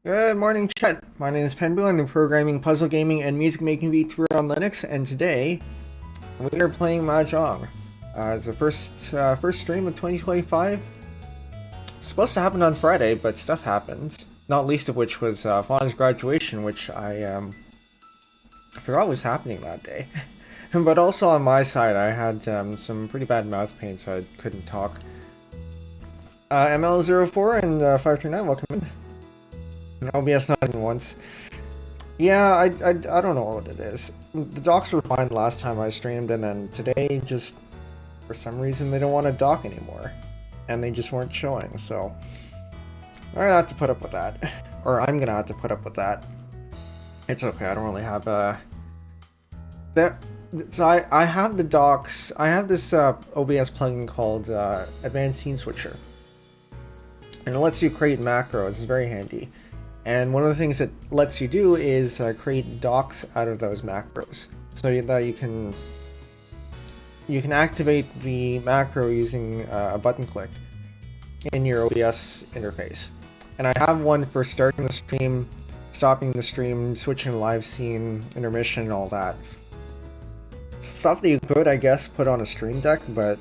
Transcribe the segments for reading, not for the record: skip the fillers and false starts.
Good morning, chat. My name is Penbu. I'm the programming, puzzle gaming, and music making VTuber on Linux, and today we are playing MAHJONG. It's the first stream of 2025. Supposed to happen on Friday, but stuff happened. Not least of which was Fawn's graduation, which I forgot was happening that day. But also on my side, I had some pretty bad mouth pain, so I couldn't talk. ML04 and 539, welcome in. OBS not even once. Yeah, I don't know what it is. The docks were fine last time I streamed, and then today, just for some reason, they don't want to dock anymore. And they just weren't showing, so I'm gonna have to put up with that. Or I'm gonna have to put up with that. It's okay, I don't really have so I have the docks. I have this OBS plugin called Advanced Scene Switcher. And it lets you create macros, it's very handy. And one of the things that lets you do is create docks out of those macros, so that you can activate the macro using a button click in your OBS interface. And I have one for starting the stream, stopping the stream, switching live scene, intermission, and all that. Stuff that you could, I guess, put on a stream deck, but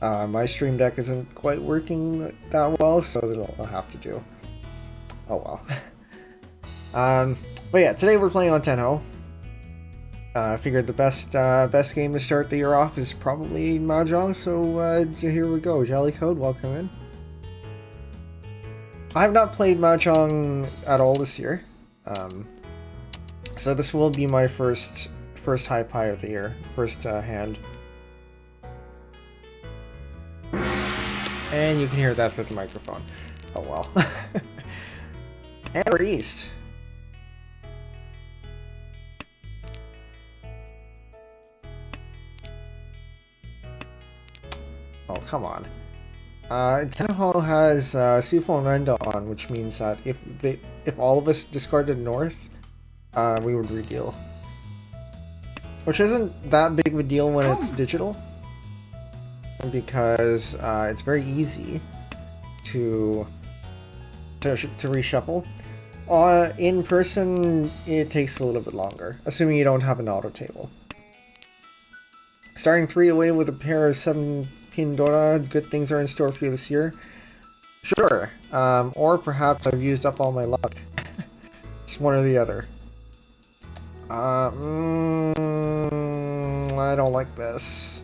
my stream deck isn't quite working that well, so I'll have to do. Oh well. But yeah, today we're playing on Tenho. I figured the best game to start the year off is probably MAHJONG, so here we go. Jolly Code, welcome in. I have not played MAHJONG at all this year, so this will be my first haipai of the year, first hand. And you can hear that through the microphone. Oh well. And we're east. Oh, come on. Tenho has Sufo and Renda on, which means that if all of us discarded north, we would redeal. Which isn't that big of a deal when it's digital, because it's very easy to reshuffle. In person, it takes a little bit longer, assuming you don't have an auto table. Starting 3 away with a pair of 7-pin Dora, good things are in store for you this year. Sure, or perhaps I've used up all my luck. It's one or the other. I don't like this.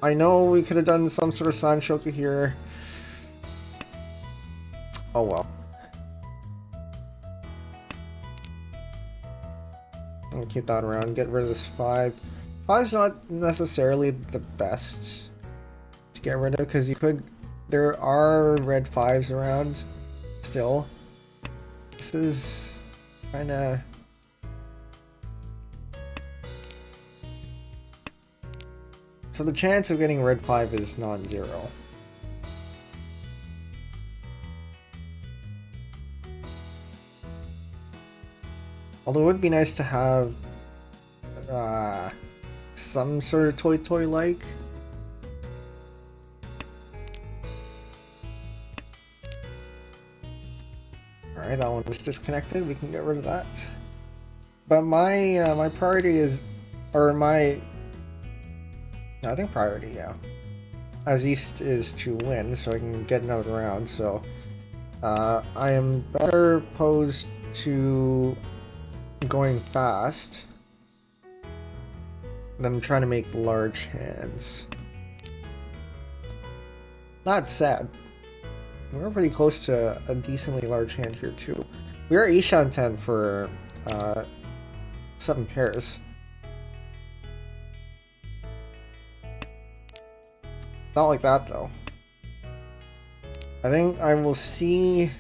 I know we could have done some sort of Sanshoku here. Oh well. I'm gonna keep that around, get rid of this 5. 5's not necessarily the best to get rid of, because there are red 5s around still. This is kinda... So the chance of getting red 5 is non-zero. Although it would be nice to have some sort of toy-like. Alright, that one was disconnected, we can get rid of that. But my my priority is, I think priority, yeah, as East is to win, so I can get another round, so I am better posed to going fast than trying to make large hands. Not sad. We're pretty close to a decently large hand here too. We are Ishan 10 for 7 pairs. Not like that though. I think I will see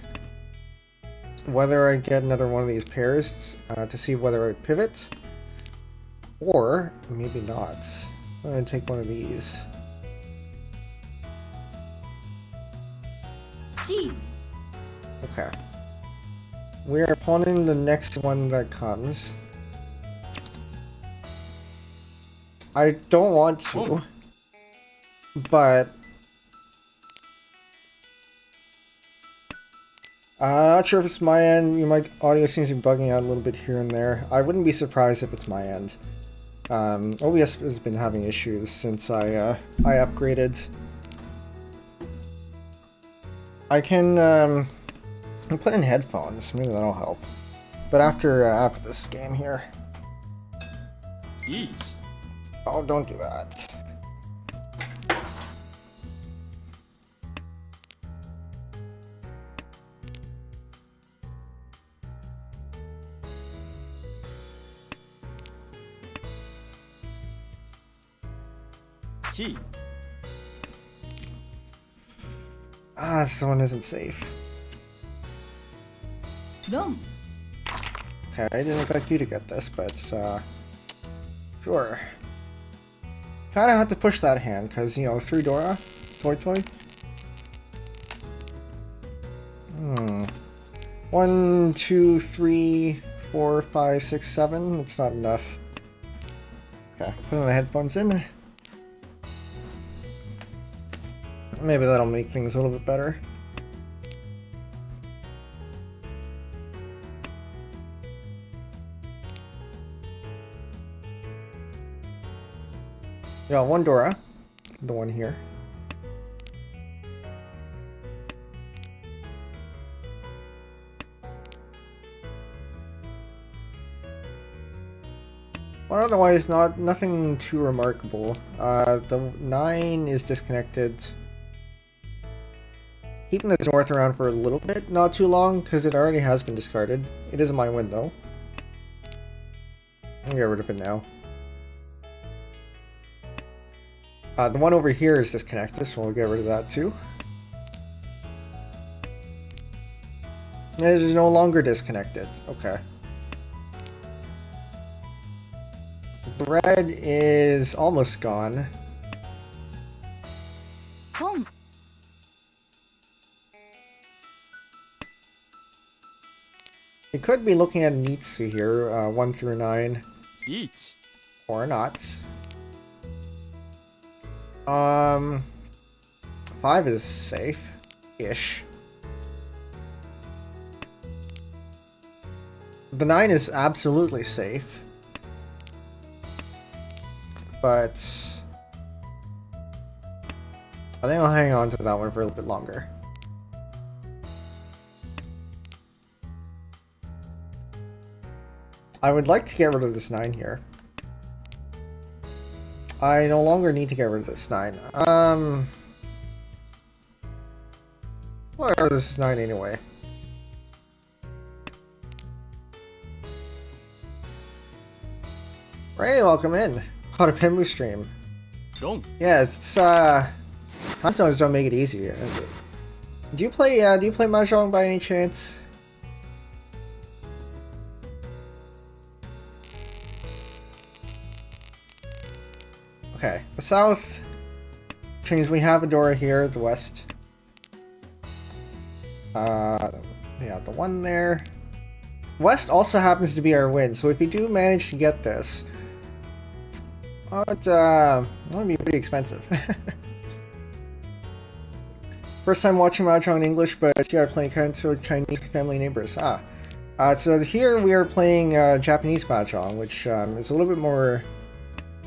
whether I get another one of these pairs to see whether it pivots, or maybe not. I'm gonna take one of these. Gee. Okay. We are pawning the next one that comes. I don't want to, but Not sure if it's my end. My audio seems to be bugging out a little bit here and there. I wouldn't be surprised if it's my end. OBS has been having issues since I upgraded. I can put in headphones. Maybe that'll help. But after this game here. Eat. Oh, don't do that. Tea. This one isn't safe. No. Okay, I didn't expect you to get this, but sure. Kinda have to push that hand, because, you know, 3 Dora? Toy toy? 1, 2, 3, 4, 5, 6, 7. That's not enough. Okay, putting the headphones in. Maybe that'll make things a little bit better. Yeah, 1 Dora. The one here. Well, otherwise, nothing too remarkable. The 9 is disconnected. Keeping the north around for a little bit, not too long, because it already has been discarded. It isn't my win, though. I'll get rid of it now. The one over here is disconnected, so we'll get rid of that too. It is no longer disconnected. Okay. The red is almost gone. Home. We could be looking at Nitsu here, 1 through 9. Eat. Or not. 5 is safe-ish. The 9 is absolutely safe. But I think I'll hang on to that one for a little bit longer. I would like to get rid of this 9 here. I no longer need to get rid of this 9. Whatever, this is 9 anyway. Ray, welcome in. Caught a Penbu stream. Don't. Yeah, it's time zones don't make it easy. Do you play Mahjong by any chance? Okay, the south, which means we have a Dora here, the west. Yeah, the one there. West also happens to be our win, so if we do manage to get this, it's gonna be pretty expensive. First time watching Mahjong in English, but yeah, playing kind of Chinese family neighbors. So here we are playing Japanese Mahjong, which is a little bit more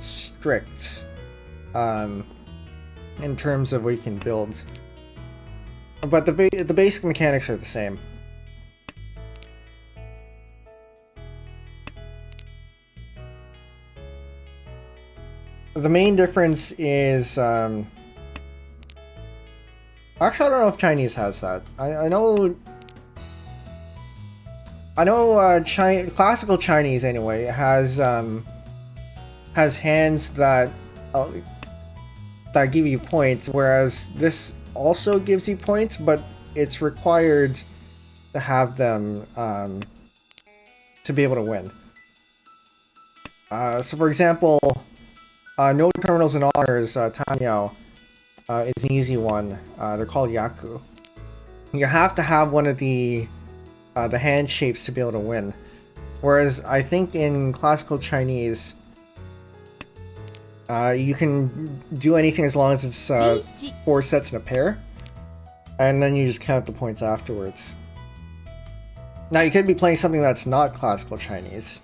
strict in terms of what you can build, but the basic mechanics are the same. The main difference is actually I don't know if Chinese has that. I know classical Chinese anyway has hands that give you points, whereas this also gives you points, but it's required to have them to be able to win. So for example, no terminals and honors, Tanyao is an easy one. They're called Yaku. You have to have one of the hand shapes to be able to win. Whereas I think in classical Chinese, you can do anything as long as it's 4 sets in a pair, and then you just count the points afterwards. Now you could be playing something that's not classical Chinese.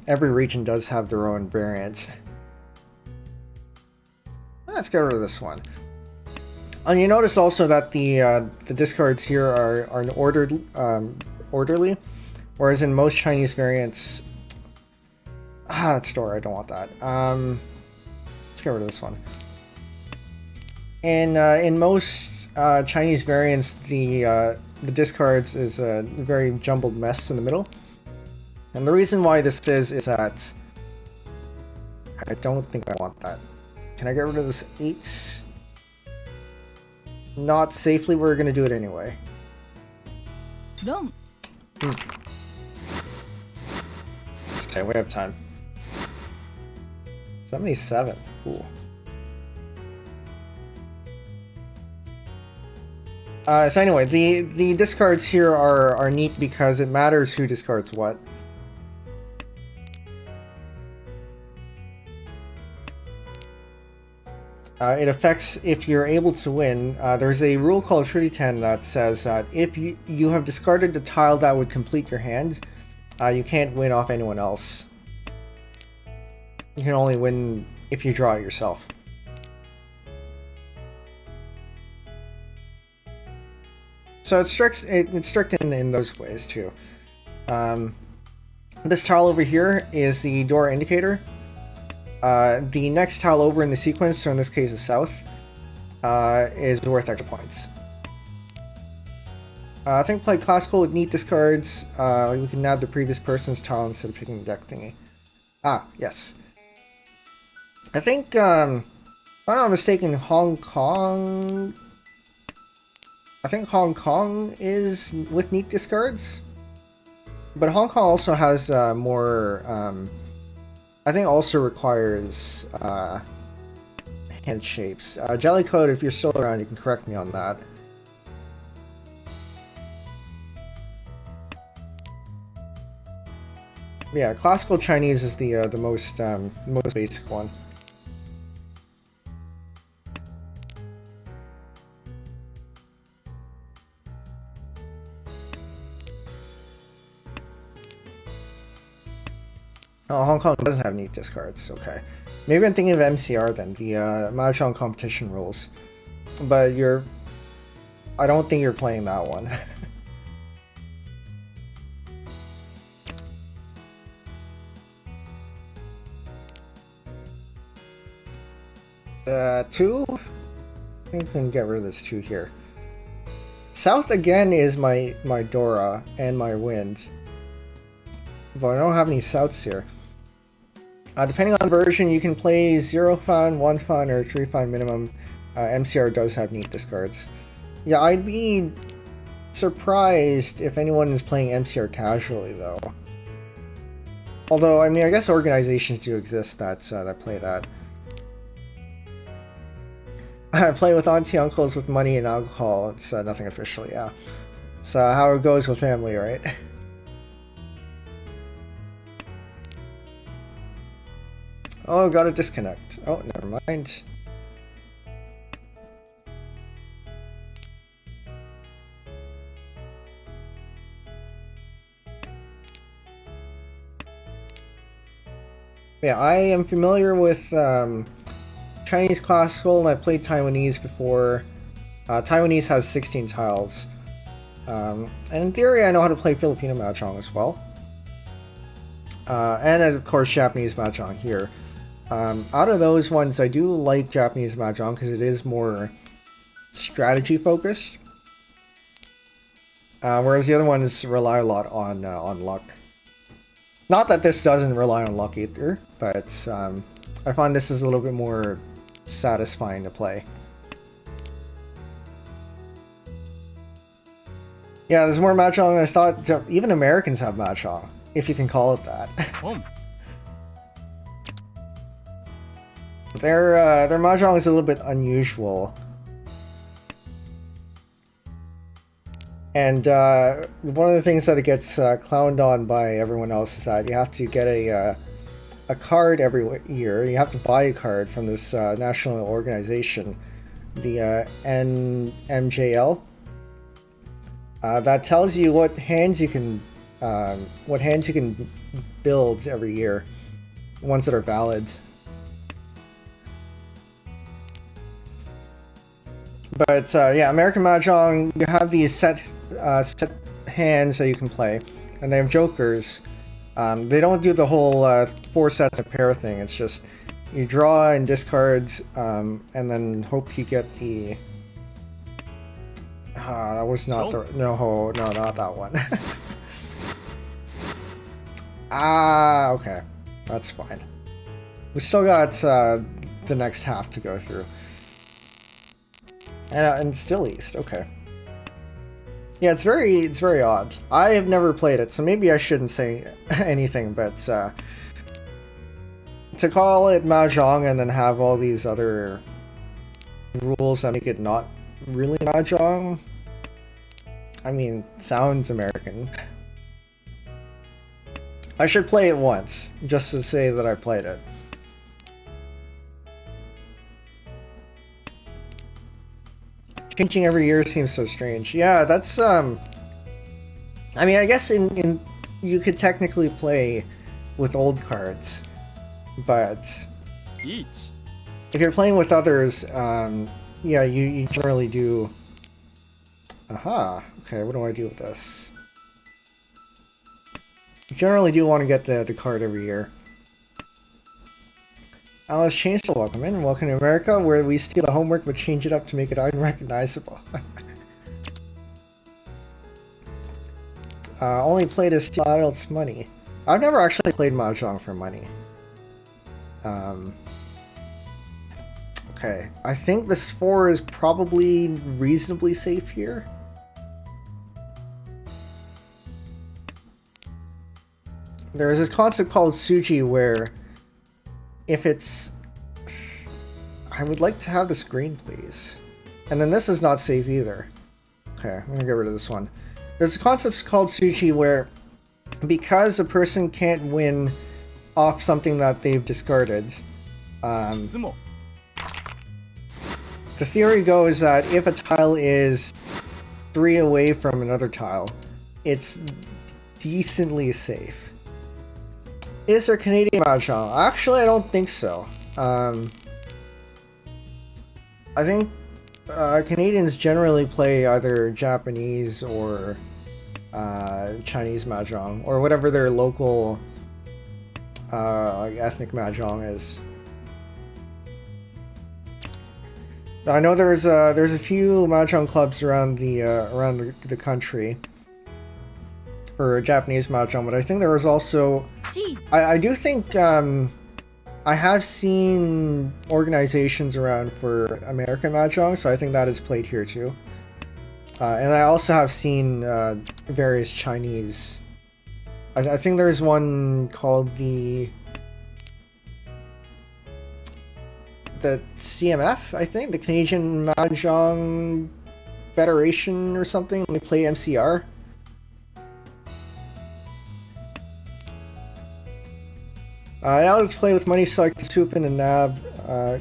Every region does have their own variants. Let's get rid of this one. And you notice also that the discards here are orderly, whereas in most Chinese variants, store, I don't want that. Let's get rid of this one. In most Chinese variants, the discards is a very jumbled mess in the middle, and the reason why this is that I don't think I want that. Can I get rid of this 8? Not safely, we're gonna do it anyway. Okay, we have time. 77. Cool. So anyway, the discards here are neat because it matters who discards what. It affects if you're able to win. There's a rule called Treaty 10 that says that if you have discarded a tile that would complete your hand, you can't win off anyone else. You can only win if you draw it yourself. So it's strict in those ways too. This tile over here is the door indicator. The next tile over in the sequence, so in this case the south, is worth extra points. I think play classical with neat discards. We can nab the previous person's tile instead of picking the deck thingy. Yes. I think, if I'm not mistaken, Hong Kong... I think Hong Kong is with neat discards. But Hong Kong also has more... I think also requires hand shapes. Jellycoat, if you're still around, you can correct me on that. Yeah, classical Chinese is the most basic one. Oh, Hong Kong doesn't have neat discards. Okay, maybe I'm thinking of MCR then, the Mahjong competition rules. But I don't think you're playing that one. 2? I think we can get rid of this 2 here. South again is my Dora and my Wind. But I don't have any Souths here. Depending on version, you can play 0 fun, 1 fun, or 3 fun minimum. MCR does have neat discards. Yeah, I'd be surprised if anyone is playing MCR casually, though. Although, I mean, I guess organizations do exist that play that. I play with auntie uncles with money and alcohol. It's nothing official, yeah. So how it goes with family, right? Oh, got a disconnect. Oh, never mind. Yeah, I am familiar with Chinese classical, and I played Taiwanese before. Taiwanese has 16 tiles. And in theory, I know how to play Filipino Mahjong as well. And of course, Japanese Mahjong here. Out of those ones, I do like Japanese Mahjong because it is more strategy focused. Whereas the other ones rely a lot on luck. Not that this doesn't rely on luck either, but I find this is a little bit more satisfying to play. Yeah, there's more Mahjong than I thought. Even Americans have Mahjong, if you can call it that. Their Mahjong is a little bit unusual. And one of the things that it gets clowned on by everyone else is that you have to get a card every year. You have to buy a card from this national organization, the NMJL. That tells you what hands you can build every year, ones that are valid. But yeah, American Mahjong, you have these set hands that you can play, and they have jokers. They don't do the whole 4 sets of pair thing. It's just you draw and discard, and then hope you get the. That was not the no, not that one. Okay, that's fine. We still got the next half to go through, and still East. Okay. Yeah, it's very odd. I have never played it, so maybe I shouldn't say anything, but to call it Mahjong and then have all these other rules that make it not really Mahjong, I mean, sounds American. I should play it once, just to say that I played it. Changing every year seems so strange. Yeah, that's I mean, I guess in you could technically play with old cards, but if you're playing with others, yeah, you generally do. Aha. Okay, what do I do with this? You generally do want to get the card every year. Let's change the welcome in. Welcome to America, where we steal the homework but change it up to make it unrecognizable. Only play to steal adults' money. I've never actually played Mahjong for money. Okay, I think this 4 is probably reasonably safe here. There's this concept called Suji where if it's... I would like to have this green, please. And then this is not safe either. Okay, I'm gonna get rid of this one. There's a concept called Suji where because a person can't win off something that they've discarded, the theory goes that if a tile is 3 away from another tile, it's decently safe. Is there Canadian Mahjong? Actually, I don't think so. I think Canadians generally play either Japanese or Chinese Mahjong, or whatever their local ethnic Mahjong is. I know there's a few Mahjong clubs around the country for Japanese Mahjong, but I think there was also I do think I have seen organizations around for American Mahjong, so I think that is played here too. And I also have seen various Chinese. I think there's one called the CMF, I think, the Canadian Mahjong Federation or something. They play MCR. Now let's play with money so I can swoop in and nab.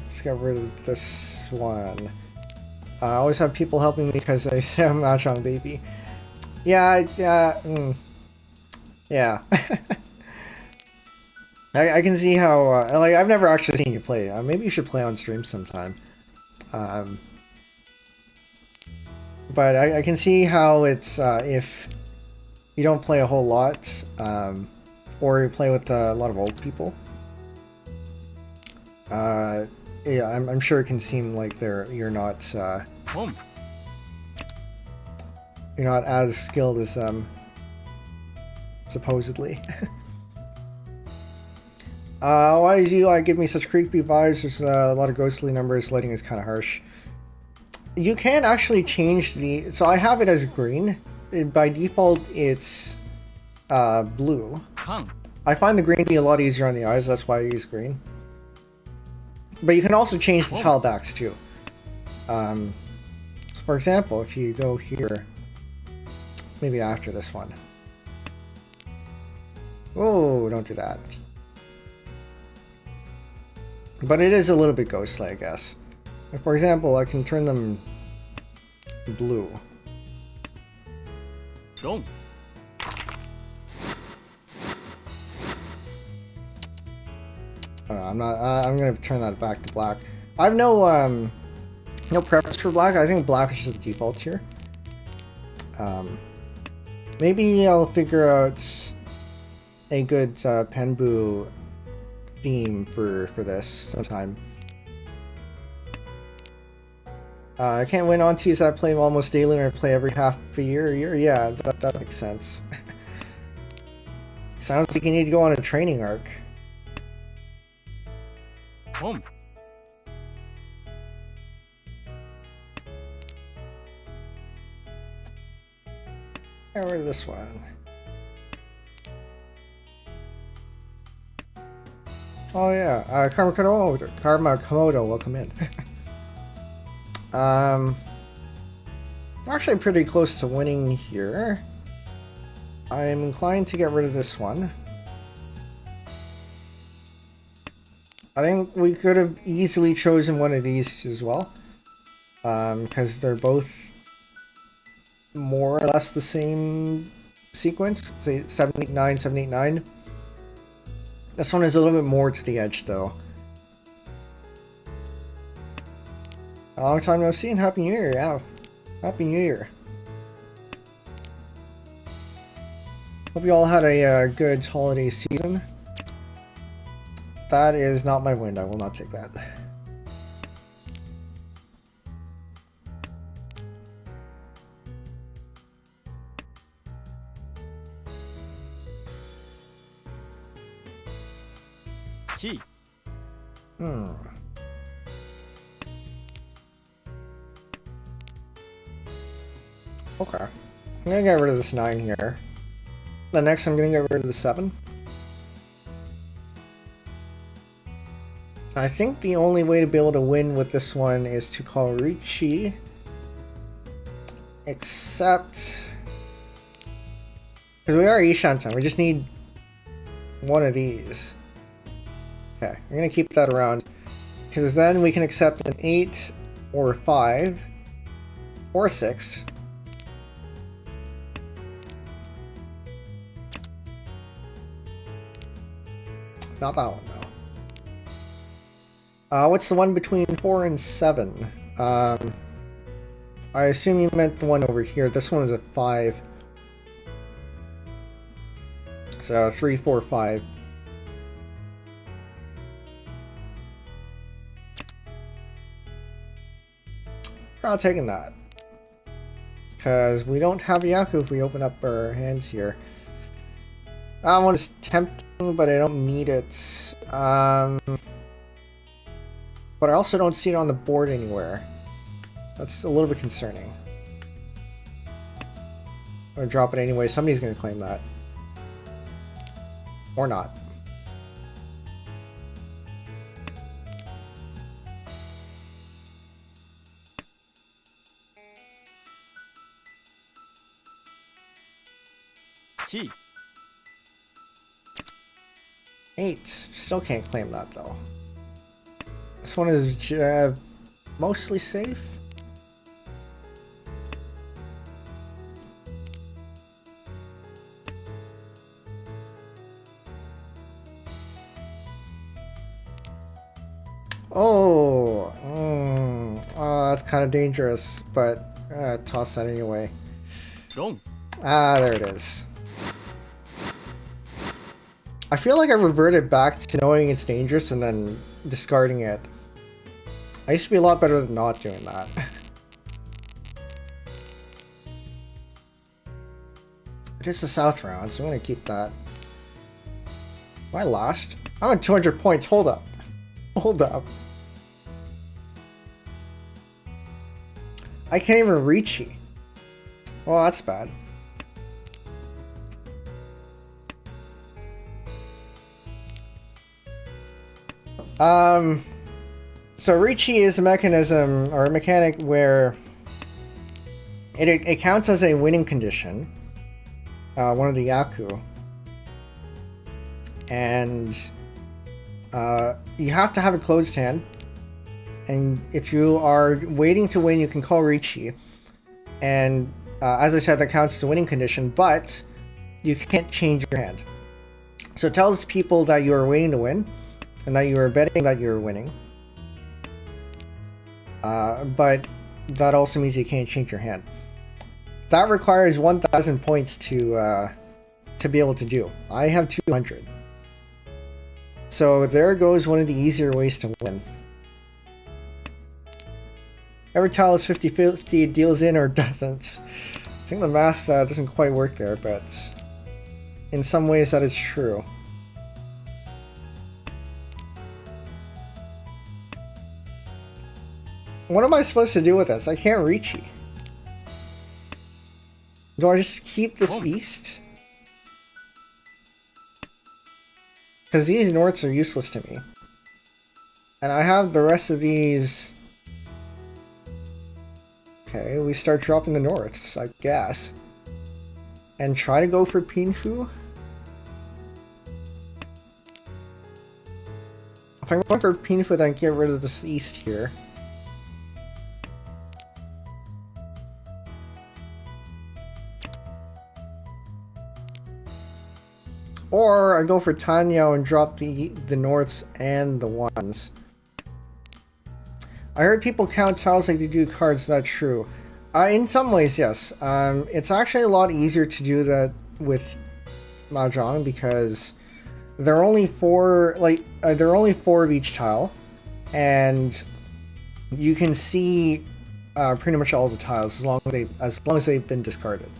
Just get rid of this one. I always have people helping me because I say I'm Mahjong baby. Yeah, yeah. I can see how, like, I've never actually seen you play. Maybe you should play on stream sometime. But I can see how it's, if you don't play a whole lot, or you play with a lot of old people. Yeah, I'm sure it can seem like you're not as skilled as supposedly. Why do you give me such creepy vibes? There's a lot of ghostly numbers. Lighting is kind of harsh. You can actually change the... So I have it as green. By default, it's blue. I find the green to be a lot easier on the eyes. That's why I use green. But you can also change the tile backs too. For example, if you go here, maybe after this one. Oh, don't do that. But it is a little bit ghostly, I guess. For example, I can turn them blue. ドン I'm not. I'm gonna turn that back to black. I have no no preference for black. I think black is just the default here. Maybe I'll figure out a good Penbu theme for this sometime. I can't win on T's. I play them almost daily, or I play every half a year. Yeah, that makes sense. Sounds like you need to go on a training arc. オン Get rid of this one. Oh yeah, Karma Komodo, welcome in. I'm actually pretty close to winning here. I'm inclined to get rid of this one. I think we could have easily chosen one of these as well, because they're both more or less the same sequence. Say 789, 789. This one is a little bit more to the edge, though. A long time no see, and Happy New Year, yeah. Happy New Year. Hope you all had a good holiday season. That is not my wind, I will not take that. T. Okay. I'm gonna get rid of this 9 here. The next I'm gonna get rid of the 7. I think the only way to be able to win with this one is to call Ricci. Except... because we are Ishantan, we just need one of these. Okay, I'm gonna keep that around. Because then we can accept an 8 or a 5 or a 6. Not that one though. What's the one between 4 and 7? I assume you meant the one over here. This one is a 5. So 3, 4, 5. We're not taking that. Because we don't have Yaku if we open up our hands here. That one is tempting, but I don't need it. But I also don't see it on the board anywhere. That's a little bit concerning. I'm gonna drop it anyway. Somebody's gonna claim that. Or not. T. 8. Still can't claim that though. This one is mostly safe. Oh, that's kind of dangerous, but toss that anyway. Wrong. Ah, there it is. I feel like I reverted back to knowing it's dangerous and then discarding it. I used to be a lot better than not doing that. It is the South round, so I'm gonna keep that. Am I lost? I'm at 200 points. Hold up. Hold up. I can't even reach you. Well, that's bad. So Ricci is a mechanism or a mechanic where it counts as a winning condition, one of the Yaku, and you have to have a closed hand, and if you are waiting to win you can call Ricci, and As I said, that counts as a winning condition, but you can't change your hand. So it tells people that you are waiting to win, and that you are betting that you're winning. But that also means you can't change your hand. That requires 1,000 points to be able to do. I have 200. So there goes one of the easier ways to win. Every tile is 50-50, it deals in or doesn't. I think the math doesn't quite work there, but in some ways that is true. What am I supposed to do with this? I can't reach you. Do I just keep this east? Because these norths are useless to me. And I have the rest of these... Okay, we start dropping the norths, I guess. And try to go for Penbu? If I'm going for Penbu, then get rid of this east here. Or I go for Tanyao and drop the norths and the ones. I heard people count tiles like they do cards. That's true. In some ways, yes. It's actually a lot easier to do that with Mahjong because there are only four. There are only 4 of each tile, and you can see pretty much all the tiles as long as they've been discarded.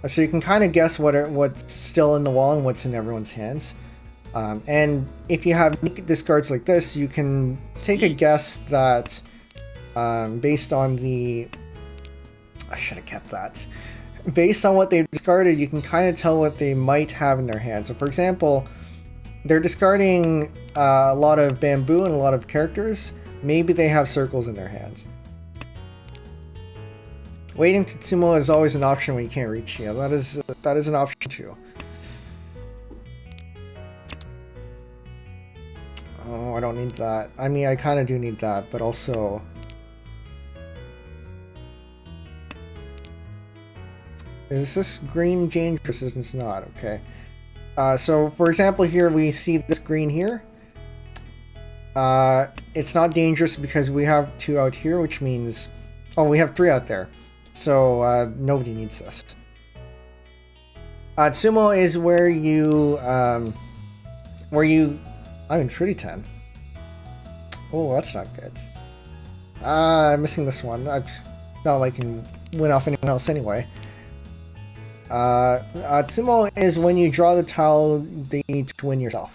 So you can kind of guess what's still in the wall and what's in everyone's hands. And if you have discards like this, you can take a guess that based on the... I should have kept that. Based on what they've discarded, you can kind of tell what they might have in their hands. So for example, they're discarding a lot of bamboo and a lot of characters. Maybe they have circles in their hands. Waiting to Tsumo is always an option when you can't reach. Yeah, that is an option too. Oh, I don't need that. I mean, I kind of do need that, but also... Is this green dangerous? It's not, okay. So, for example, here we see this green here. It's not dangerous because we have 2 out here, which means... Oh, we have 3 out there. So, nobody needs this. Tsumo is where you... I'm in Treaty 10. Oh, that's not good. I'm missing this one. Not like I can win off anyone else anyway. Tsumo is when you draw the tile that you need to win yourself.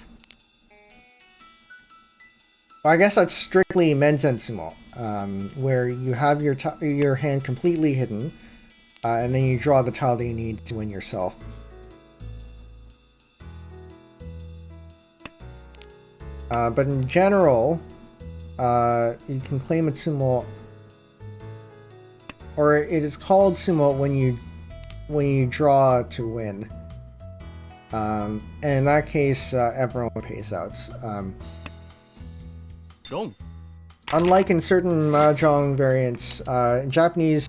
I guess that's strictly Menzen Tsumo, where you have your hand completely hidden, and then you draw the tile that you need to win yourself. But in general, you can claim a Tsumo, or it is called Tsumo when you draw to win. And in that case, everyone pays out. Unlike in certain Mahjong variants, Japanese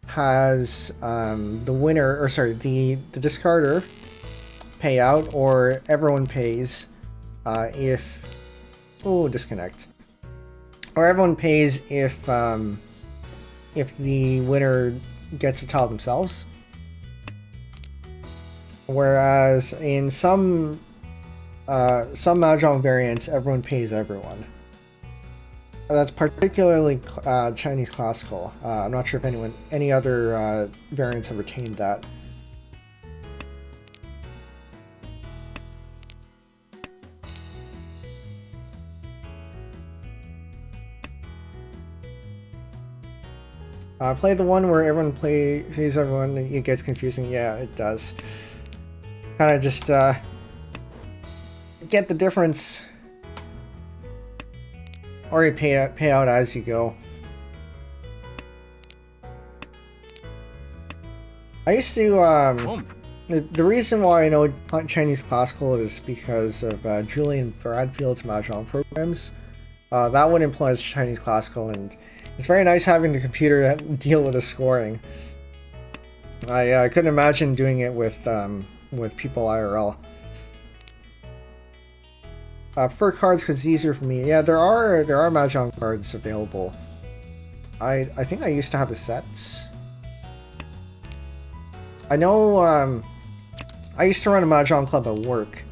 has the winner, or sorry, the discarder pay out, or everyone pays if... Oh, disconnect. Or everyone pays if the winner gets a tile themselves. Whereas in some Mahjong variants, everyone pays everyone. That's particularly Chinese classical. I'm not sure if any other variants have retained that. Play the one where everyone pays everyone. It gets confusing. Yeah, it does. Kind of just get the difference, or you pay out as you go. I used to the reason why I know Chinese classical is because of Julian Bradfield's Mahjong programs. That one employs Chinese classical, and it's very nice having the computer deal with the scoring. I couldn't imagine doing it with people IRL. For cards, because it's easier for me. Yeah, there are Mahjong cards available. I think I used to have a set. I know I used to run a Mahjong club at work,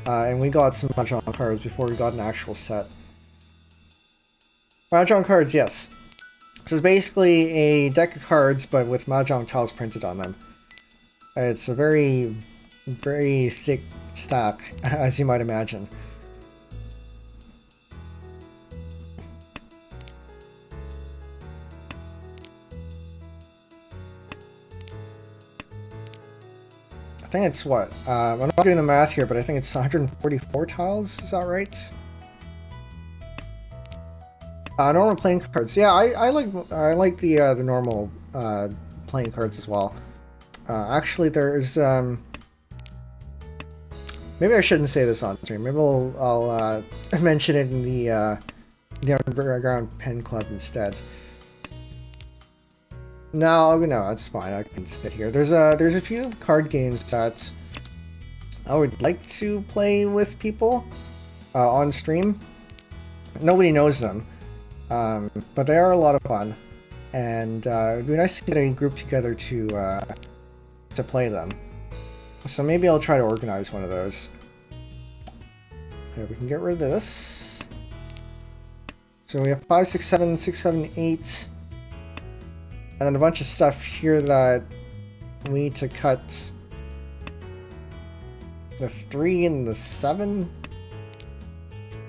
and we got some Mahjong cards before we got an actual set. Mahjong cards, yes. So it's basically a deck of cards, but with Mahjong tiles printed on them. It's a very, very thick stack, as you might imagine. I think it's what? I'm not doing the math here, but I think it's 144 tiles, is that right? Normal playing cards. Yeah, I like the normal playing cards as well. Actually, there's maybe I shouldn't say this on stream. Maybe I'll mention it in the Underground Pen Club instead. No, that's fine. I can sit here. There's a few card games that I would like to play with people on stream. Nobody knows them. But they are a lot of fun, and it'd be nice to get a group together to play them. So maybe I'll try to organize one of those. Okay, we can get rid of this. So we have 5, 6, 7, 6, 7, 8, and then a bunch of stuff here that we need to cut. The 3 and the 7,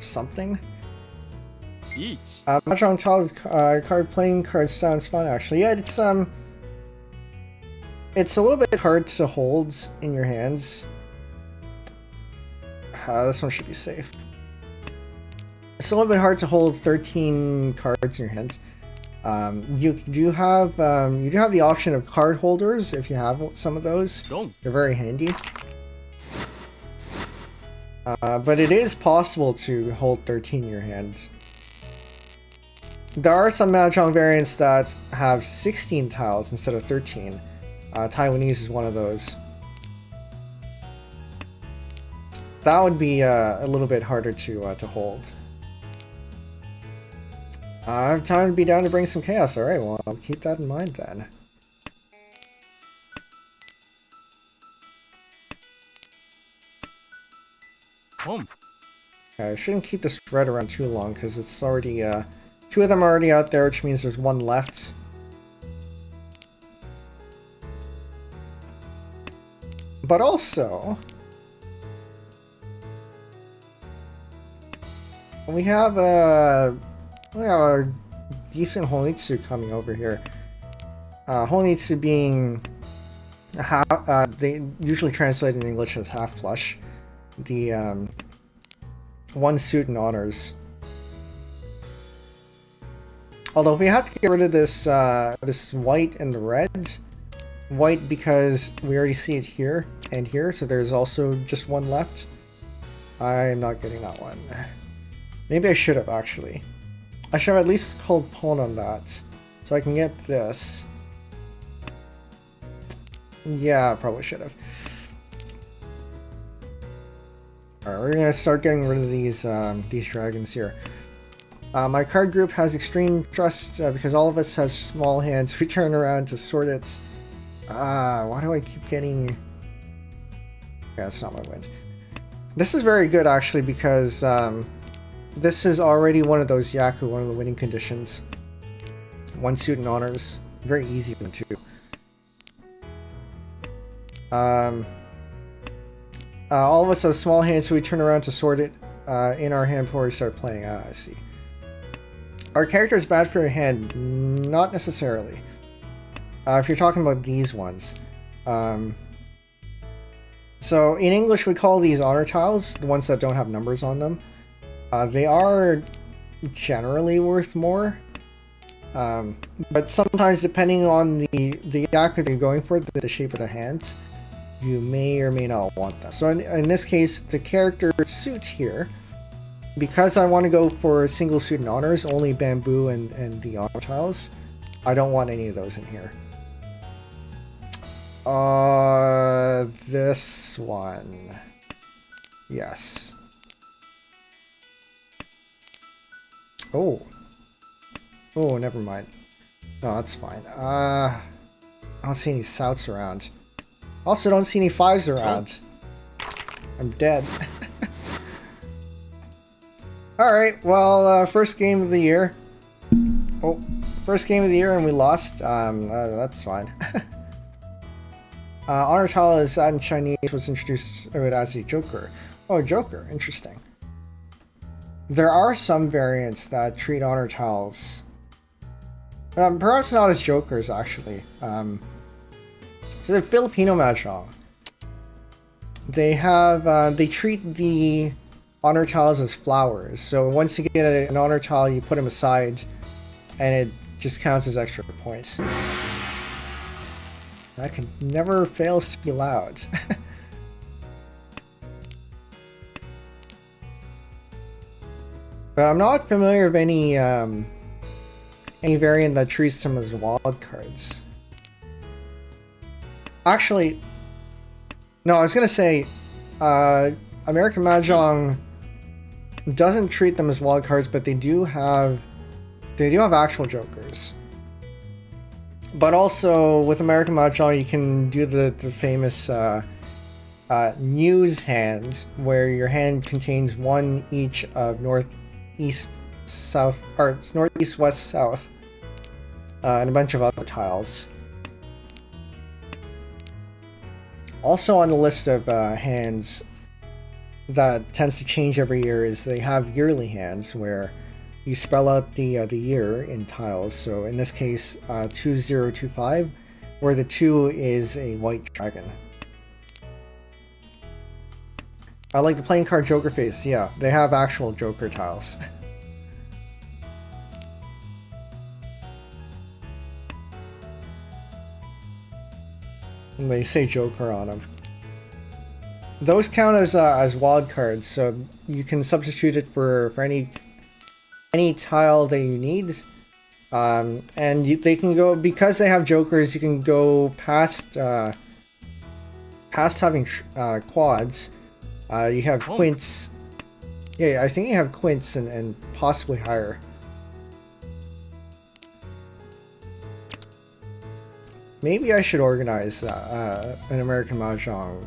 something. Mahjong tiles, card playing cards sounds fun actually. Yeah, it's a little bit hard to hold in your hands. This one should be safe. It's a little bit hard to hold 13 cards in your hands. You do have the option of card holders if you have some of those. They're very handy. But it is possible to hold 13 in your hands. There are some Mahjong variants that have 16 tiles instead of 13. Taiwanese is one of those. That would be a little bit harder to hold. I have time to be down to bring some chaos. Alright, well, I'll keep that in mind then. I shouldn't keep this spread around too long because it's already 2 of them are already out there, which means there's 1 left. But also, we have a decent Honitsu coming over here. Honitsu being they usually translate in English as half flush. The 1 suit and honors. Although if we have to get rid of this this white and the red, white because we already see it here and here, so there's also just 1 left. I'm not getting that one. Maybe I should have actually. I should have at least called pawn on that, so I can get this. Yeah, I probably should have. Alright, we're gonna start getting rid of these dragons here. My card group has extreme trust because all of us have small hands. We turn around to sort it. Why do I keep getting... Yeah, that's not my win. This is very good actually because this is already one of those Yaku, one of the winning conditions. 1 suit and honors. Very easy one too. All of us have small hands, so we turn around to sort it in our hand before we start playing. I see. Our character is bad for your hand? Not necessarily. If you're talking about these ones. So in English we call these honor tiles, the ones that don't have numbers on them. They are generally worth more. But sometimes depending on the Yaku that you're going for, the shape of their hands, you may or may not want them. So in this case, the character suit here, because I want to go for single suit and honors, only Penbu and the honor tiles, I don't want any of those in here. This one. Yes. Oh. Oh, never mind. No, that's fine. I don't see any Souths around. Also, don't see any 5s around. I'm dead. Alright, well, first game of the year. Oh, first game of the year and we lost. That's fine. Honor tile is in Chinese, was introduced as a Joker. Oh, Joker, interesting. There are some variants that treat honor tiles, perhaps not as Jokers, actually. So the Filipino Mahjong, they have, they treat the honor tiles as flowers. So once you get an honor tile, you put them aside, and it just counts as extra points. That can never fails to be loud. But I'm not familiar of any variant that treats them as wild cards. Actually, no, I was gonna say, American Mahjong doesn't treat them as wild cards, but they do have actual Jokers. But also with American Mahjong, you can do the famous news hand, where your hand contains one each of northeast, south, or northeast, west, south, and a bunch of other tiles. Also on the list of hands that tends to change every year is they have yearly hands, where you spell out the year in tiles. So in this case, 2025, where the 2 is a white dragon. I like the playing card Joker face. Yeah, they have actual Joker tiles. And they say Joker on them. Those count as wild cards, so you can substitute it for any tile that you need, and they can go, because they have Jokers, you can go past having quads. You have quints. Yeah, I think you have quints and possibly higher. Maybe I should organize an American Mahjong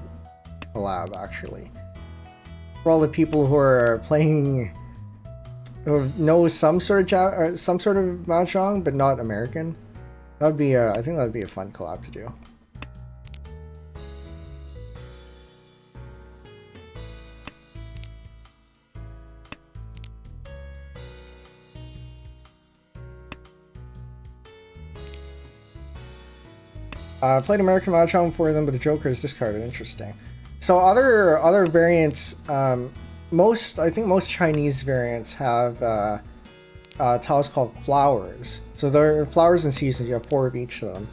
collab, actually, for all the people who are playing, who know some sort of Mahjong but not American. That would be I think that would be a fun collab to do. Played American Mahjong for them, but the Joker is discarded. Interesting. So other variants, I think most Chinese variants have tiles called flowers. So they're flowers in seasons. You have 4 of each of them,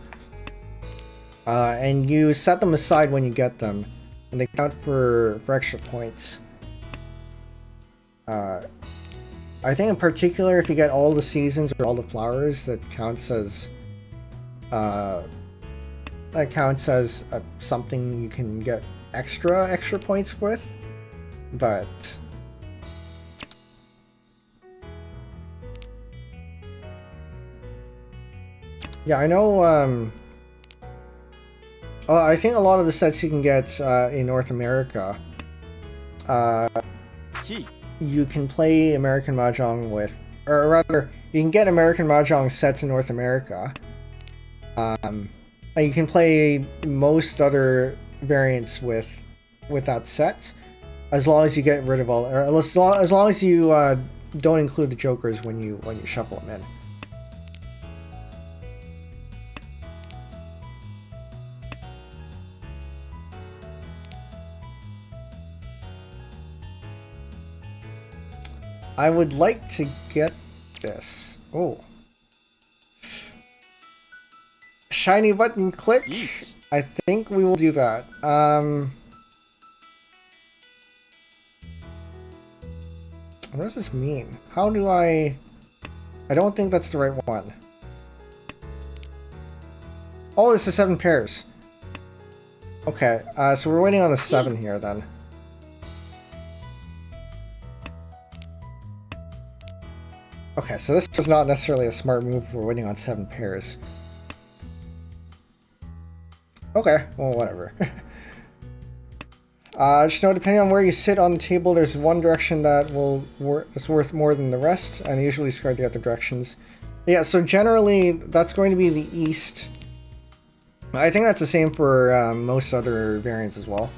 and you set them aside when you get them, and they count for extra points. I think in particular, if you get all the seasons or all the flowers, that counts as something you can get extra points with. But yeah, I know. I think a lot of the sets you can get in North America, you can play American Mahjong with, or rather, you can get American Mahjong sets in North America. You can play most other variants with that set, as long as you get rid of all, or as long as you don't include the Jokers when you shuffle them in. I would like to get this. Oh. Shiny button click. Yeet. I think we will do that. What does this mean? How do I don't think that's the right one. Oh, it's the 7 pairs. Okay, so we're waiting on the 7 here then. Okay, so this was not necessarily a smart move. We're waiting on 7 pairs. Okay, well, whatever. Just know, depending on where you sit on the table, there's one direction that is worth more than the rest, and I usually discard the other directions. Yeah, so generally, that's going to be the east. I think that's the same for most other variants as well.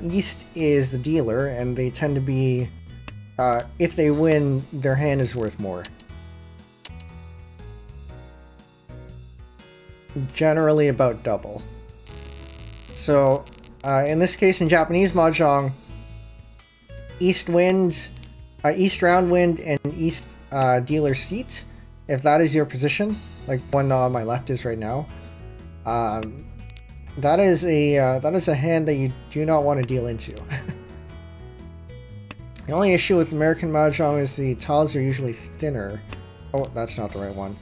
East is the dealer, and they tend to be, if they win, their hand is worth more. Generally about double. So, in this case, in Japanese Mahjong, East wind, East round wind, and East dealer seat, if that is your position, like one on my left is right now, that is a hand that you do not want to deal into. The only issue with American Mahjong is the tiles are usually thinner. Oh, that's not the right one.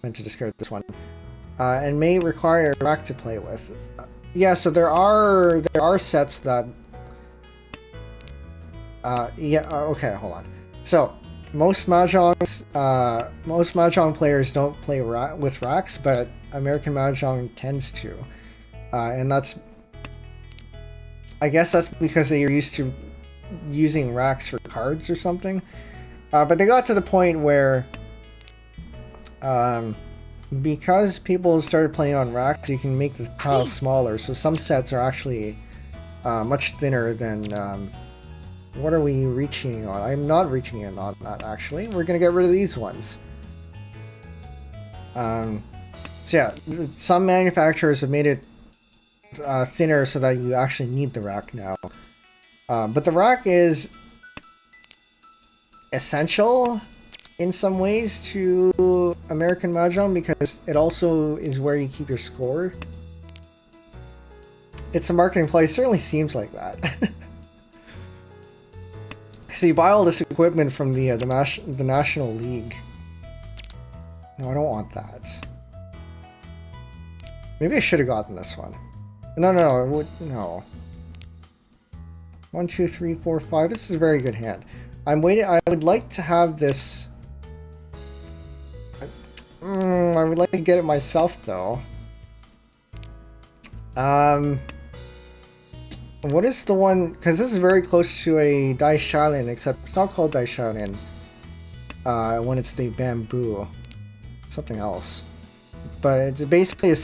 Meant to discard this one. And may require a rack to play with. Yeah, so there are sets that. Okay, hold on. So most mahjong players don't play with racks, but American Mahjong tends to, and that's. I guess that's because they are used to using racks for cards or something. But they got to the point where, because people started playing on racks, you can make the tiles smaller. So some sets are actually much thinner than. What are we reaching on? I'm not reaching in on that, actually. We're going to get rid of these ones. So yeah, some manufacturers have made it thinner so that you actually need the rack now. But the rack is essential in some ways to American Mahjong because it also is where you keep your score. It's a marketing play. It certainly seems like that. So you buy all this equipment from the National League. No, I don't want that. Maybe I should have gotten this one. No. 1, 2, 3, 4, 5. This is a very good hand. I'm waiting. I would like to have this. I would like to get it myself, though. What is the one? Because this is very close to a Dai Shaolin, except it's not called Dai Shaolin. When it's the bamboo, something else. But it's basically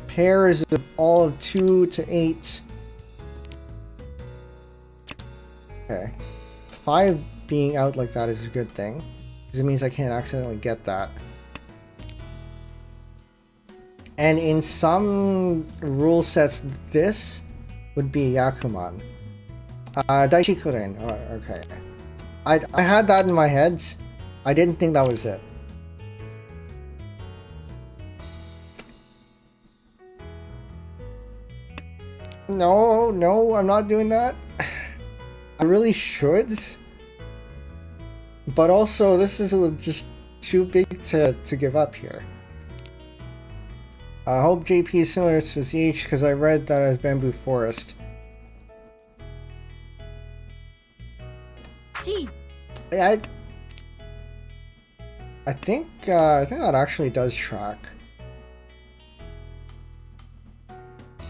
pairs of all of 2 to 8. Okay, 5 being out like that is a good thing, because it means I can't accidentally get that. And in some rule sets, this would be Yakuman. Daichikuren. Oh, okay. I had that in my head. I didn't think that was it. No, I'm not doing that. I really should. But also, this is just too big to give up here. I hope JP is similar to ZH because I read that as Bamboo Forest. Gee. I think that actually does track.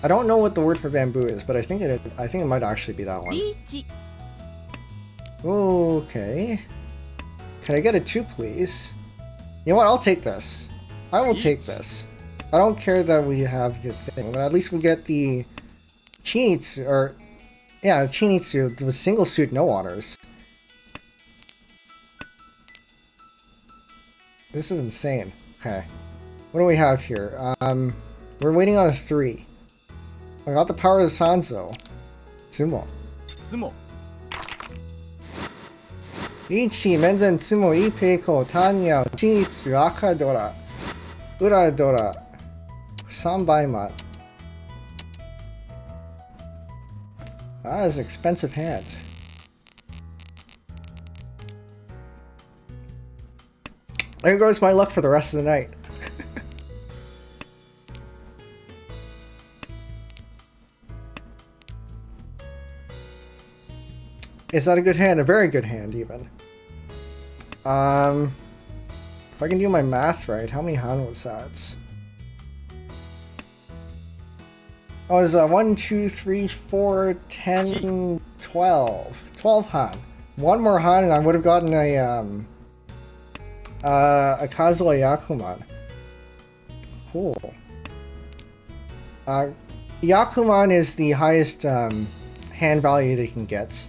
I don't know what the word for bamboo is, but I think it might actually be that one. Okay. Can I get a 2, please? You know what? I'll take this. I will take this. I don't care that we have the thing, but at least we get the Chinitsu, or yeah, Chinitsu, the single suit, no honors. This is insane. Okay, what do we have here? We're waiting on a 3. I got the power of the Sanzo. Sumo. Sumo. Ichi, Menzen, Sumo, Ipeiko, Tanya, Chinitsu, Akadora, Uradora. 3倍mat. That is an expensive hand. There goes my luck for the rest of the night. Is that a good hand? A very good hand, even. If I can do my math right, how many han was that? Oh, it's 1, 2, 3, 4, 10, 12. 12 han. One more han and I would have gotten a Kazuo Yakuman. Cool. Yakuman is the highest hand value they can get.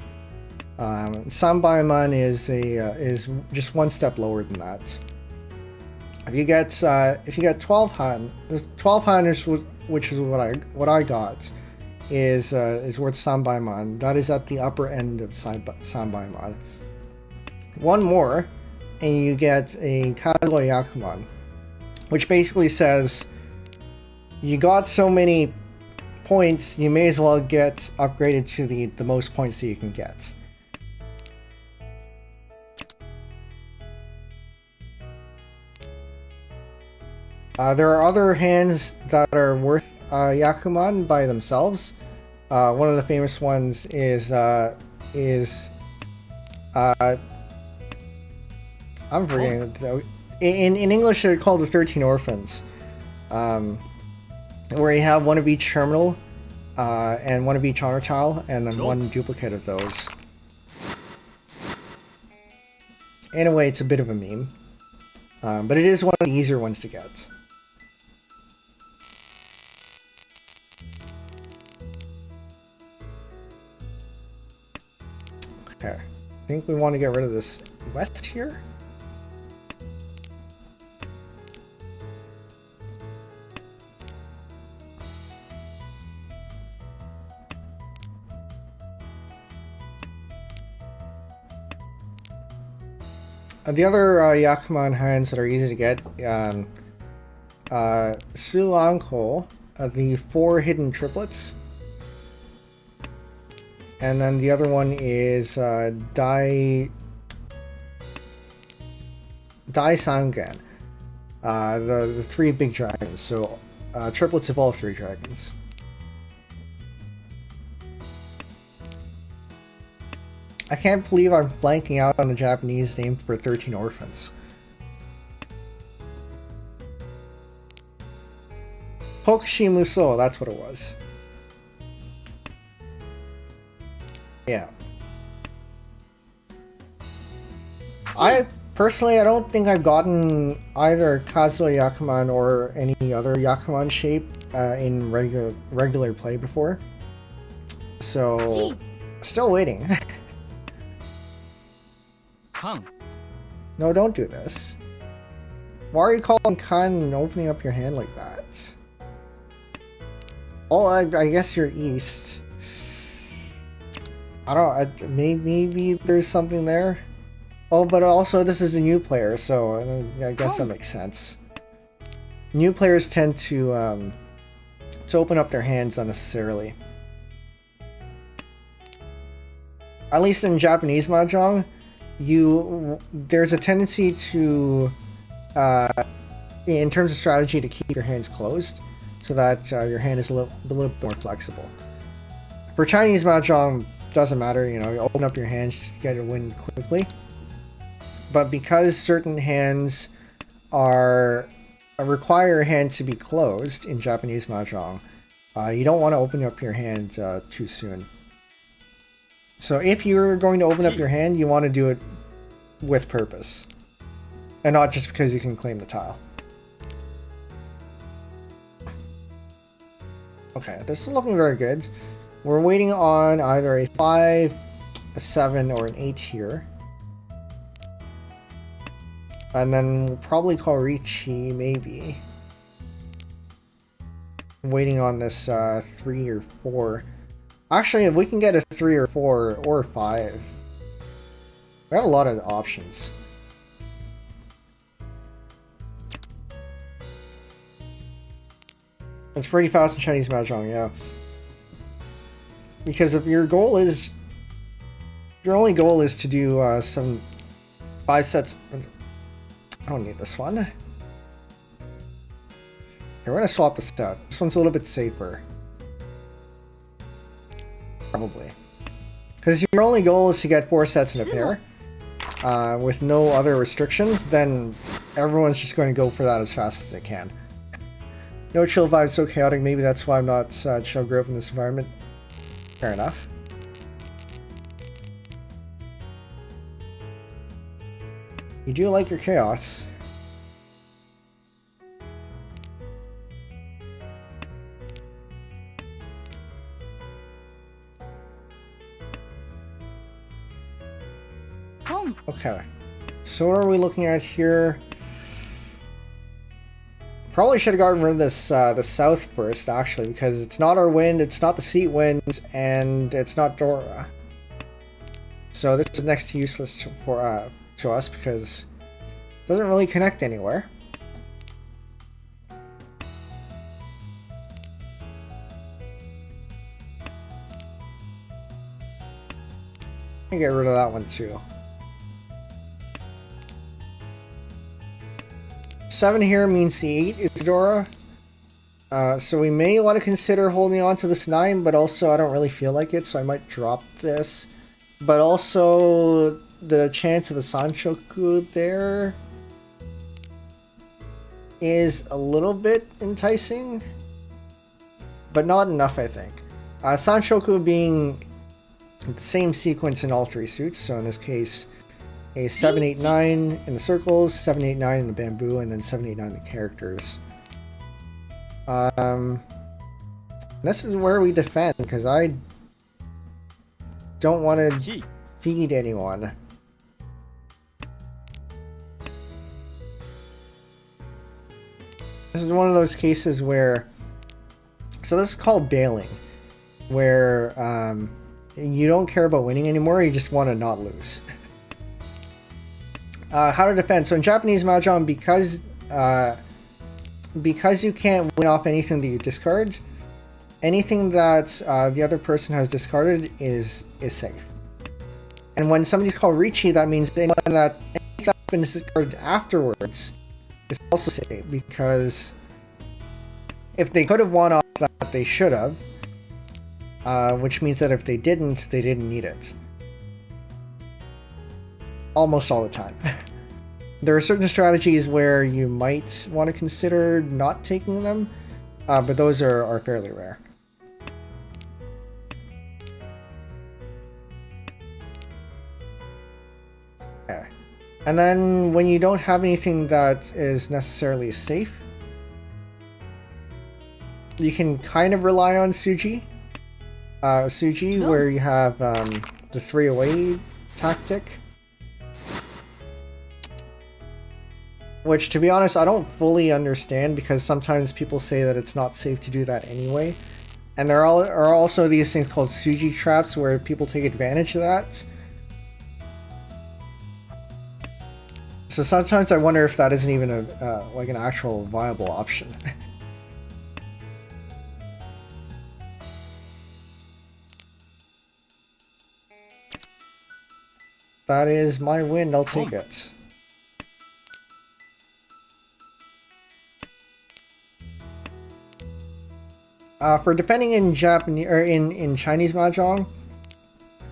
Sanbaimon is just one step lower than that. If you get 12 han, 12 han is which is what I got is worth Sanbaimon. That is at the upper end of Sanbaimon. One more, and you get a Kazuo Yakuman, which basically says you got so many points, you may as well get upgraded to the most points that you can get. There are other hands that are worth Yakuman by themselves. One of the famous ones is I'm forgetting. In English, they're called the 13 Orphans, where you have one of each terminal and one of each honor tile, and then one duplicate of those. In a way, it's a bit of a meme, but it is one of the easier ones to get. Okay, I think we want to get rid of this west here. The other Yakuman hands that are easy to get, Sulanko, the 4 hidden triplets. And then the other one is Dai Sangan, the 3 big dragons. So triplets of all 3 dragons. I can't believe I'm blanking out on the Japanese name for 13 Orphans. Hokushi Muso, that's what it was. Yeah. I don't think I've gotten either Kazuo Yakuman or any other Yakuman shape in regular play before. So, still waiting. No, don't do this. Why are you calling Khan and opening up your hand like that? Oh, I guess you're east. I don't. Maybe there's something there. Oh, but also this is a new player, so I guess that makes sense. New players tend to open up their hands unnecessarily. At least in Japanese Mahjong, there's a tendency to, in terms of strategy, to keep your hands closed, so that your hand is a little more flexible. For Chinese Mahjong, doesn't matter, you know, you open up your hands to get a win quickly. But because certain hands require a hand to be closed in Japanese Mahjong, you don't want to open up your hand too soon. So if you're going to open up your hand, you want to do it with purpose, and not just because you can claim the tile. Okay, this is looking very good. We're waiting on either a 5, a 7, or an 8 here. And then we'll probably call Ricci, maybe. Waiting on this 3 or 4. Actually, if we can get a 3 or 4 or 5, we have a lot of options. It's pretty fast in Chinese Mahjong, yeah. Because if your only goal is to do 5 sets. I don't need this one. Okay, we're gonna swap this out. This one's a little bit safer. Probably. Because your only goal is to get 4 sets in a pair, with no other restrictions, then everyone's just going to go for that as fast as they can. No chill vibes, so chaotic. Maybe that's why I'm not chill. Grew up in this environment. Fair enough. You do like your chaos. Okay, so what are we looking at here? Probably should have gotten rid of this the south first, actually, because it's not our wind, it's not the seat wind, and it's not Dora. So this is next to useless to us because it doesn't really connect anywhere. I can get rid of that one too. 7 here means the 8 is Dora. So we may want to consider holding on to this 9, but also I don't really feel like it, so I might drop this. But also the chance of a Sanshoku there is a little bit enticing, but not enough, I think. Sanshoku being the same sequence in all 3 suits, so in this case a 7, 8, 9 in the circles, 7, 8, 9 in the bamboo, and then 7, 8, 9 in the characters. This is where we defend, because I don't want to feed anyone. This is one of those cases where... So this is called bailing, where you don't care about winning anymore, you just want to not lose. How to defend. So in Japanese Mahjong, because you can't win off anything that you discard, anything that the other person has discarded is safe. And when somebody's called Richi, that means anything that's been discarded afterwards is also safe, because if they could have won off that, they should have, which means that if they didn't need it. Almost all the time. There are certain strategies where you might want to consider not taking them, but those are fairly rare. Okay. And then when you don't have anything that is necessarily safe, you can kind of rely on Suji. Where you have the 3 away tactic. Which, to be honest, I don't fully understand, because sometimes people say that it's not safe to do that anyway. And there are also these things called Suji traps where people take advantage of that. So sometimes I wonder if that isn't even like an actual viable option. That is my wind, I'll take it. For defending in Japanese or in Chinese Mahjong,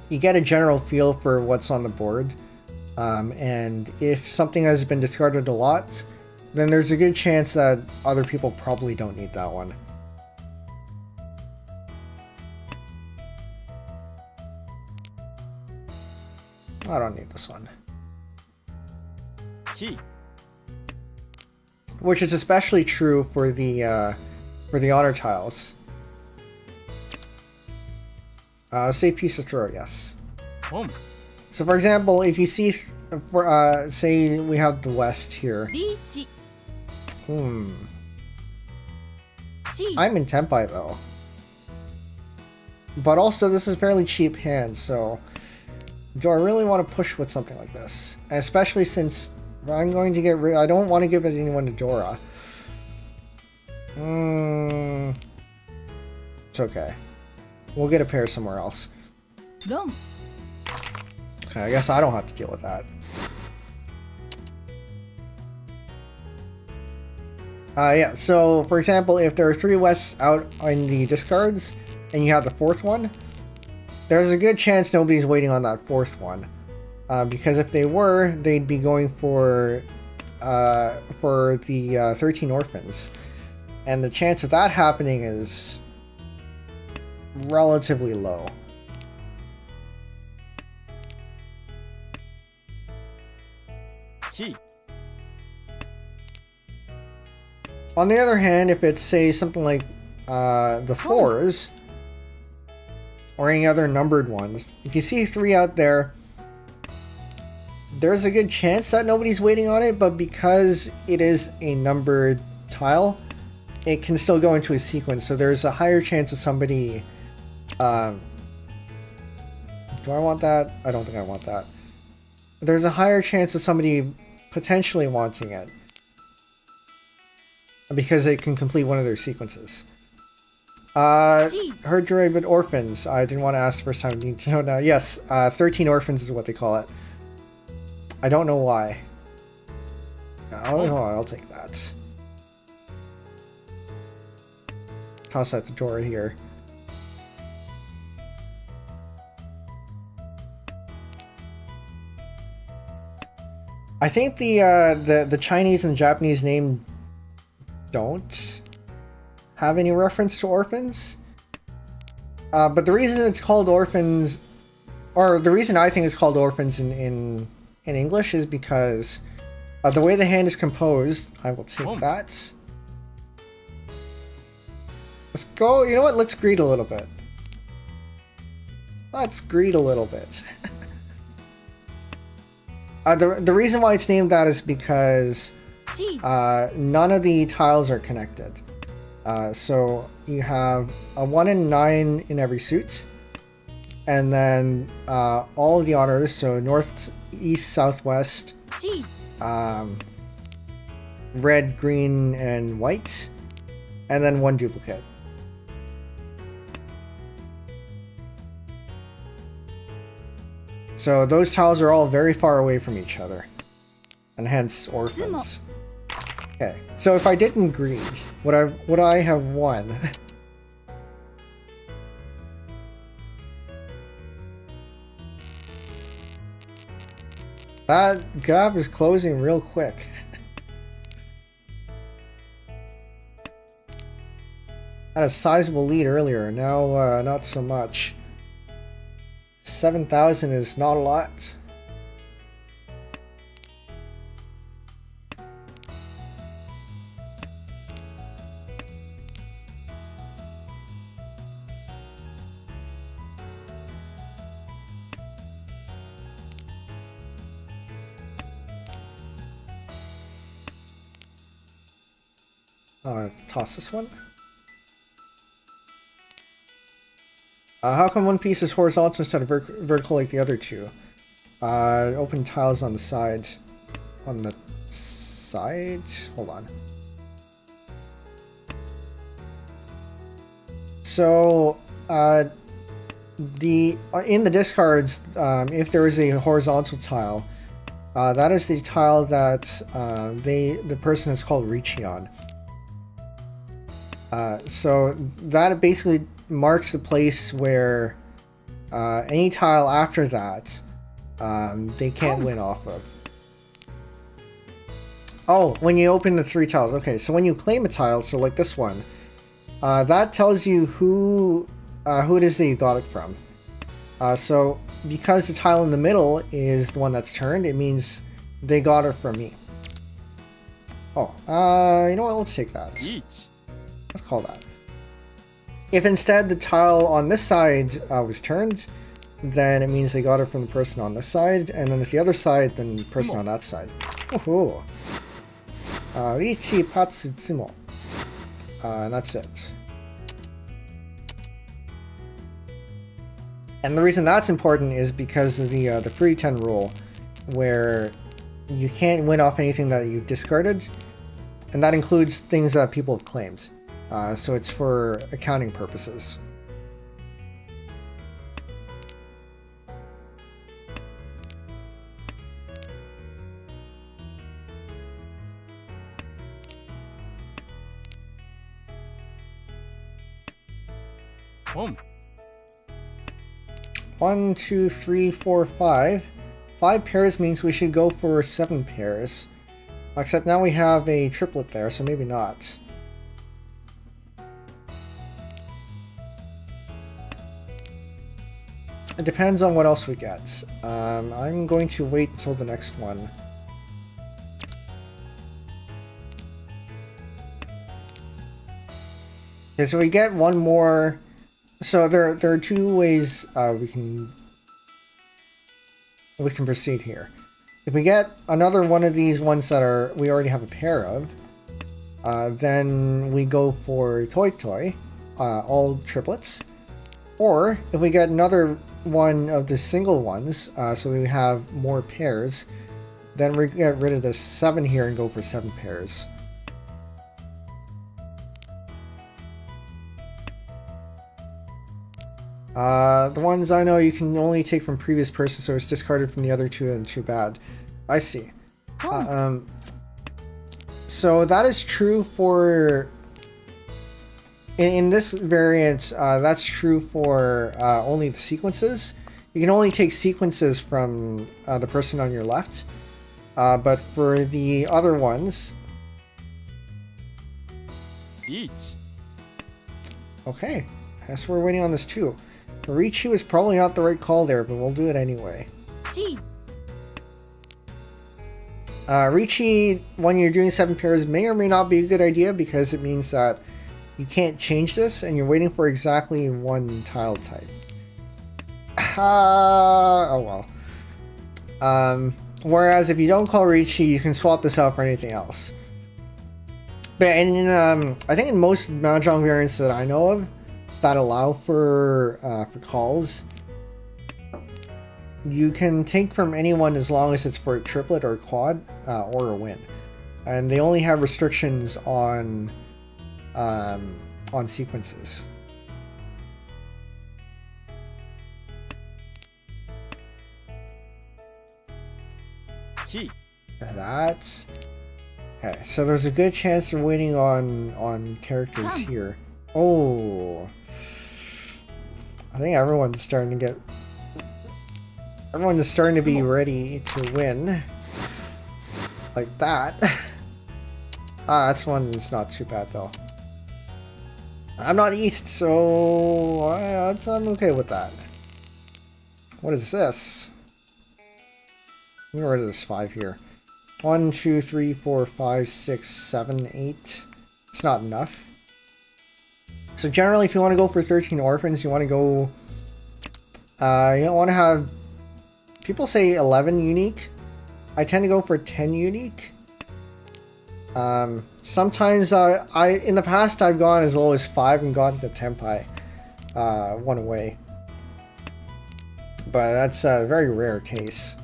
you get a general feel for what's on the board, and if something has been discarded a lot, then there's a good chance that other people probably don't need that one. I don't need this one. Which is especially true for the honor tiles. Save piece of throw, yes. So for example, if you see, say we have the west here. I'm in Tenpai though. But also this is a fairly cheap hand, so do I really want to push with something like this? Especially since I'm going to get rid, I don't want to give it anyone to Dora. It's okay. We'll get a pair somewhere else. Okay, I guess I don't have to deal with that. Yeah, so for example, if there are 3 wests out in the discards, and you have the 4th one, there's a good chance nobody's waiting on that fourth one. Because if they were, they'd be going for the 13 orphans. And the chance of that happening is relatively low. Chi. On the other hand, if it's, say, something like the 4s, or any other numbered ones, if you see 3 out there, there's a good chance that nobody's waiting on it, but because it is a numbered tile, it can still go into a sequence, so there's a higher chance of somebody... do I want that? I don't think I want that. There's a higher chance of somebody potentially wanting it, because it can complete one of their sequences. Heard you're but orphans. I didn't want to ask the first time. I need to know now. Yes, 13 orphans is what they call it. I don't know why. I'll take that. Toss out the door here. I think the Chinese and the Japanese name don't have any reference to orphans. But the reason it's called orphans, or the reason I think it's called orphans in English is because the way the hand is composed. I will take that. Let's go. You know what? Let's greet a little bit. Let's greet a little bit. The reason why it's named that is because none of the tiles are connected. So you have a 1 in 9 in every suit, and then all of the honors, so north, east, southwest, red, green, and white, and then 1 duplicate. So those tiles are all very far away from each other, and hence orphans. Okay, so if I didn't greed, would I have won? That gap is closing real quick. Had a sizable lead earlier, now not so much. 7,000 is not a lot. Toss this one. How come one piece is horizontal instead of vertical like the other two? Open tiles on the side. On the side? Hold on. So, in the discards, if there is a horizontal tile, that is the tile that the person is called reaching on. So that basically marks the place where any tile after that they can't win off of. Oh, when you open the 3 tiles. Okay, so when you claim a tile, so like this one, that tells you who it is that you got it from. So because the tile in the middle is the one that's turned, it means they got it from me. Oh, you know what? Let's take that. Let's call that. If instead the tile on this side was turned, then it means they got it from the person on this side, and then if the other side, then the person on that side. Oh, Richi Patsu Tsumo. And that's it. And the reason that's important is because of the free 10 rule, where you can't win off anything that you've discarded, and that includes things that people have claimed. So it's for accounting purposes. 1, 2, 3, 4, 5. 5 pairs means we should go for 7 pairs. Except now we have a triplet there, so maybe not. It depends on what else we get. I'm going to wait until the next one. Okay, so we get one more. So there are 2 ways we can proceed here. If we get another one of these ones that we already have a pair of, then we go for Toy, all triplets. Or if we get another one of the single ones, so we have more pairs, then we get rid of the 7 here and go for 7 pairs. The ones I know you can only take from previous person, so it's discarded from the other 2 and too bad. I see. So that is true for... In this variant, that's true for only the sequences. You can only take sequences from the person on your left. But for the other ones... Each. Okay, I guess we're waiting on this too. Richu is probably not the right call there, but we'll do it anyway. Gee. Richi, when you're doing 7 pairs, may or may not be a good idea because it means that you can't change this and you're waiting for exactly 1 tile type. Oh well. Whereas if you don't call Richi, you can swap this out for anything else. But I think in most Mahjong variants that I know of that allow for calls, you can take from anyone as long as it's for a triplet or a quad or a win, and they only have restrictions on sequences. Chi. That's okay. So there's a good chance they're waiting on characters here. Oh, I think everyone's starting to be ready to win. Like that. That's one that's not too bad though. I'm not East, so I'm okay with that. What is this? Get rid of this 5 here. 1, 2, 3, 4, 5, 6, 7, 8. It's not enough. So generally, if you want to go for 13 orphans, you want to go... you don't want to have... People say 11 unique. I tend to go for 10 unique. Sometimes, in the past, I've gone as low as 5 and gotten the tenpai one away. But that's a very rare case.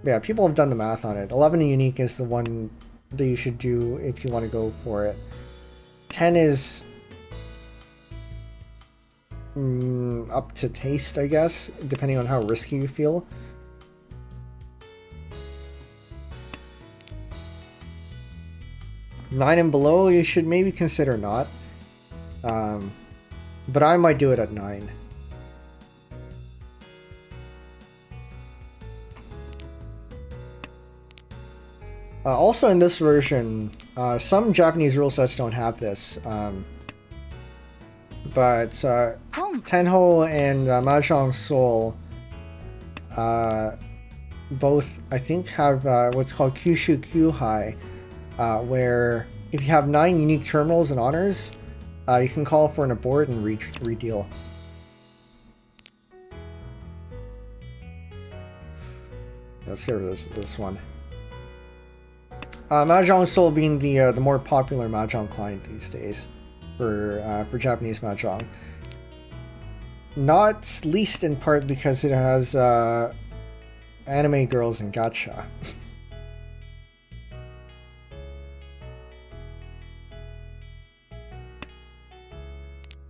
Yeah, people have done the math on it. 11 unique is the one that you should do if you want to go for it. 10 is up to taste, I guess, depending on how risky you feel. Nine and below, you should maybe consider not. But I might do it at 9. Also in this version, some Japanese rule sets don't have this, but Tenho and Mahjong Soul both, I think, have what's called Kyushu Kyuhai, where if you have 9 unique terminals and honors, you can call for an abort and redeal. Let's get rid of this one. Mahjong Soul being the more popular Mahjong client these days for Japanese Mahjong. Not least in part because it has anime girls and gacha.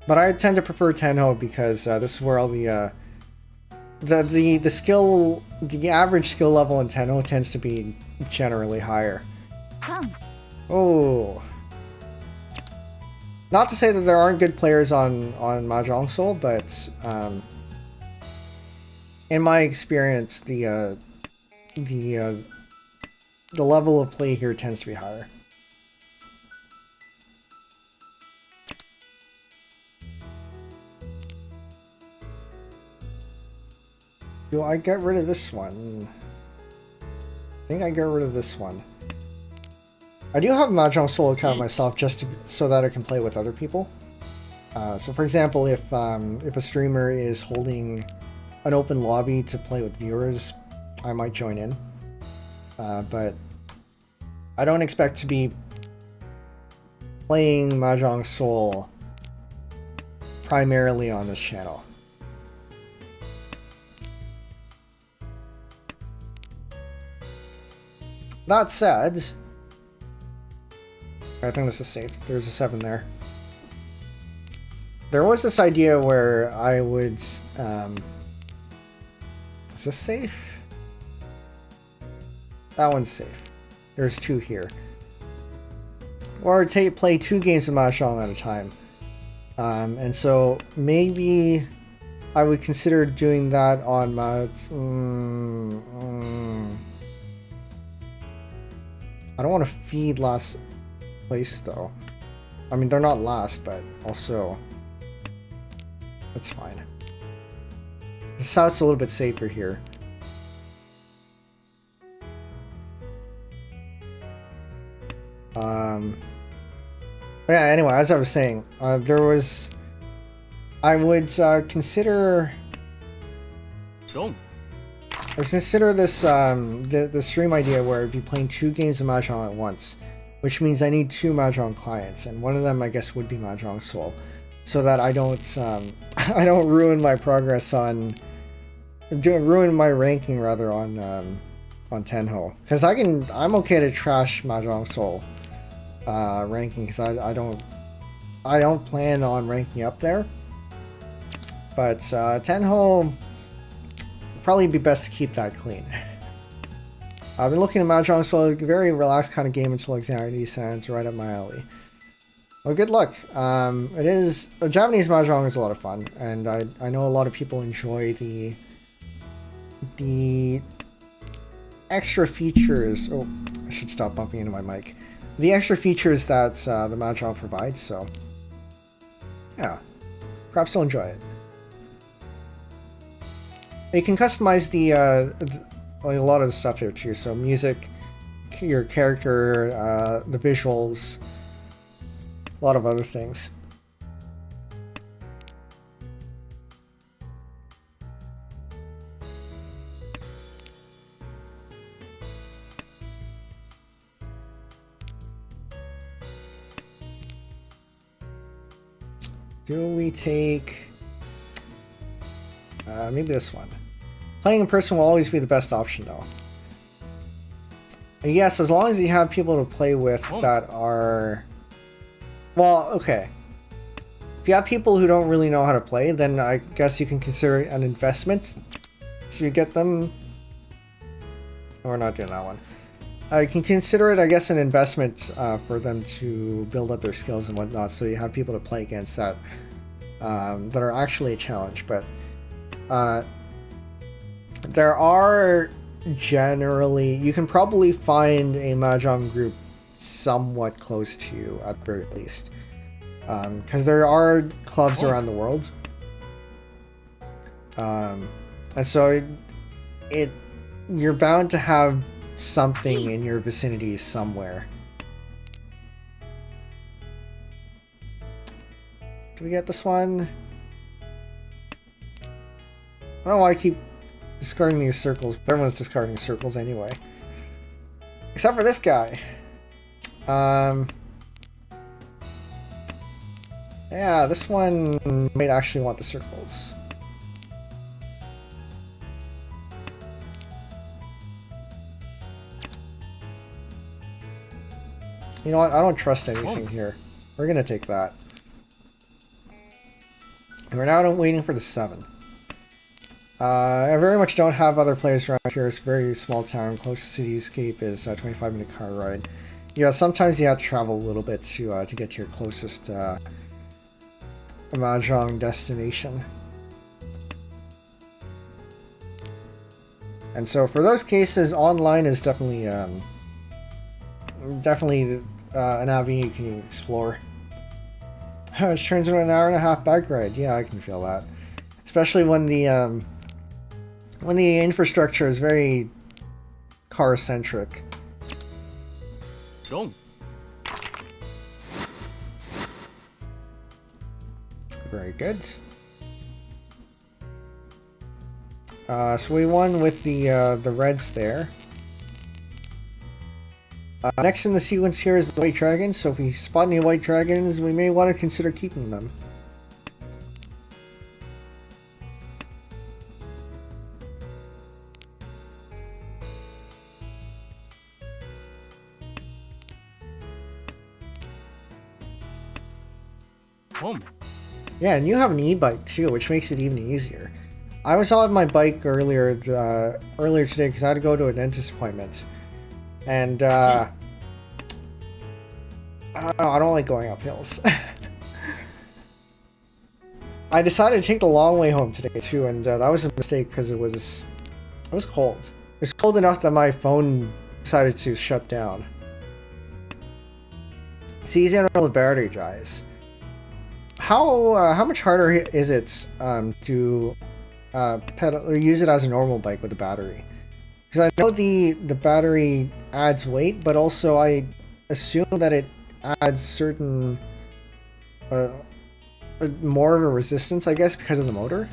But I tend to prefer Tenho because this is where all the skill, the average skill level in Tenho tends to be generally higher. Oh. Not to say that there aren't good players on Mahjong Soul, but in my experience, the level of play here tends to be higher. Do I get rid of this one? I think I get rid of this one. I do have a Mahjong Soul account myself just so that I can play with other people. So for example, if a streamer is holding an open lobby to play with viewers, I might join in. But I don't expect to be playing Mahjong Soul primarily on this channel. That said, I think this is safe. There's a 7 there. There was this idea where I would... is this safe? That one's safe. There's 2 here. Or play 2 games of Mahjong at a time. And so maybe I would consider doing that on my... I don't want to feed last place though. I mean, they're not last, but also it's fine. The south's a little bit safer here. Yeah, anyway, as I was saying, I would consider this the stream idea where I'd be playing 2 games of Mahjong at once, which means I need 2 Mahjong clients, and one of them I guess would be Mahjong Soul, so that I don't I don't ruin my progress ruin my ranking rather on Tenho, because I'm okay to trash Mahjong Soul ranking, because I don't plan on ranking up there, but Tenho, probably be best to keep that clean. I've been looking at Mahjong Soul, a very relaxed kind of game until anxiety sounds right up my alley. Well, good luck. Japanese Mahjong is a lot of fun, and I know a lot of people enjoy the extra features. Oh, I should stop bumping into my mic. The extra features that the Mahjong provides, so yeah, perhaps you'll enjoy it. You can customize a lot of the stuff there too, so music, your character, the visuals, a lot of other things. Do we take... maybe this one. Playing in person will always be the best option though. And yes, as long as you have people to play with that are... Well, okay. If you have people who don't really know how to play, then I guess you can consider it an investment to get them... We're not doing that one. You can consider it, I guess, an investment for them to build up their skills and whatnot, so you have people to play against that that are actually a challenge. But there are generally... You can probably find a Mahjong group somewhat close to you, at the very least. Because there are clubs around the world. And so you're bound to have something in your vicinity somewhere. Do we get this one? I don't know why I keep discarding these circles, but everyone's discarding circles anyway. Except for this guy. Yeah, this one might actually want the circles. You know what? I don't trust anything here. We're gonna take that. And we're now waiting for the 7. I very much don't have other players around here. It's a very small town. Closest cityscape is a 25-minute car ride. Yeah, sometimes you have to travel a little bit to get to your closest Mahjong destination. And so for those cases, online is definitely an avenue you can explore. It turns into an hour-and-a-half bike ride. Yeah, I can feel that, especially when the infrastructure is very car-centric. Zhong. Very good. So we won with the reds there. Next in the sequence here is the white dragons. So if we spot any white dragons, we may want to consider keeping them. Home. Yeah, and you have an e-bike too, which makes it even easier. I was on my bike earlier today because I had to go to a dentist appointment, and I don't like going up hills. I decided to take the long way home today too, and that was a mistake because it was cold. It was cold enough that my phone decided to shut down. It's easy to know the battery dies. How much harder is it to pedal or use it as a normal bike with a battery? Because I know the battery adds weight, but also I assume that it adds certain more of a resistance, I guess, because of the motor.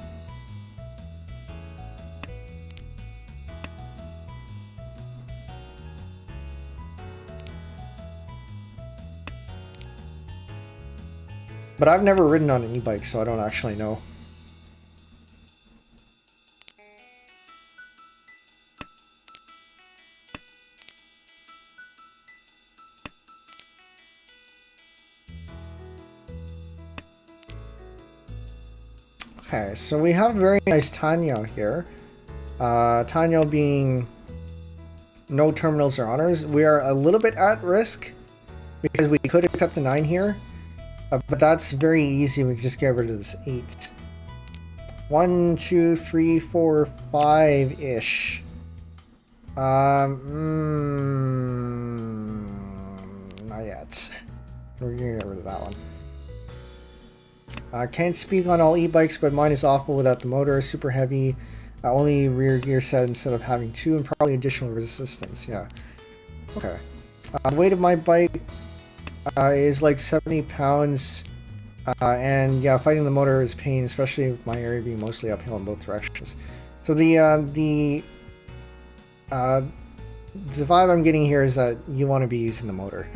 But I've never ridden on an e-bike, so I don't actually know. Okay, so we have a very nice Tanyo here. Tanyo being no terminals or honors. We are a little bit at risk because we could accept a 9 here. But that's very easy. We can just get rid of this 8. 1, 2, 3, 4, 5-ish. Not yet. We're gonna get rid of that one. Can't speak on all e-bikes, but mine is awful without the motor. Super heavy. Only rear gear set instead of having 2, and probably additional resistance. Yeah. Okay. The weight of my bike is like 70 pounds, and yeah, fighting the motor is pain, especially with my area being mostly uphill in both directions. So the vibe I'm getting here is that you want to be using the motor.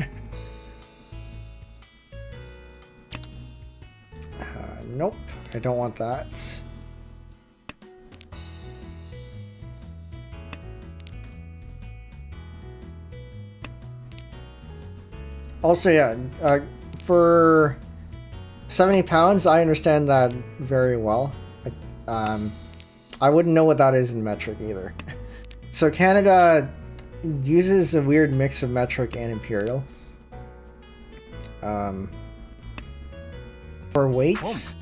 Nope, I don't want that. Also, yeah, for 70 pounds, I understand that very well. I wouldn't know what that is in metric either. So Canada uses a weird mix of metric and imperial. For weights,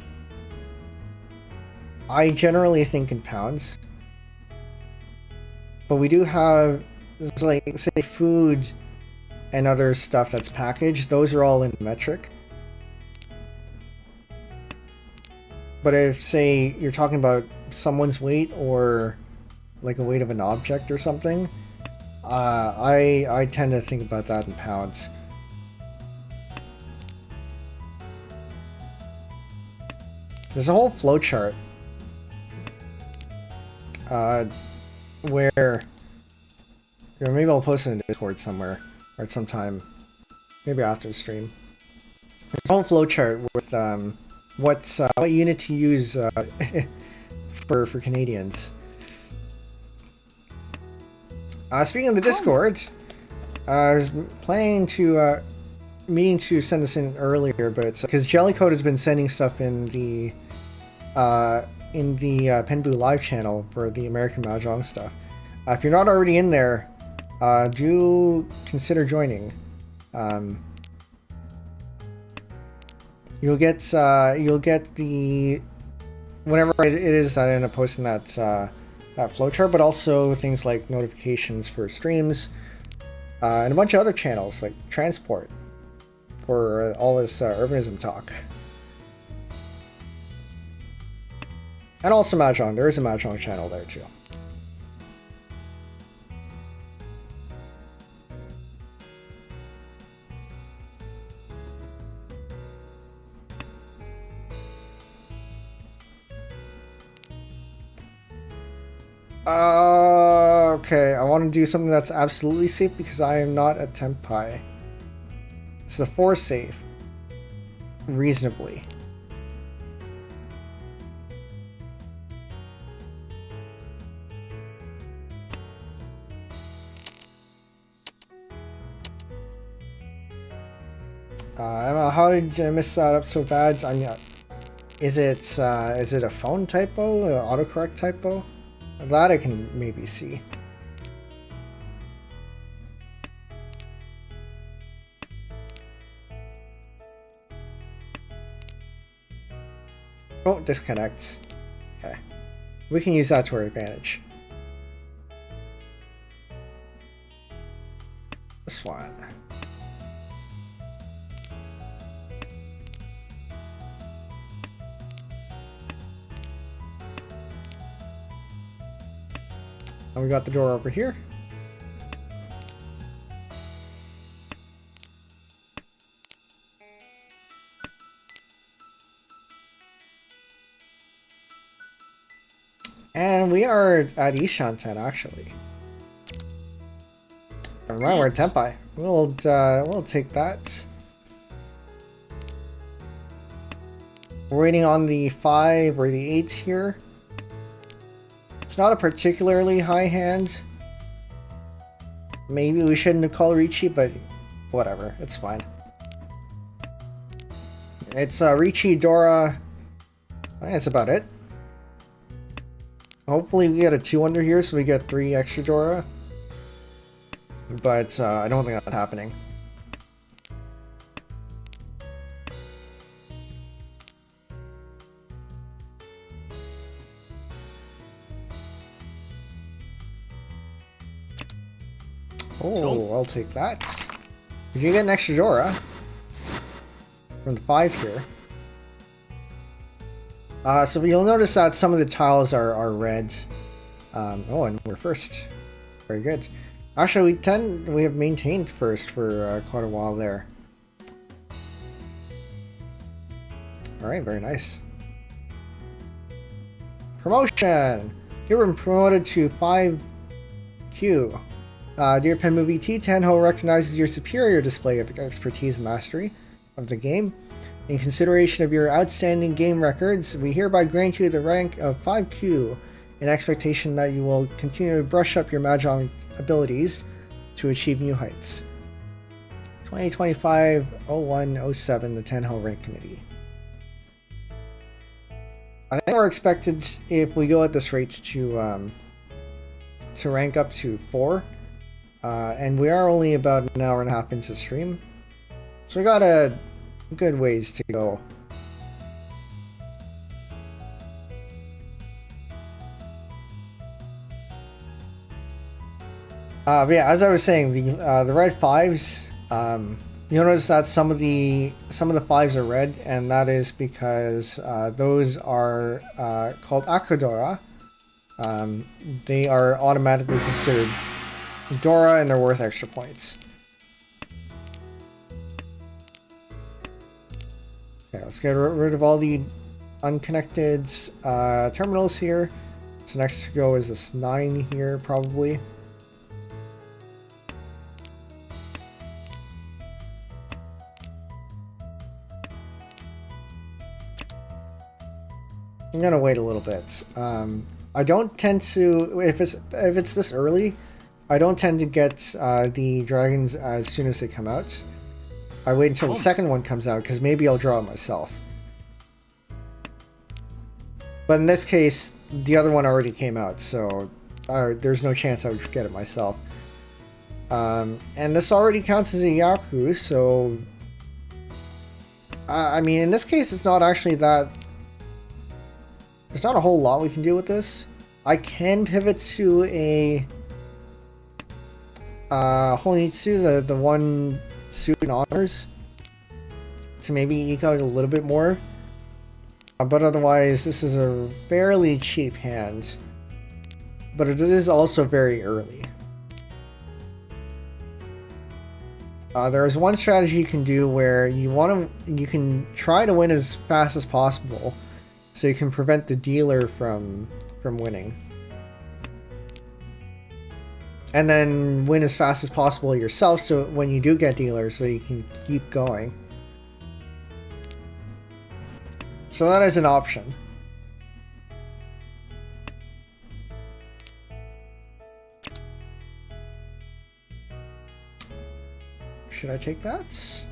I generally think in pounds. But we do have, like, say, food and other stuff that's packaged, those are all in metric. But if, say, you're talking about someone's weight or like a weight of an object or something, I tend to think about that in pounds. There's a whole flowchart where, maybe I'll post it in Discord somewhere. Or at some time, maybe after the stream. There's a whole flowchart with what unit to use for Canadians. Speaking of the Discord, I was planning to meaning to send this in earlier, but because Jellycoat has been sending stuff in the Penbu live channel for the American Mahjong stuff. If you're not already in there, do consider joining. you'll get the whenever it is that I end up posting that that flowchart, but also things like notifications for streams and a bunch of other channels like transport for all this urbanism talk. And also MAHJONG. There is a MAHJONG channel there too. Okay, I want to do something that's absolutely safe because I am not a tenpai. So 4 safe. Reasonably. Emma, how did I mess that up so bad? I mean, is it a phone typo, an autocorrect typo? That I can maybe see. Oh, disconnects. Okay. We can use that to our advantage. This one. And we got the door over here. And we are at Ishanten actually. Never mind, we're at Tenpai. We'll take that. We're waiting on the 5 or the 8 here. It's not a particularly high hand. Maybe we shouldn't have called Ricci, but whatever, it's fine. It's Ricci, Dora. I think that's about it. Hopefully we get a 2 under here so we get 3 extra Dora. But I don't think that's happening. Oh, I'll take that. Did you get an extra Dora? From the 5 here. So you'll notice that some of the tiles are red. Oh, and we're first. Very good. Actually, we have maintained first for quite a while there. Alright, very nice. Promotion! You were promoted to 5Q. Dear Penbu VT, Tenho recognizes your superior display of expertise and mastery of the game. In consideration of your outstanding game records, we hereby grant you the rank of 5Q in expectation that you will continue to brush up your MAHJONG abilities to achieve new heights. 2025-01-07, the Tenho Rank Committee. I think we're expected, if we go at this rate, to rank up to 4. And we are only about an hour and a half into stream. So we got a good ways to go. But yeah, as I was saying, the red 5s, you'll notice that some of the 5s are red, and that is because those are called Akudora. They are automatically considered Dora, and they're worth extra points. Okay, let's get rid of all the unconnected terminals here. So next to go is this 9 here, probably. I'm gonna wait a little bit. I don't tend to, if it's this early, I don't tend to get the dragons as soon as they come out. I wait until the second one comes out because maybe I'll draw it myself. But in this case, the other one already came out, so there's no chance I would get it myself. And this already counts as a Yaku, so I mean, in this case, it's not actually that... There's not a whole lot we can do with this. I can pivot to a... Honitsu, the one suit in honors, to maybe eke out a little bit more. But otherwise, this is a fairly cheap hand. But it is also very early. There is one strategy you can do where you can try to win as fast as possible, so you can prevent the dealer from winning, and then win as fast as possible yourself. So when you do get dealers, so you can keep going. So that is an option. Should I take that?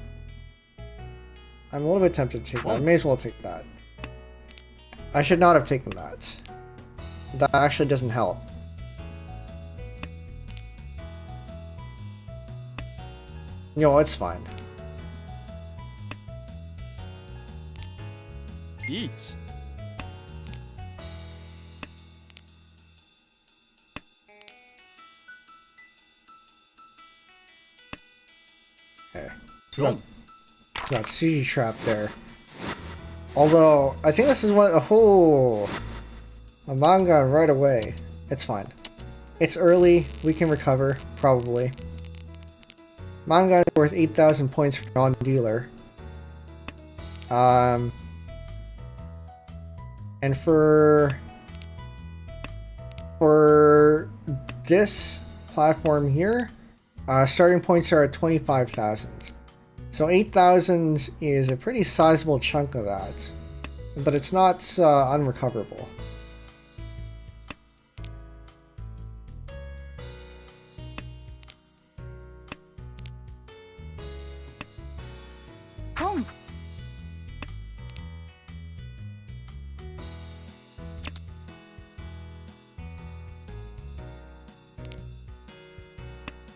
I'm a little bit tempted to take that. I may as well take that. I should not have taken that. That actually doesn't help. No, it's fine. Beach. Okay. Got sushi trap there. Although, I think this is one... Oh! A manga right away. It's fine. It's early. We can recover, probably. Manga is worth 8,000 points for non-dealer. And for this platform here, starting points are at 25,000. So 8,000 is a pretty sizable chunk of that, but it's not unrecoverable.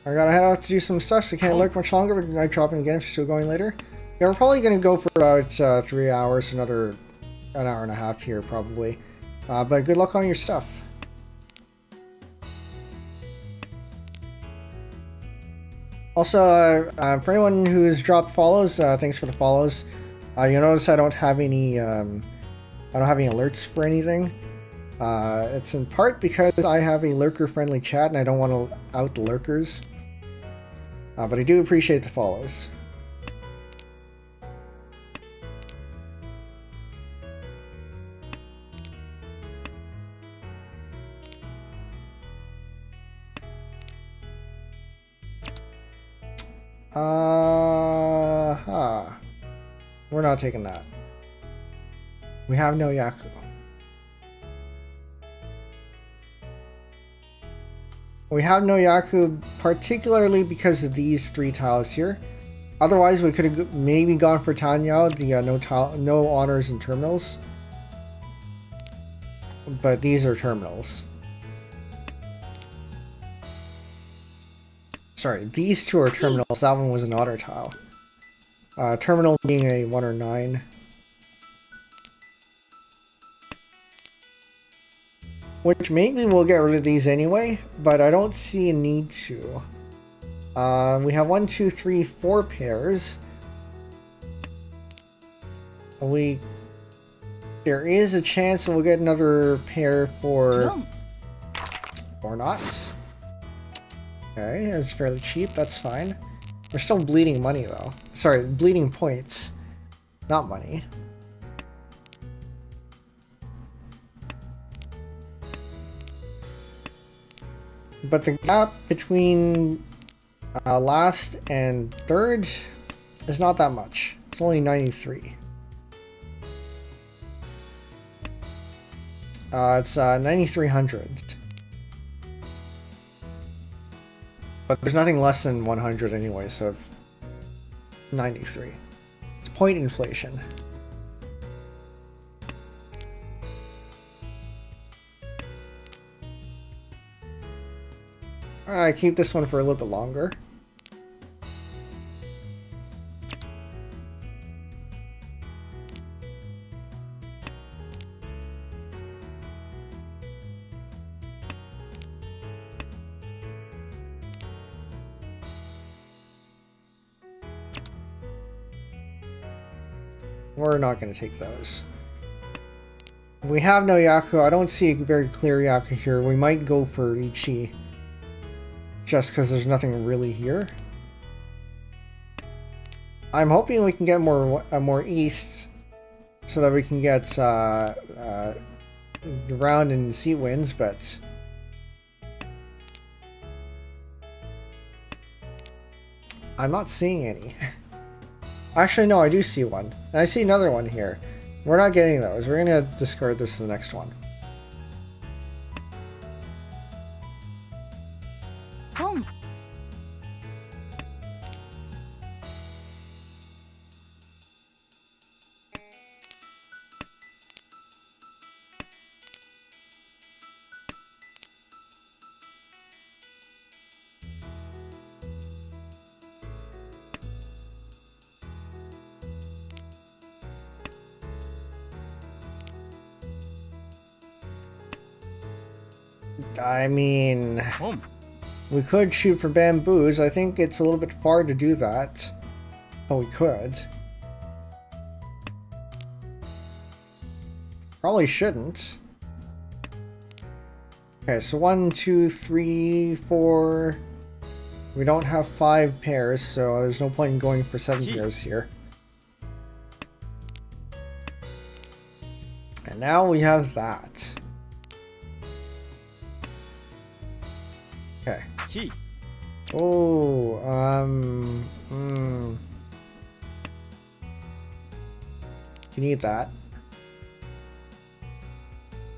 I gotta head out to do some stuff, so can't lurk much longer. We're night dropping again if you're still going later. Yeah, we're probably gonna go for about 3 hours, an hour and a half here probably. But good luck on your stuff. Also, for anyone who's dropped follows, thanks for the follows. You'll notice I don't have any alerts for anything. It's in part because I have a lurker-friendly chat and I don't want to out the lurkers. But I do appreciate the follows. We're not taking that. We have no Yaku. We have no Yaku, particularly because of these 3 tiles here. Otherwise, we could have maybe gone for Tanyao, the no honors and terminals. But these are terminals. Sorry, these 2 are terminals. That one was an honor tile. Terminal being a 1 or 9. Which maybe we'll get rid of these anyway, but I don't see a need to. We have 1, 2, 3, 4 pairs. There is a chance that we'll get another pair for... or not. Okay, it's fairly cheap, that's fine. We're still bleeding money though. Sorry, bleeding points, not money. But the gap between last and third is not that much. It's only 93. It's 9,300. But there's nothing less than 100 anyway, so 93. It's point inflation. Alright, keep this one for a little bit longer. We're not going to take those. We have no Yaku. I don't see a very clear Yaku here. We might go for Ichi. Just because there's nothing really here. I'm hoping we can get more east. So that we can get the round and sea winds, but... I'm not seeing any. Actually, no, I do see one. And I see another one here. We're not getting those. We're going to discard this to the next one. Home. I mean, Home. we could shoot for bamboos. I think it's a little bit far to do that. But we could. Probably shouldn't. Okay, so 1, 2, 3, 4. We don't have 5 pairs, so there's no point in going for 7 pairs here. And now we have that. Okay. Chi. Oh, you need that.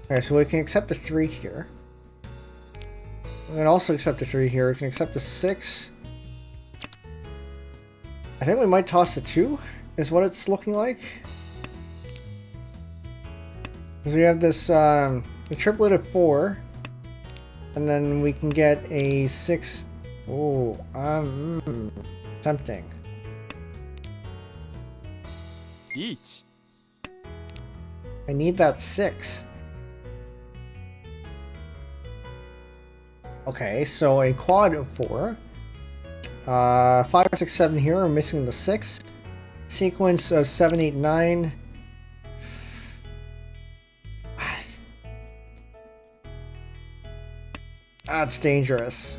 Okay, so we can accept the 3 here. We can also accept the 3 here. We can accept the 6. I think we might toss the 2, is what it's looking like. Because we have this, the triplet of 4. And then we can get a 6. Oh, tempting. Each. I need that 6. Okay, so a quad of 4. 5, 6, 7 here. We're missing the 6. Sequence of 7, 8, 9. That's dangerous.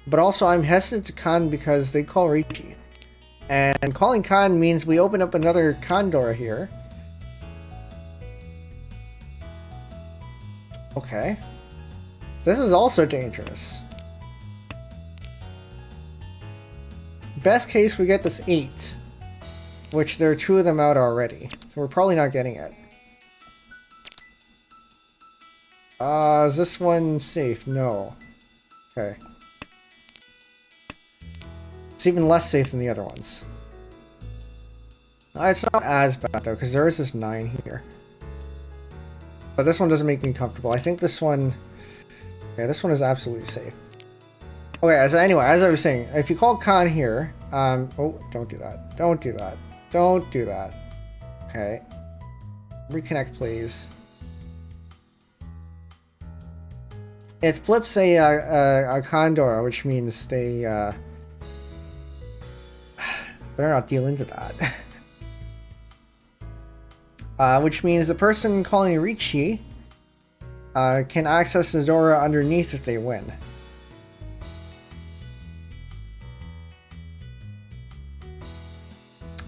But also, I'm hesitant to con because they call Richi. And calling con means we open up another Condor here. Okay. This is also dangerous. Best case, we get this 8. Which there are 2 of them out already. So we're probably not getting it. Is this one safe? No. Okay. It's even less safe than the other ones. It's not as bad though, because there is this 9 here. But this one doesn't make me comfortable. I think this one... Okay, this one is absolutely safe. Okay, anyway, as I was saying, if you call con here... oh, don't do that. Don't do that. Don't do that. Okay. Reconnect, please. It flips a Condor, which means they better not deal into that. Which means the person calling Richi can access the Zora underneath if they win.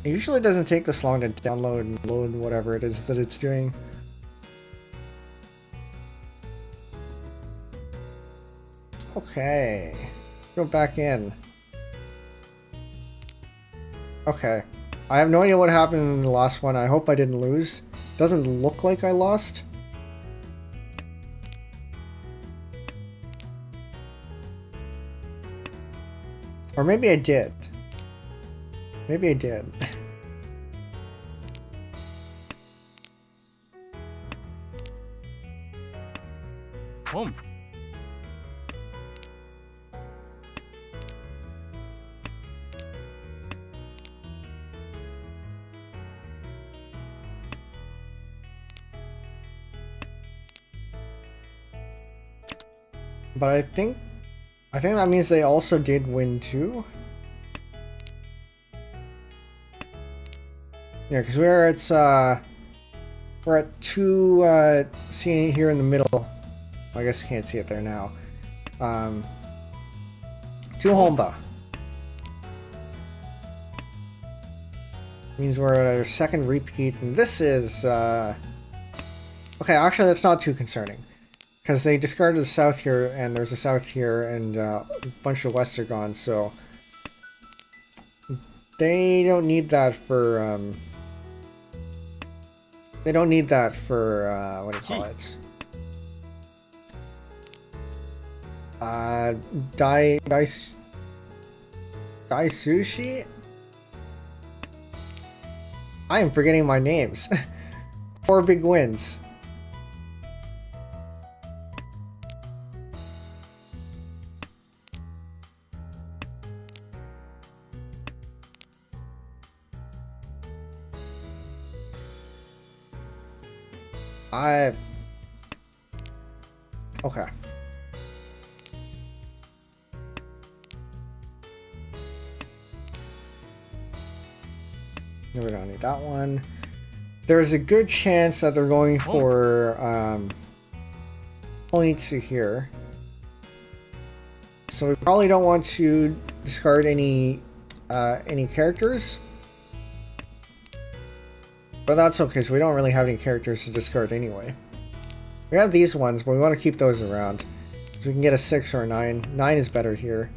It usually doesn't take this long to download and load whatever it is that it's doing. Okay, go back in. Okay, I have no idea what happened in the last one. I hope I didn't lose. Doesn't look like I lost. Or maybe I did. Maybe I did. Home. But I think that means they also did win too. Yeah, because we're at 2, seeing it here in the middle. I guess you can't see it there now. 2 Homba. Means we're at our second repeat, and this is, okay, actually that's not too concerning. Because they discarded the south here, and there's a south here, and a bunch of wests are gone, so... They don't need that for, They don't need that for, what do you call it? Dai Sushi? I am forgetting my names. 4 big wins. Okay. No, we don't need that one. There's a good chance that they're going for points to here. So we probably don't want to discard any characters. But that's okay, so we don't really have any characters to discard anyway. We have these ones, but we want to keep those around. So we can get a 6 or a 9. 9 is better here.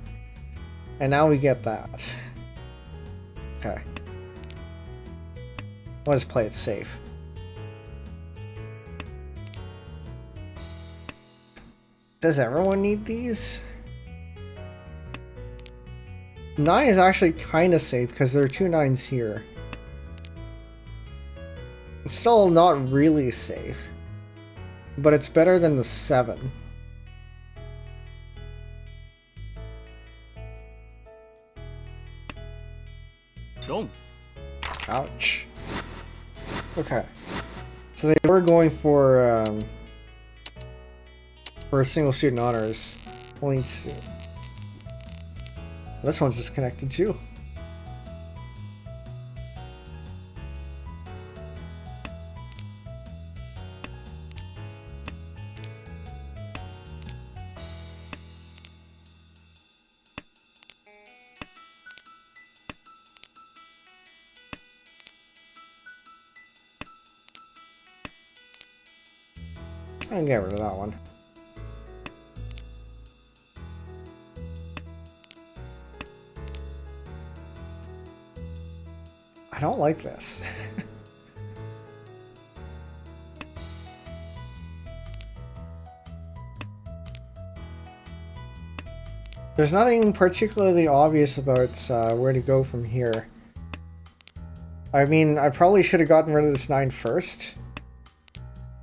And now we get that. Okay. Let's play it safe. Does everyone need these? 9 is actually kind of safe because there are 2 9s here. It's still not really safe, but it's better than the 7. Don't. Ouch. Okay. So they were going for a single student honors. Points. This one's disconnected too. I can get rid of that one. I don't like this. There's nothing particularly obvious about where to go from here. I mean, I probably should have gotten rid of this 9 first.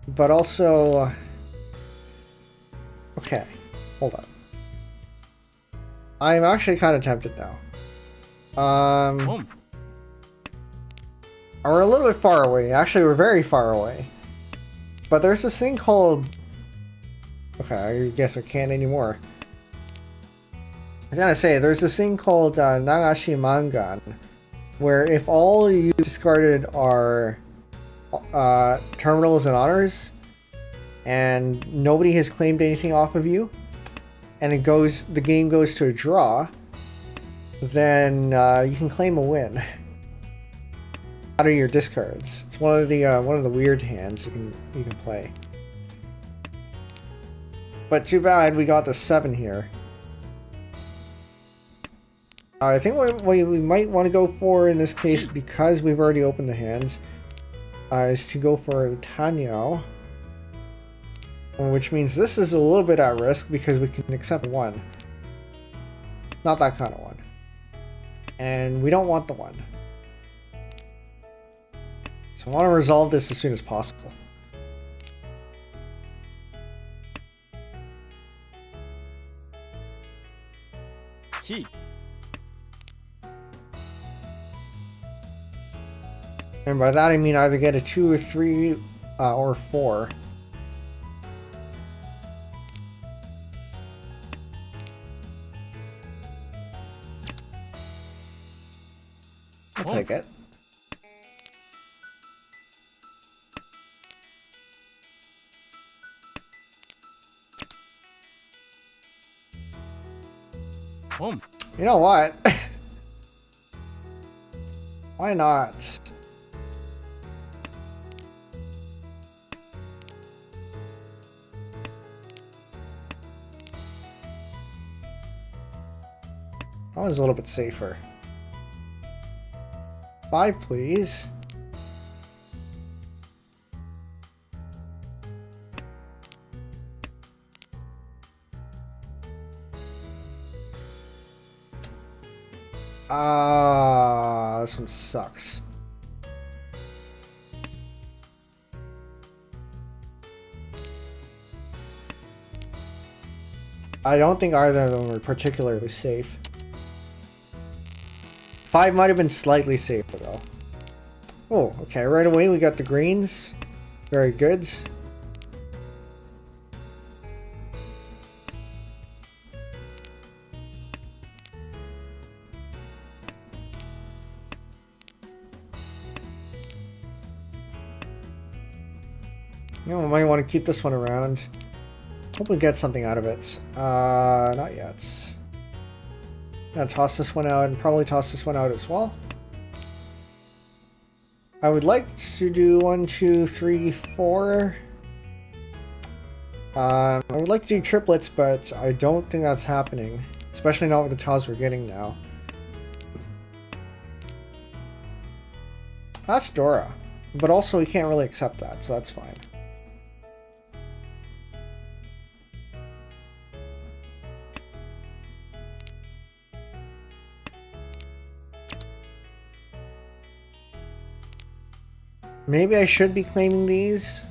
But also... Okay, hold on. I'm actually kind of tempted now. We're a little bit far away. Actually, we're very far away. But there's this thing called... Okay, I guess I can't anymore. I was gonna say, there's this thing called Nagashi Mangan, where if all you discarded are terminals and honors, and nobody has claimed anything off of you, and the game goes to a draw, then you can claim a win out of your discards. It's one of the weird hands you can play. But too bad we got the 7 here. I think what we might want to go for in this case, because we've already opened the hands, is to go for Tanyao. Which means this is a little bit at risk because we can accept 1. Not that kind of 1. And we don't want the 1. So I want to resolve this as soon as possible. And by that I mean either get a 2 or 3 or 4. I'll take it. You know what? Why not? That one's a little bit safer. 5, please. This one sucks. I don't think either of them were particularly safe. 5 might have been slightly safer though. Oh, okay, right away we got the greens. Very good. You know, we might want to keep this one around. Hope we get something out of it. Not yet. Gonna toss this one out and probably toss this one out as well. I would like to do 1, 2, 3, 4. I would like to do triplets, but I don't think that's happening. Especially not with the tiles we're getting now. That's Dora. But also we can't really accept that, so that's fine. Maybe I should be claiming these.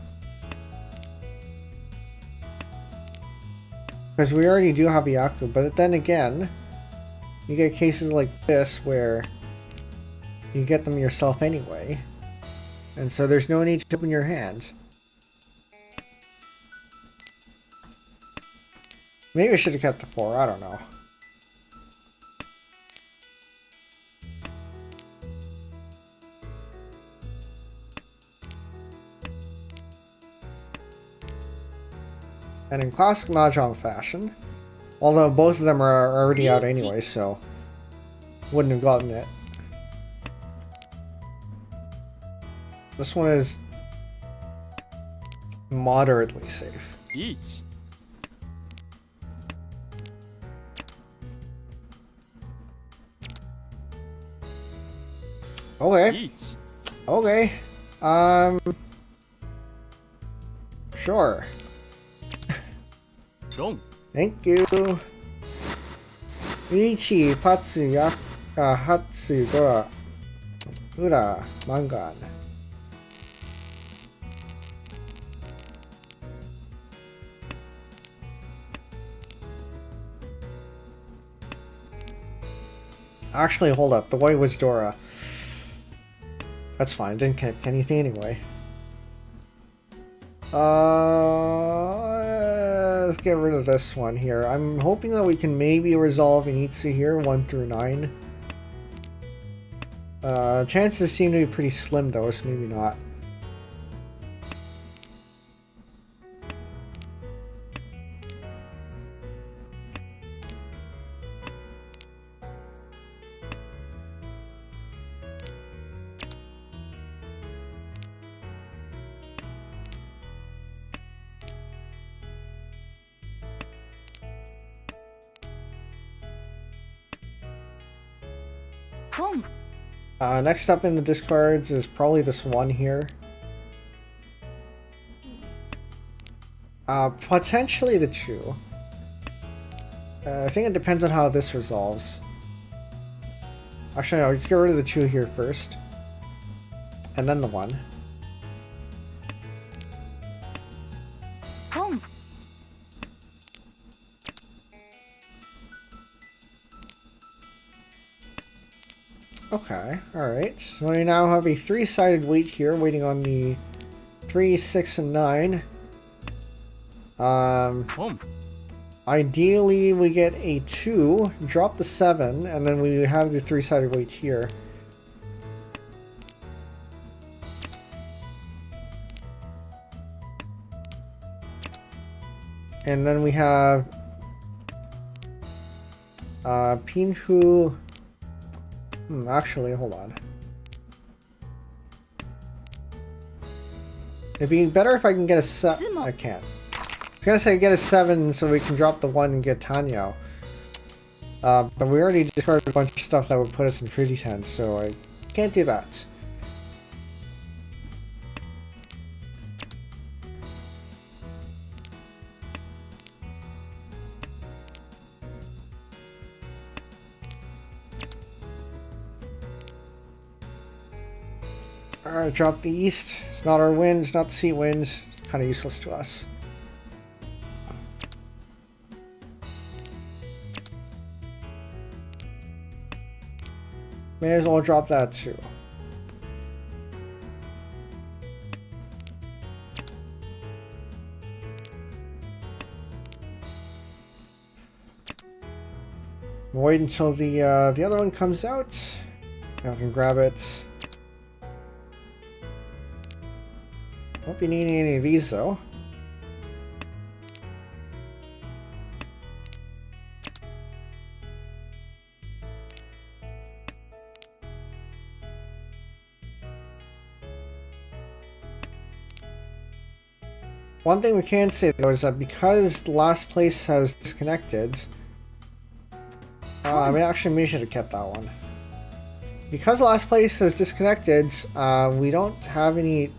Because we already do have Yaku, but then again, you get cases like this where you get them yourself anyway. And so there's no need to open your hand. Maybe I should have kept the 4, I don't know. And in classic Mahjong fashion, although both of them are already out anyway, so wouldn't have gotten it. This one is moderately safe. Each. Okay. Each. Okay. Sure. Long. Thank you. Ichi, Patsu, Hatsu, Dora, Ura, Mangan. Actually, hold up. The white was Dora. That's fine. Didn't connect anything anyway. Let's get rid of this one here. I'm hoping that we can maybe resolve Initsu here, 1 through 9. Chances seem to be pretty slim though, so maybe not. Next up in the discards is probably this one here. Potentially the 2. I think it depends on how this resolves. Actually, no, let's get rid of the 2 here first. And then the 1. Okay, alright. So we now have a 3-sided weight here, waiting on the 3, 6, and 9. Ideally we get a 2, drop the 7, and then we have the 3-sided weight here. And then we have Penbu. Actually, hold on. It'd be better if I can get a 7. I can't. I was gonna say get a 7 so we can drop the 1 and get Tanyo. But we already discarded a bunch of stuff that would put us in treaty 10, so I can't do that. Alright, drop the east. It's not our wind, it's not the sea wind. It's kind of useless to us. May as well drop that too. Wait until the other one comes out. Now I can grab it. Won't be needing any of these though. One thing we can say though is that because last place has disconnected, I mean actually we should have kept that one. Because last place has disconnected, we don't have any.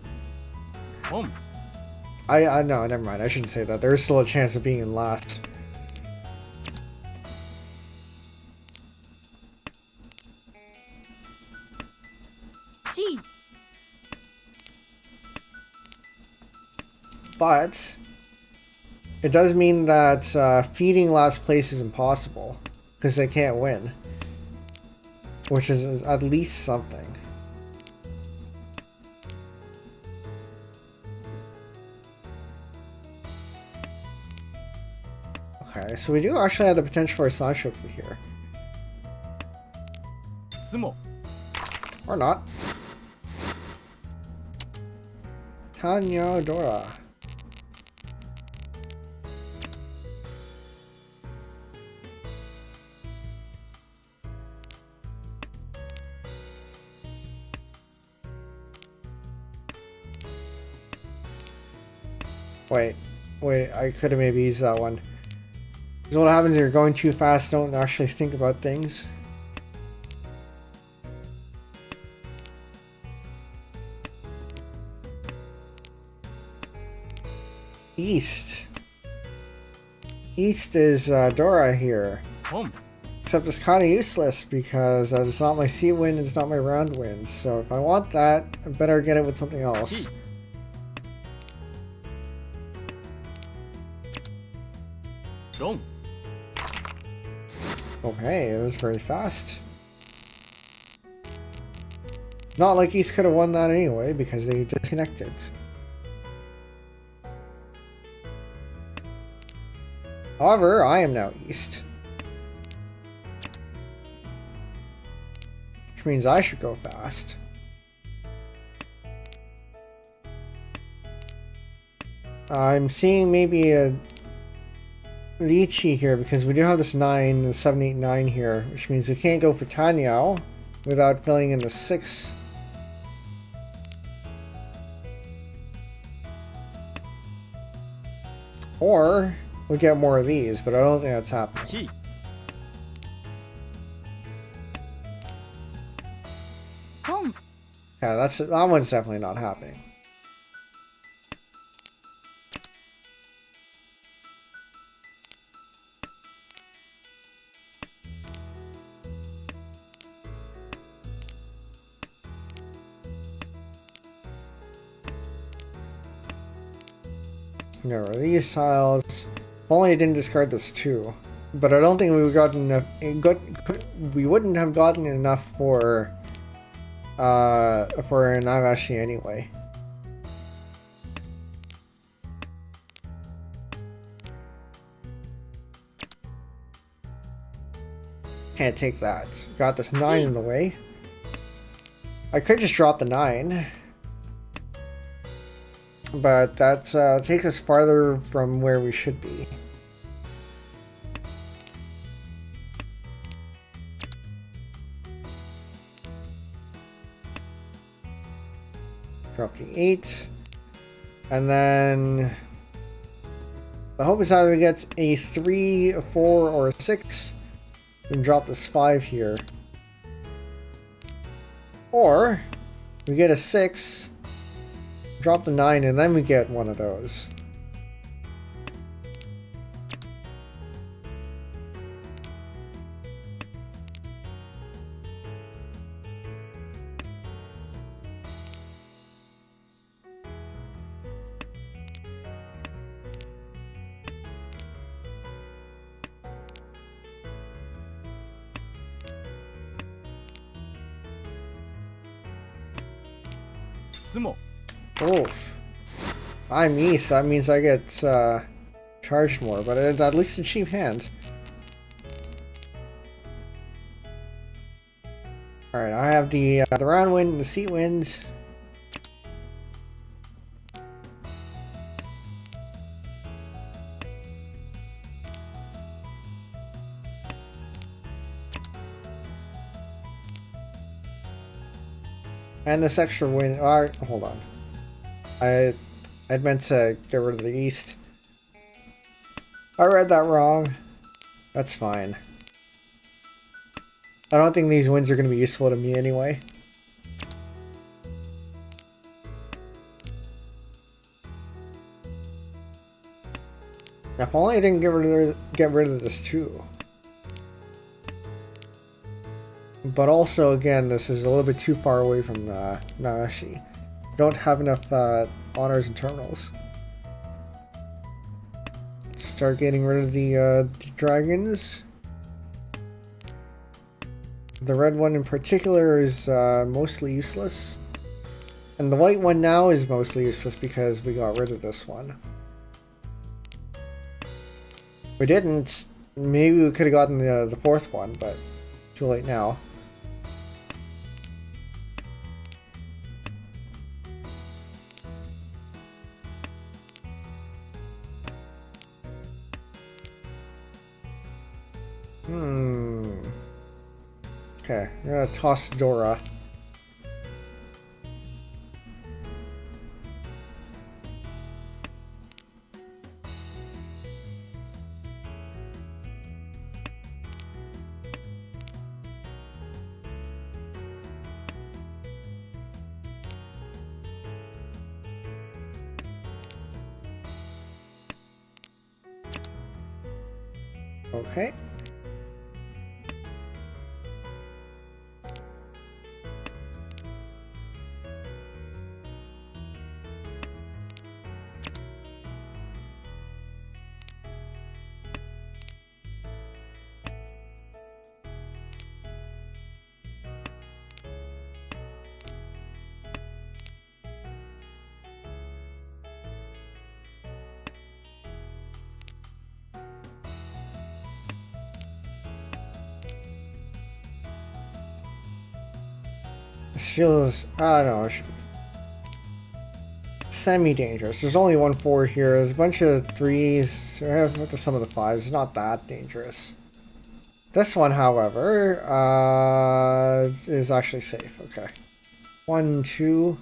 I no, never mind. I shouldn't say that. There is still a chance of being in last. Gee. But it does mean that feeding last place is impossible because they can't win, which is at least something. Okay, so we do actually have the potential for a Sanshoku here. Sumo. Or not. Tanyo Dora. Wait, I could have maybe used that one. Because what happens if you're going too fast, don't actually think about things. East. East is Dora here. Except it's kind of useless because it's not my sea wind, it's not my round wind. So if I want that, I better get it with something else. Okay, it was very fast. Not like East could have won that anyway because they disconnected. However, I am now East. Which means I should go fast. I'm seeing maybe a Lychee here because we do have this 9, the 7, 8, 9 here, which means we can't go for Tanyao without filling in the 6. Or we get more of these, but I don't think that's happening. Yeah, that one's definitely not happening. No, these tiles. If only I didn't discard this too. But I don't think we gotten enough. We wouldn't have gotten enough for Nagashi anyway. Can't take that. Got this 9 in the way. I could just drop the 9. But that takes us farther from where we should be. Drop the 8. And then the hope is either we get a 3, a 4, or a 6. And drop this 5 here. Or we get a 6, drop the 9, and then we get one of those. Sumo. Oof. I'm East, that means I get charged more, but it's at least a cheap hand. Alright, I have the round wind and the seat wind. And this extra wind. Alright, hold on. I'd meant to get rid of the east. I read that wrong. That's fine. I don't think these winds are going to be useful to me anyway. If only I didn't get rid of this too. But also, again, this is a little bit too far away from Nagashi. Don't have enough honors and terminals. Start getting rid of the dragons. The red one in particular is mostly useless. And the white one now is mostly useless because we got rid of this one. If we didn't, maybe we could have gotten the fourth one, but too late now. Okay, I'm gonna toss Dora. Okay. This feels, I don't know, semi-dangerous. There's only one 4 here. There's a bunch of 3s. With some of the 5s, it's not that dangerous. This one, however, is actually safe. Okay. 1, 2.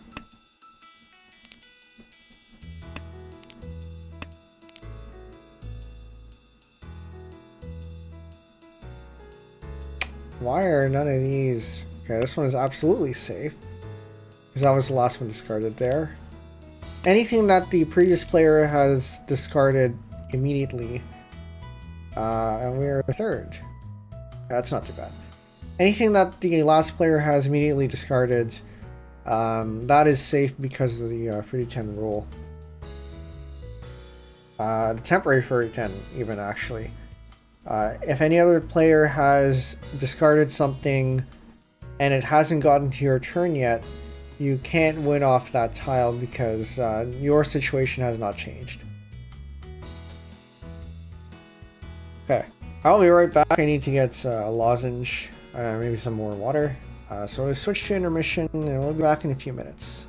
Why are none of these? Okay, this one is absolutely safe, because that was the last one discarded there. Anything that the previous player has discarded immediately, and we're third. That's not too bad. Anything that the last player has immediately discarded, that is safe because of the free 10 rule. The temporary free 10 even, actually. If any other player has discarded something and it hasn't gotten to your turn yet, you can't win off that tile because your situation has not changed. Okay, I'll be right back. I need to get a lozenge, maybe some more water. So we'll switch to intermission and we'll be back in a few minutes.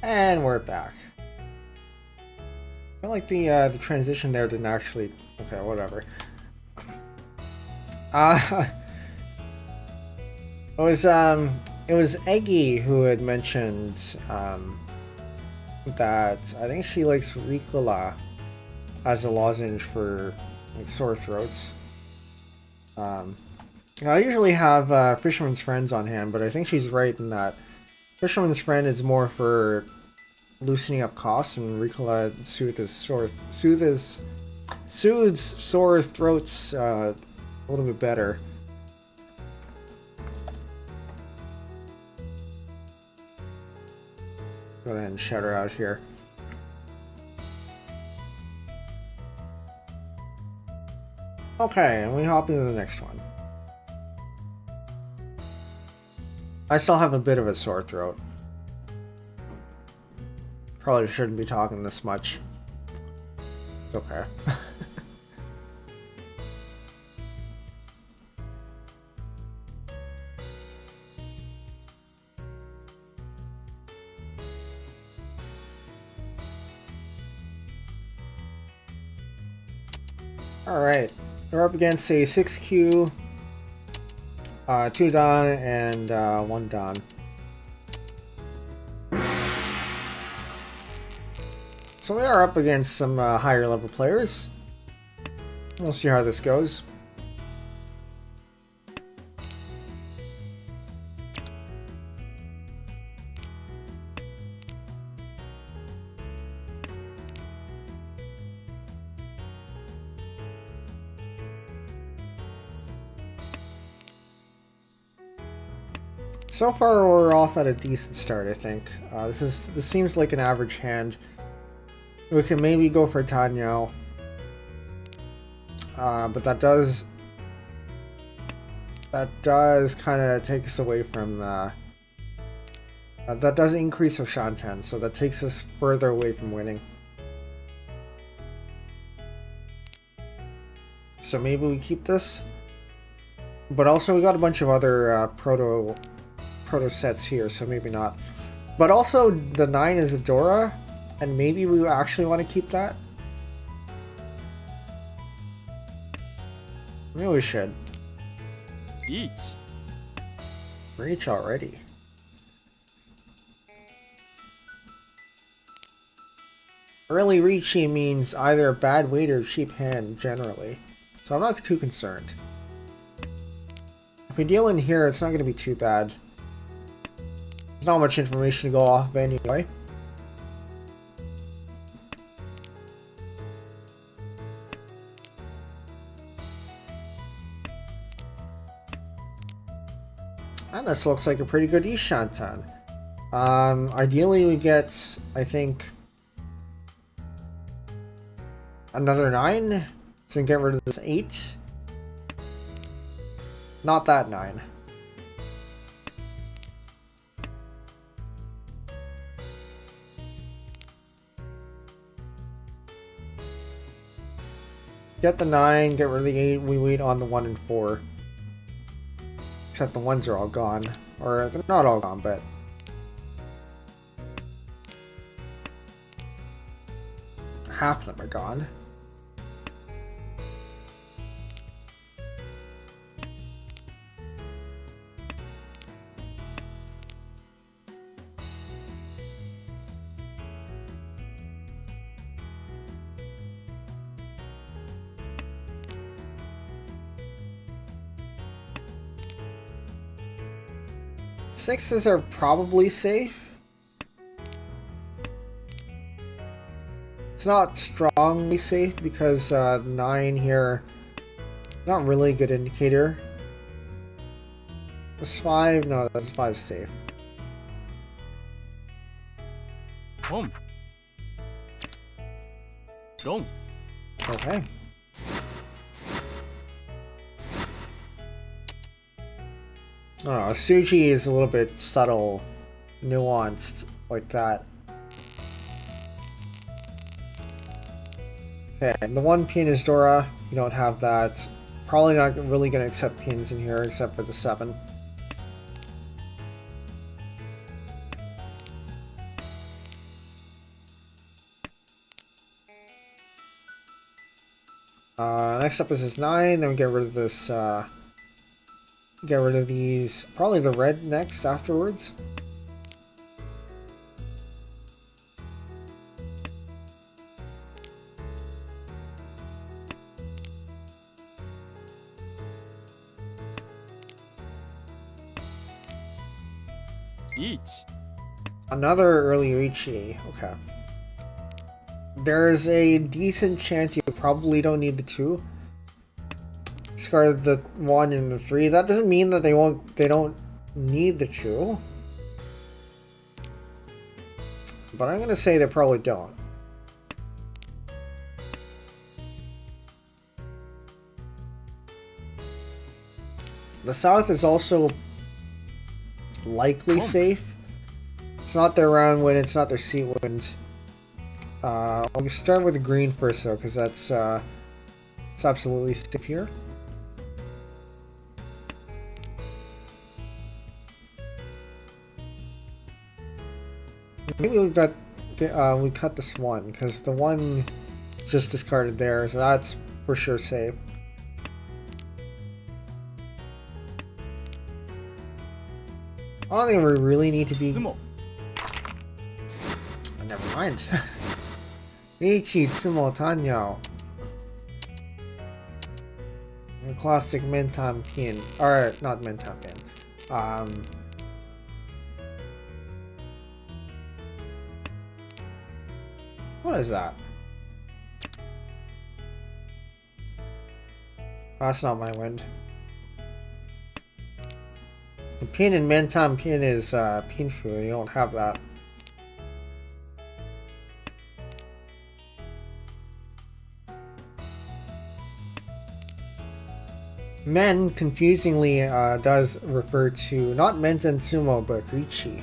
And we're back. I feel like the transition there didn't actually. Okay, whatever. It was Eggy who had mentioned that I think she likes Ricola as a lozenge for like sore throats. I usually have Fisherman's Friends on hand, but I think she's right in that Fisherman's Friend is more for loosening up coughs, and Ricola soothes sore throats a little bit better. Go ahead and shout her out here. Okay, and we hop into the next one. I still have a bit of a sore throat. Probably shouldn't be talking this much. Okay. Alright, we're up against a 6Q, 2 Don, and 1 Don. So we are up against some higher level players. We'll see how this goes. So far, we're off at a decent start, I think. This seems like an average hand. We can maybe go for Tanyao, but that does kind of take us away from the. That does increase our Shantan, so that takes us further away from winning. So maybe we keep this, but also we got a bunch of other proto sets here, so maybe not. But also the 9 is Adora, and maybe we actually want to keep that. Maybe we should. Reach already. Early reaching means either a bad weight or cheap hand generally, so I'm not too concerned. If we deal in here, it's not going to be too bad. There's not much information to go off of anyway. And this looks like a pretty good Ishantan. Ideally we get, I think, another 9, so we can get rid of this 8. Not that 9. Get the 9, get rid of the 8, we wait on the 1 and 4. Except the 1s are all gone. Or, they're not all gone, but... half of them are gone. Sixes are probably safe. It's not strongly safe because 9 here, not really a good indicator. This 5, no, that's 5 safe. Home. Long. Okay. Oh, Suji is a little bit subtle, nuanced, like that. Okay, and the 1 pin is Dora. You don't have that. Probably not really going to accept pins in here, except for the 7. Next up is this 9, then we get rid of this, get rid of these, probably the red next afterwards. Each. Another early Uichi, okay. There's a decent chance you probably don't need the 2. Discard the 1 and the 3. That doesn't mean that they don't need the 2. But I'm gonna say they probably don't. The south is also likely safe. It's not their round win, it's not their seat win. We'll start with the green first though, because that's it's absolutely safe here. Maybe we cut this one because the one just discarded there, so that's for sure safe. I don't think we really need to be. Sumo. Oh, never mind. Ichi Tsumo Tanyao. The classic Mentan pin. Or not Mentan pin. What is that? That's not my wind. The pin in Mentan pin is Pinfu. You don't have that. Men confusingly does refer to not Mentan Tsumo but Richi.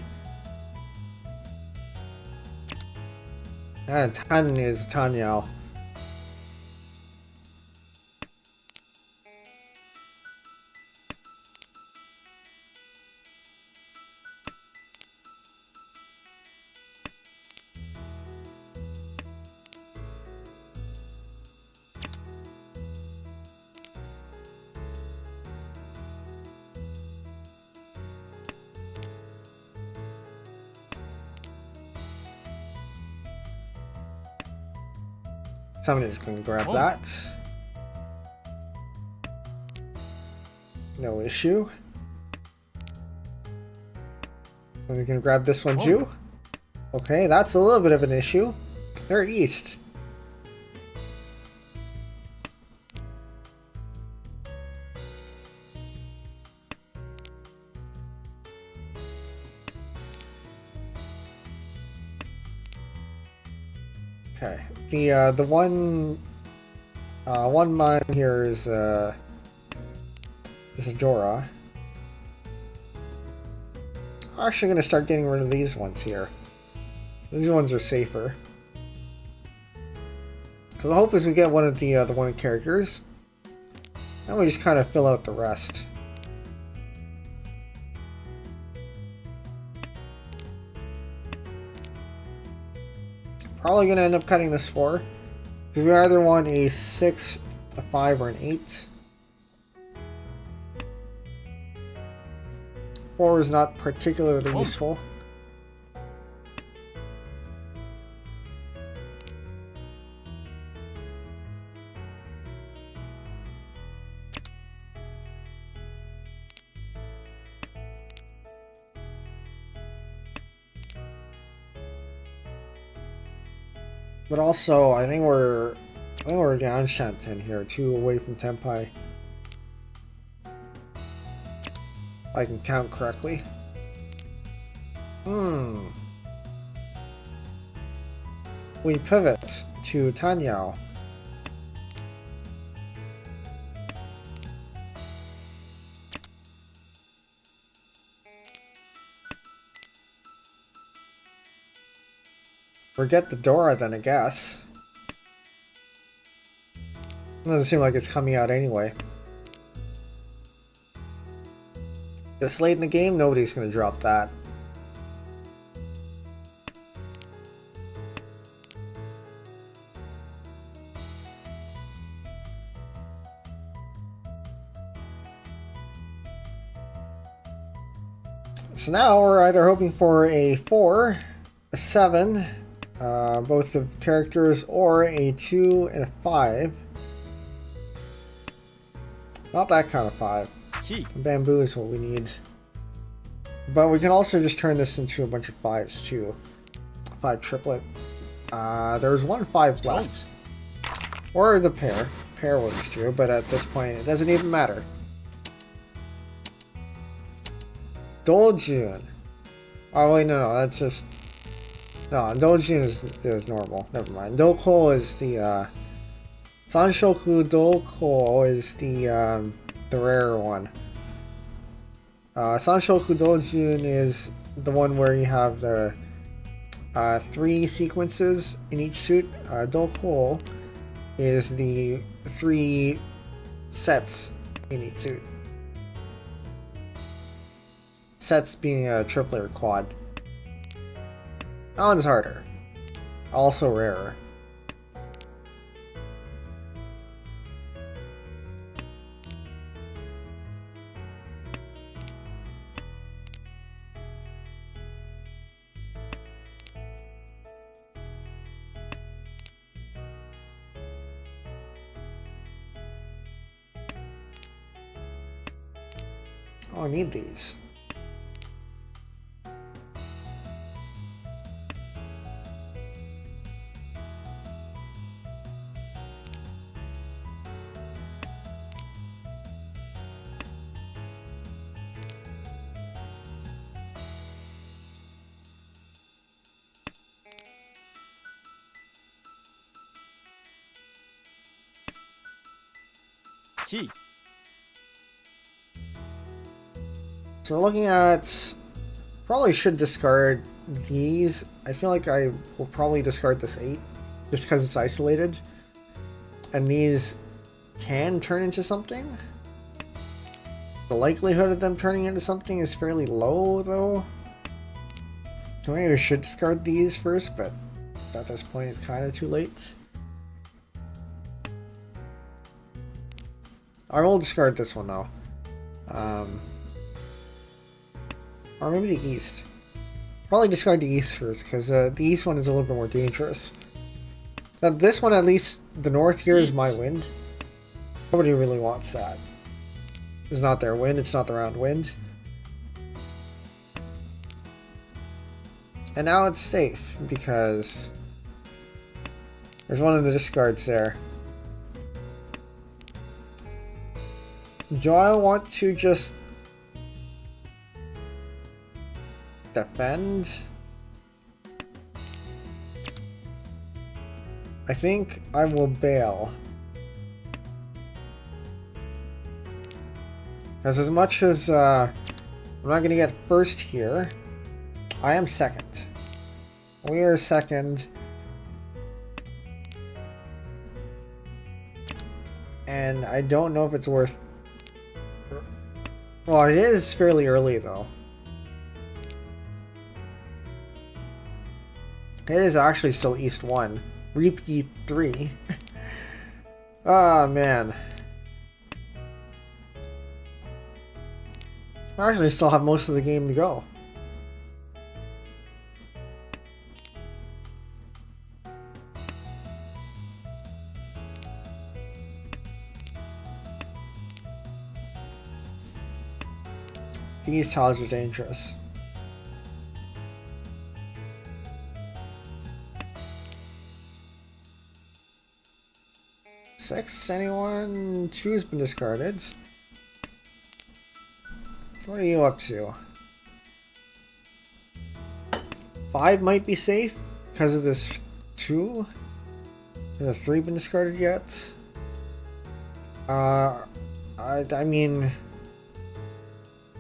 And Tan is Tanyao. Somebody's gonna grab that. No issue. And we can grab this one too. Okay, that's a little bit of an issue. They're east. Okay, the one mine here is a Dora. I'm actually gonna start getting rid of these ones here. These ones are safer. Cause the hope is we get one of the one characters, and we just kind of fill out the rest. Probably gonna end up cutting this 4 because we either want a 6, a 5, or an 8. 4 is not particularly useful. But also, I think we're down Shanten here, 2 away from Tenpai. If I can count correctly. We pivot to Tanyao. Forget the Dora then, I guess. Doesn't seem like it's coming out anyway. This late in the game, nobody's gonna drop that. So now we're either hoping for a 4, a 7, both of characters, or a 2 and a 5. Not that kind of 5. Chi. Bamboo is what we need. But we can also just turn this into a bunch of 5s too. 5 triplet. There's one 5 left. Or the pair. Pair works too, but at this point it doesn't even matter. Doljun. Oh wait, no, that's just... No, Doljun is normal. Never mind. Doko is the, Sanshoku Doko is the rare one. Sanshoku Doljun is the one where you have the 3 sequences in each suit. Doko is the 3 sets in each suit. Sets being a triplet or quad. That one's harder. Also rarer. Oh, I need these. Chi. So we're looking at... Probably should discard these. I feel like I will probably discard this 8. Just because it's isolated. And these can turn into something. The likelihood of them turning into something is fairly low though. So maybe we should discard these first, but at this point it's kind of too late. I will discard this one though. Or maybe the east. Probably discard the east first, because the east one is a little bit more dangerous. Now this one, at least, the north here is my wind. Nobody really wants that. It's not their wind, it's not the round wind. And now it's safe, because there's one of the discards there. Do I want to just defend? I think I will bail. Because as much as I'm not going to get first here, I am second. We are second. And I don't know if it's worth... Well, it is fairly early though. It is actually still East 1. Repeat 3. Ah, man. I actually still have most of the game to go. These tiles are dangerous. Six, anyone? 2's been discarded. What are you up to? 5 might be safe because of this 2. Has a 3 been discarded yet? I mean,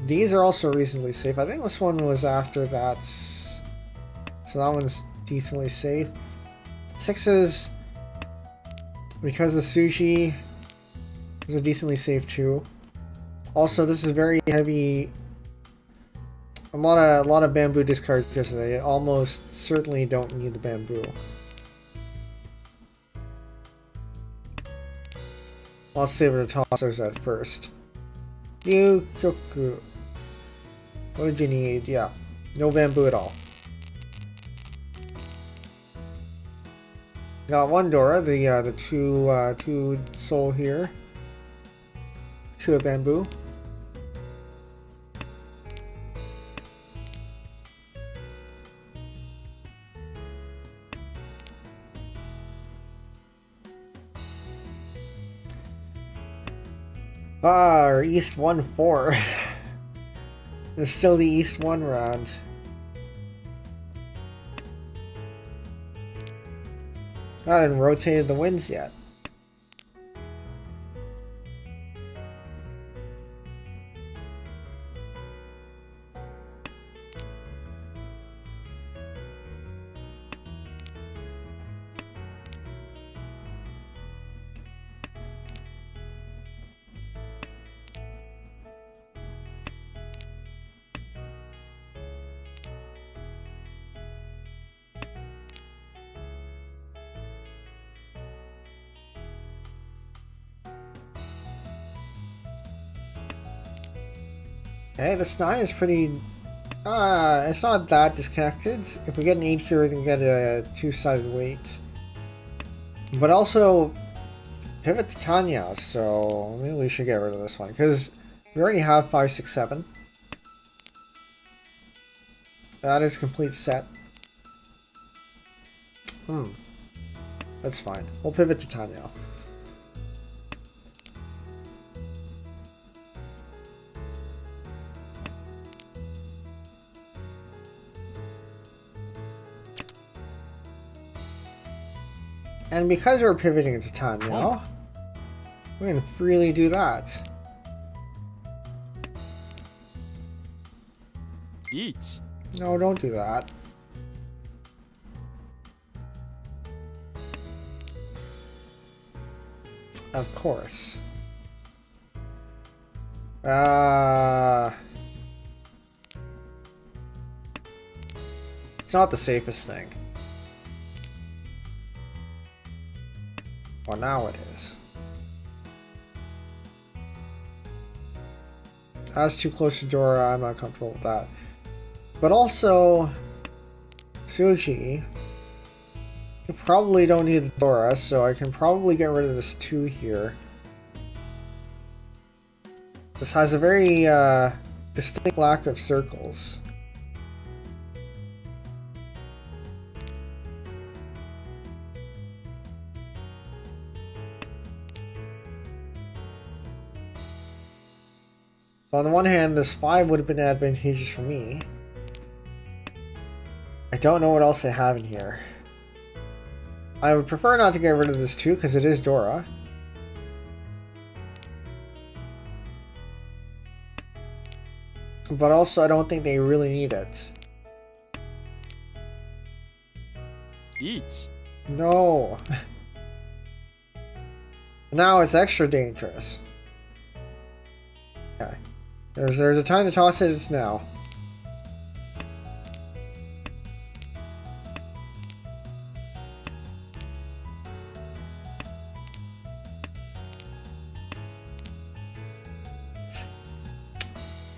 these are also reasonably safe. I think this one was after that, so that one's decently safe. 6's, because of sushi, these are decently safe too. Also, this is very heavy. A lot of bamboo discards yesterday. I almost certainly don't need the bamboo. I'll save it to tossers at first. Ryukyoku. What did you need? Yeah. No bamboo at all. Got one Dora, the two soul here. Two of bamboo. Our East 1-4. It's still the East 1 round. I haven't rotated the winds yet. Okay, this 9 is pretty... it's not that disconnected. If we get an 8 here, we can get a two-sided weight. But also, pivot to Tanya, so maybe we should get rid of this one, because we already have 5, 6, 7. That is a complete set. That's fine. We'll pivot to Tanya. And because we're pivoting to Tanya, we can freely do that. Eat. No, don't do that. Of course. It's not the safest thing. Well, now it is. That's too close to Dora, I'm not comfortable with that. But also, Suji, you probably don't need the Dora, so I can probably get rid of this 2 here. This has a very distinct lack of circles. So on the one hand, this 5 would have been advantageous for me. I don't know what else I have in here. I would prefer not to get rid of this 2 because it is Dora. But also, I don't think they really need it. Eat. No. Now it's extra dangerous. Okay. There's a time to toss it, it's now.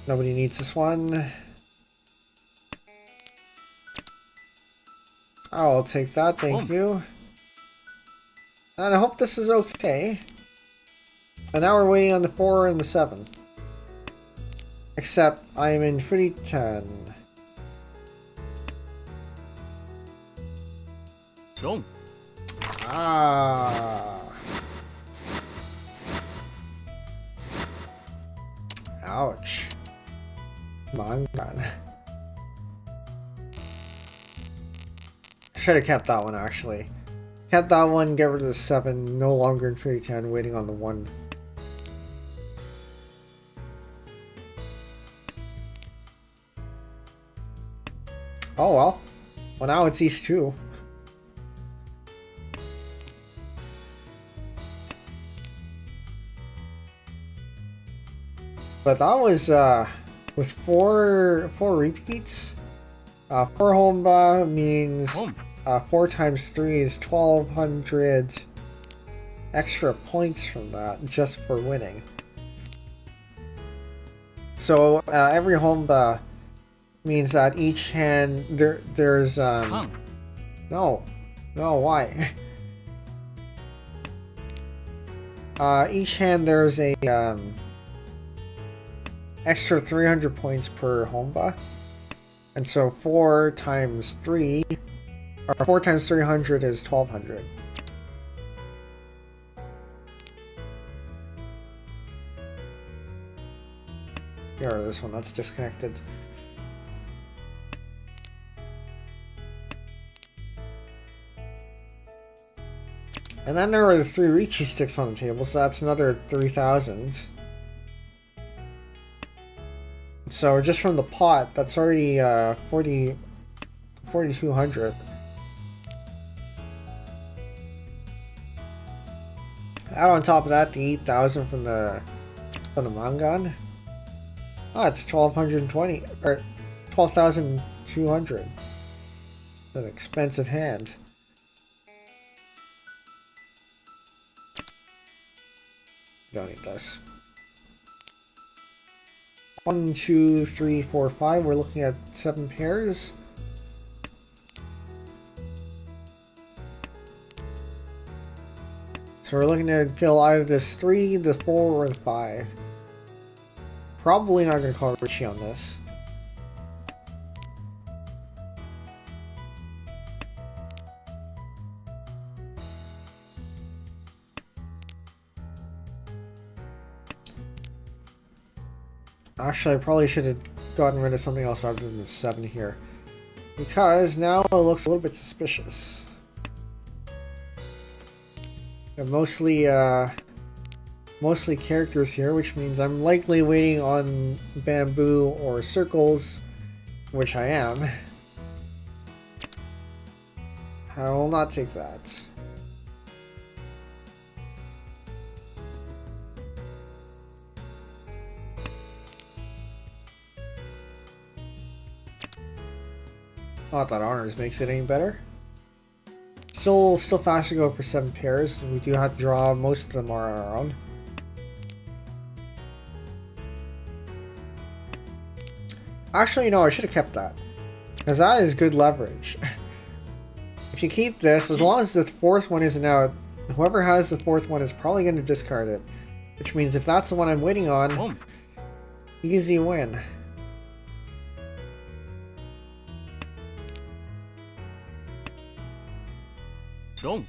Nobody needs this one. I'll take that, thank you. And I hope this is okay. And now we're waiting on the 4 and the 7. Except I am in pretty 10. Jong. Ah. Ouch. Come on, God. I should have kept that one actually. Kept that one, get rid of the 7, no longer in pretty 10, waiting on the 1. Oh well. Well, now it's East 2. But that was with four repeats. 4 Homba means 4 times 3 is 1,200 extra points from that just for winning. So every Homba means that each hand there's Hang. no, why? Each hand there's a extra 300 points per homba, and so 4 times 3, or 4 times 300 is 1200. Here, this one that's disconnected. And then there were the 3 Ricci sticks on the table, so that's another 3,000. So just from the pot, that's already 4,200. Add on top of that the 8,000 from the mangan. Ah, it's 1,220 or 12,200. An expensive hand. Don't need this. 1, 2, 3, 4, 5. We're looking at 7 pairs. So we're looking to fill either this 3, the 4, or the 5. Probably not going to call Richie on this. Actually, I probably should have gotten rid of something else other than the 7 here, because now it looks a little bit suspicious. They're mostly characters here, which means I'm likely waiting on bamboo or circles, which I am. I will not take that. Not that honors makes it any better. Still fast to go for 7 pairs. We do have to draw. Most of them are on our own. Actually, no, I should have kept that, because that is good leverage. If you keep this, as long as the 4th one isn't out, whoever has the 4th one is probably going to discard it. Which means if that's the one I'm waiting on, easy win. Don't.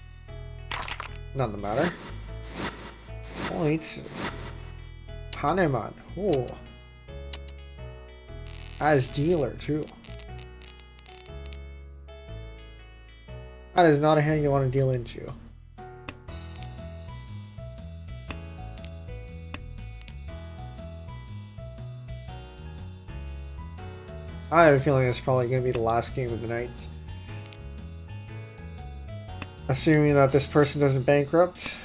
None the matter. Oh, it's Haneman. Oh. As dealer too. That is not a hand you want to deal into. I have a feeling it's probably going to be the last game of the night. Assuming that this person doesn't bankrupt.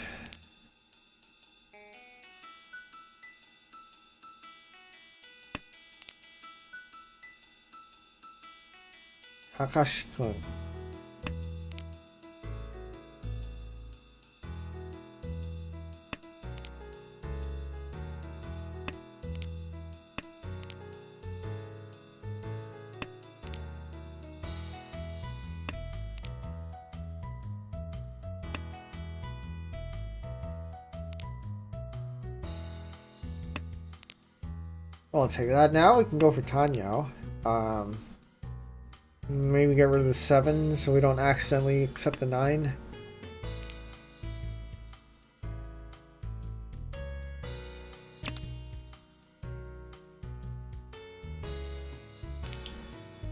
Hakashi-kun. I'll take that. Now we can go for Tanyao. Maybe get rid of the 7 so we don't accidentally accept the 9.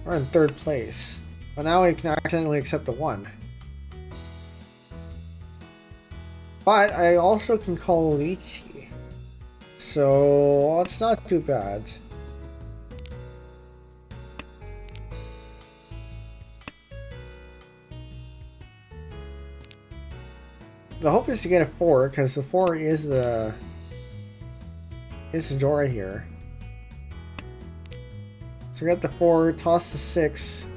We're in 3rd place. But now we can accidentally accept the 1. But I also can call Lychee. So it's not too bad. The hope is to get a 4, because the 4 is the door right here. So we got the 4, toss the 6.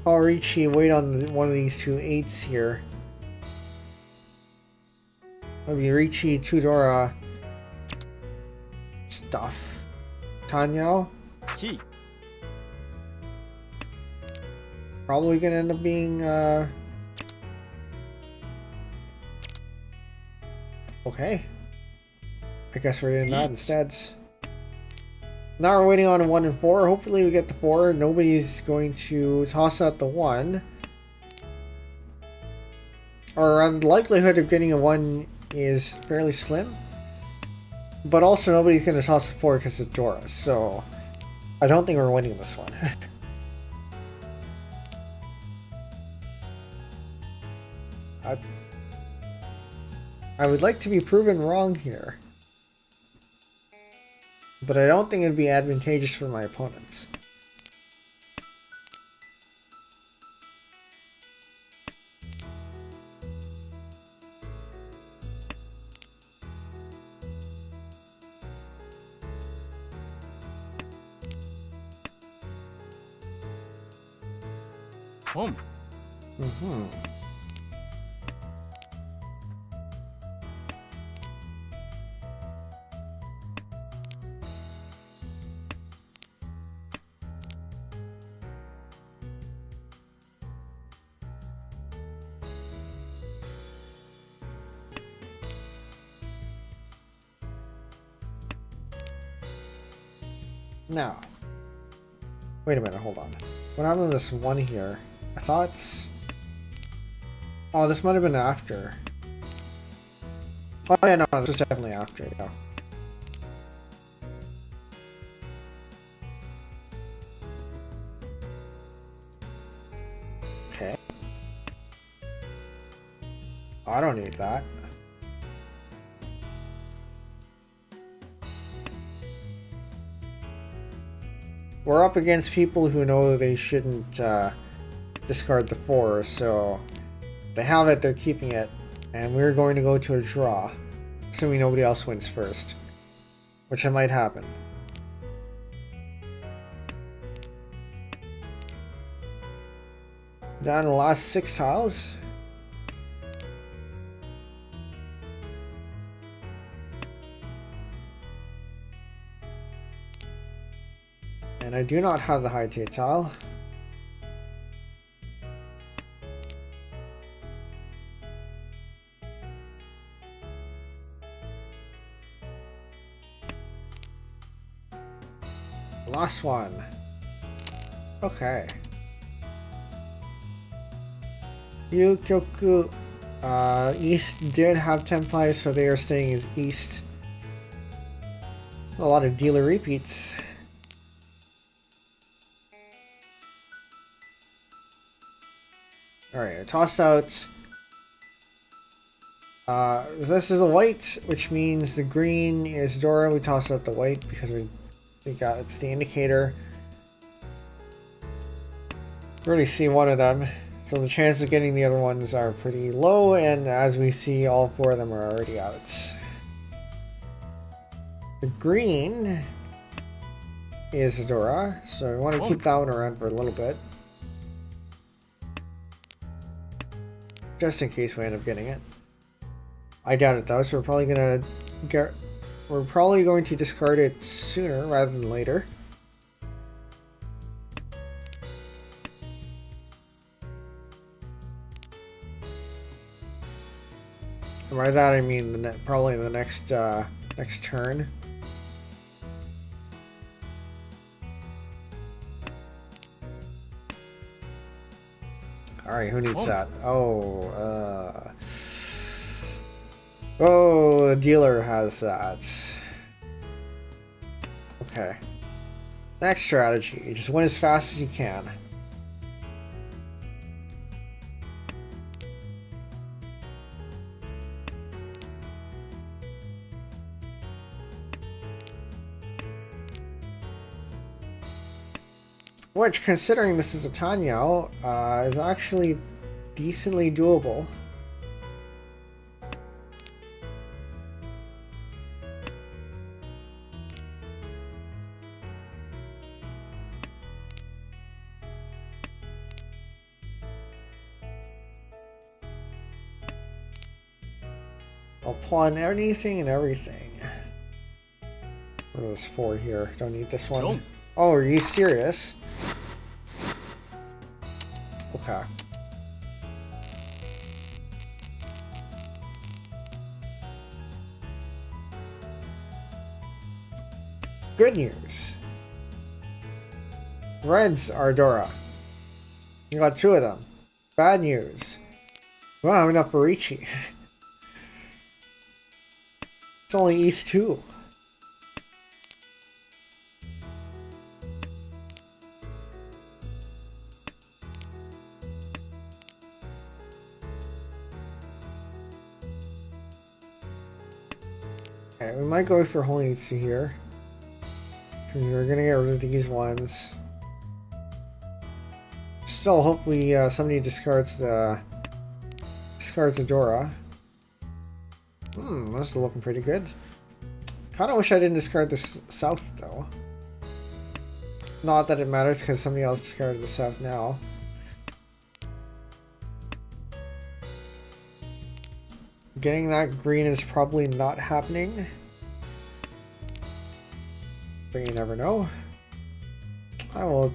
Call Richie, wait on one of these 2 8s here. That'll be Richie, Tudora, stuff. Tanyao. 地 Probably gonna end up being okay. I guess we're doing that instead. Now we're waiting on a 1 and 4. Hopefully we get the 4. Nobody's going to toss out the 1. Or the likelihood of getting a 1 is fairly slim. But also nobody's going to toss the 4 because it's Dora. So I don't think we're winning this one. I would like to be proven wrong here. But I don't think it'd be advantageous for my opponents. Home. Mm-hmm. Now, wait a minute, hold on. What happened to this 1 here? I thought... Oh, this might have been after. Oh yeah, no, this was definitely after, yeah. Okay. I don't need that. We're up against people who know they shouldn't discard the 4, so they have it, they're keeping it, and we're going to go to a draw, assuming nobody else wins first, which might happen. Down to the last 6 tiles. And I do not have the high tier tile. Last one. Okay. Yukyoku East did have Tenpai, so they are staying as East. A lot of dealer repeats. Alright, toss out. This is a white, which means the green is Dora. We toss out the white because we got it's the indicator. We already see one of them, so the chances of getting the other ones are pretty low, and as we see, all 4 of them are already out. The green is Dora, so we want to keep that one around for a little bit. Just in case we end up getting it. I doubt it though, so we're probably going to discard it sooner rather than later. And by that I mean probably the next next turn. Alright, who needs that? Oh, oh, the dealer has that. Okay. Next strategy, just win as fast as you can. Which, considering this is a Tanyao, is actually decently doable. I'll pawn anything and everything. One of those 4 here. Don't need this one. Don't. Oh, are you serious? Okay. Good news. Reds are Dora. You got 2 of them. Bad news. We don't have enough for Ichi. It's only East 2. Okay, we might go for Holinitsu here. Because we're gonna get rid of these ones. Still, hopefully somebody discards the Dora. This is looking pretty good. Kinda wish I didn't discard this South though. Not that it matters because somebody else discarded the South now. Getting that green is probably not happening. But you never know. I will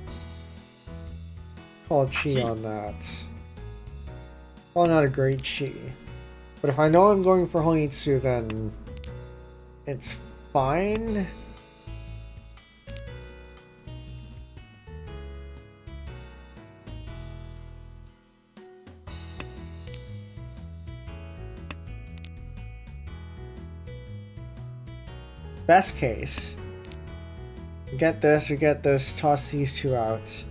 call Chi on that. Well, not a great Chi. But if I know I'm going for Honitsu, then it's fine. Best case. We get this, toss these 2 out.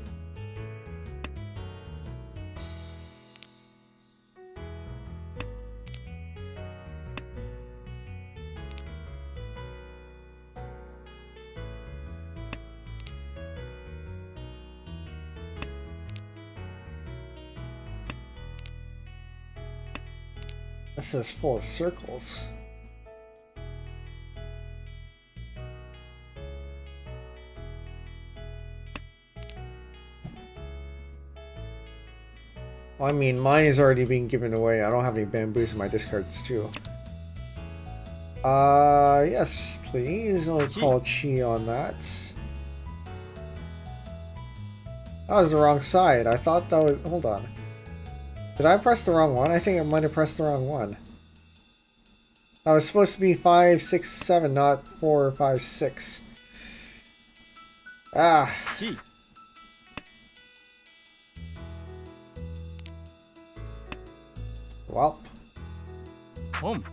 This is full of circles. Well, I mean, mine is already being given away. I don't have any bamboos in my discards too. Yes, please. I'll call Chi on that. That was the wrong side. I thought that was... Hold on. Did I press the wrong one? I think I might have pressed the wrong one. That was supposed to be 5, 6, 7, not 4, 5, 6. Ah. Chi. Well. Home.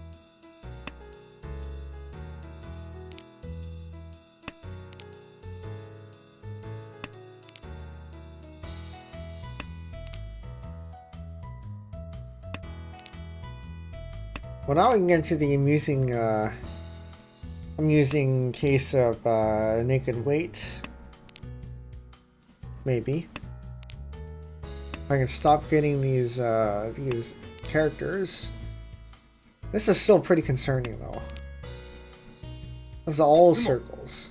Well, now we can get into the amusing case of naked weight. Maybe. If I can stop getting these characters. This is still pretty concerning though. This is all circles.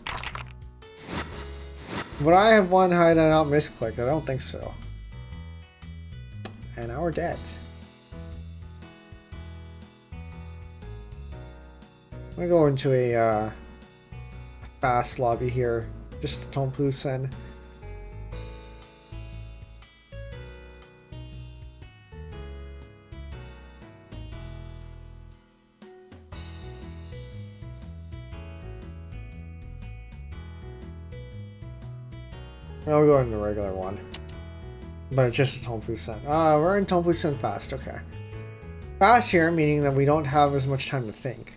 Would I have one had I not misclicked? I don't think so. And now we're dead. I'm gonna go into a fast lobby here, just to Penbu Sen. I'll go in the regular one, but just a Penbu Sen. We're in Penbu Sen fast. Okay, fast here, meaning that we don't have as much time to think.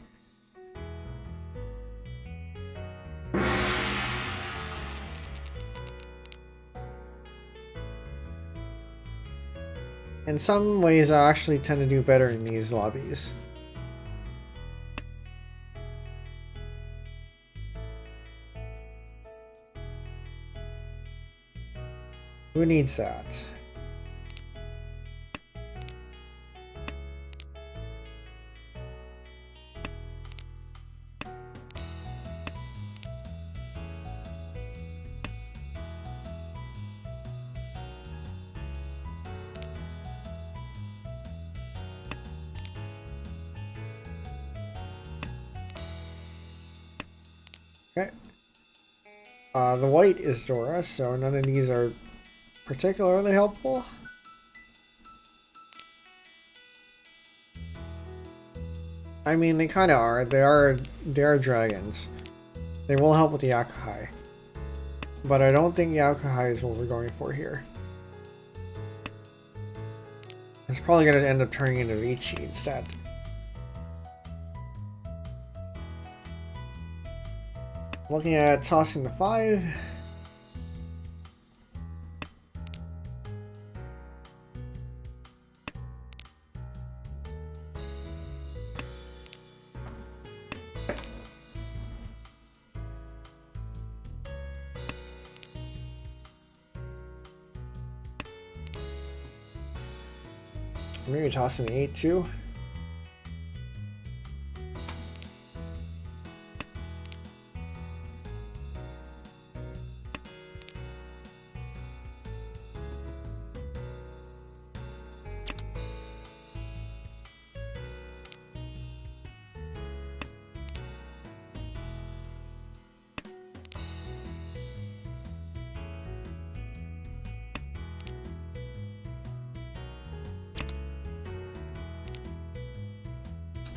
In some ways, I actually tend to do better in these lobbies. Who needs that? Okay. The white is Dora, so none of these are particularly helpful. I mean, they kind of are. They are dragons. They will help with the Yakuhai. But I don't think Yakuhai is what we're going for here. It's probably going to end up turning into Vici instead. Looking at tossing the 5. Maybe tossing the 8 too.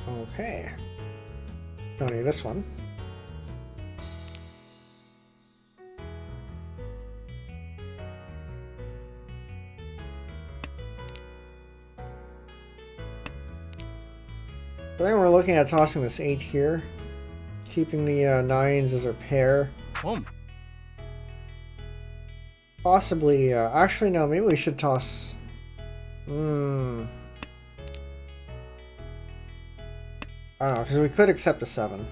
Okay. Don't need this one. I think we're looking at tossing this 8 here, keeping the 9s as our pair. Possibly, actually no, maybe we should toss... I don't know, because we could accept a 7.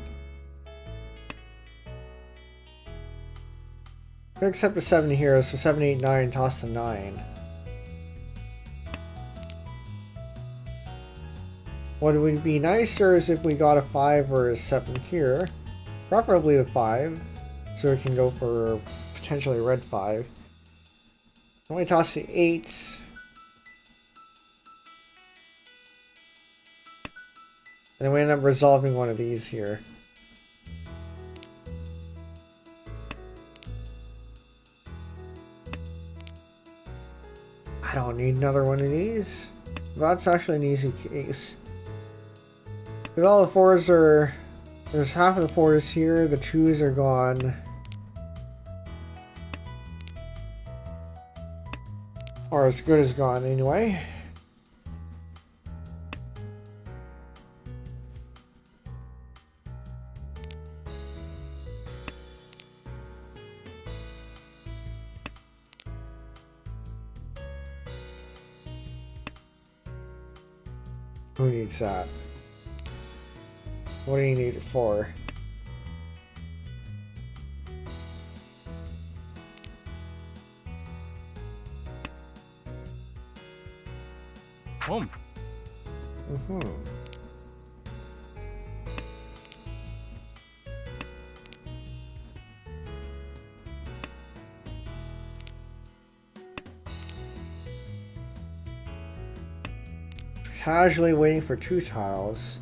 Could accept a 7 here, so 7, 8, 9, toss to 9. What would be nicer is if we got a 5 or a 7 here. Preferably the 5, so we can go for potentially a red 5. Then we toss the 8. And then we end up resolving one of these here. I don't need another one of these. That's actually an easy case. If all the 4s are... There's half of the 4s here, the 2s are gone. Or as good as gone anyway. Who needs that? What do you need it for? Casually waiting for 2 tiles.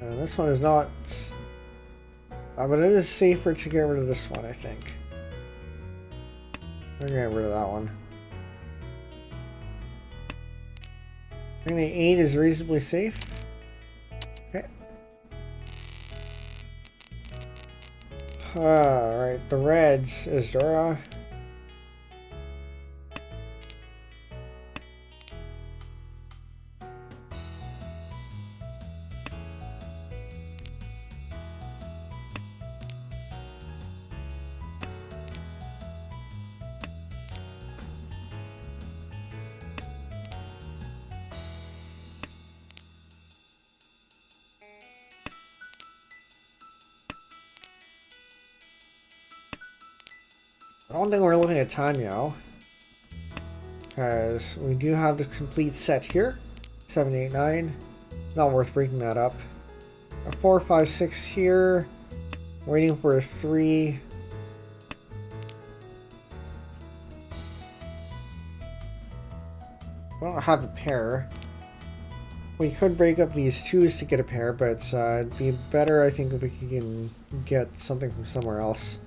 And this one is not... but it is safer to get rid of this one, I think. I'm gonna get rid of that one. I think the 8 is reasonably safe. Okay. Alright, the reds is Dora. I don't think we're looking at Tanyo, because we do have the complete set here. 7, 8, 9. Not worth breaking that up. A 4, 5, 6 here. Waiting for a 3. We don't have a pair. We could break up these twos to get a pair, but it'd be better, I think, if we can get something from somewhere else.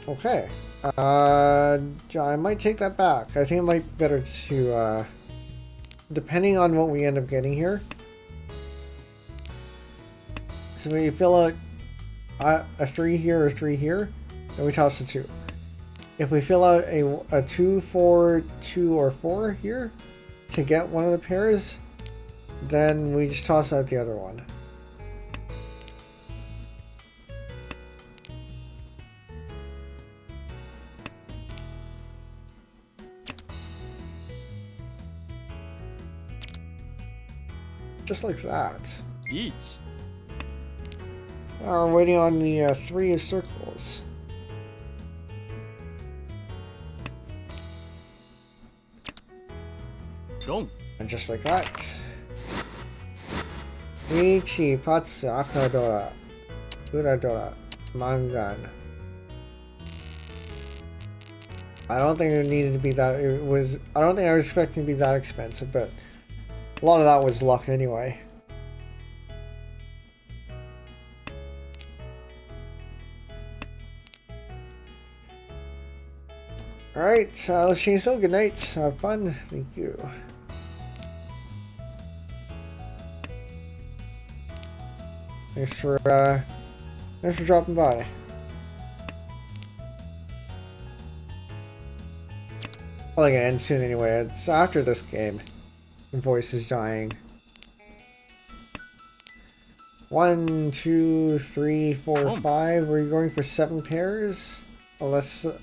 Okay. I might take that back. I think it might be better to, depending on what we end up getting here. So when you fill out a 3 here or 3 here, then we toss a 2. If we fill out a 2, 4, 2, or 4 here to get one of the pairs, then we just toss out the other one. Just like that. Each. We're waiting on the 3 of circles. Don't. And just like that. Ichi, Patsu, Akadora, Uradora, Mangan. I don't think it needed to be that. I don't think I was expecting to be that expensive, but a lot of that was luck anyway. Alright, let's change so. Good night. Have fun. Thank you. Thanks for dropping by. Probably gonna end soon anyway. It's after this game. The voice is dying. 1, 2, 3, 4, 5. We're going for 7 pairs, unless the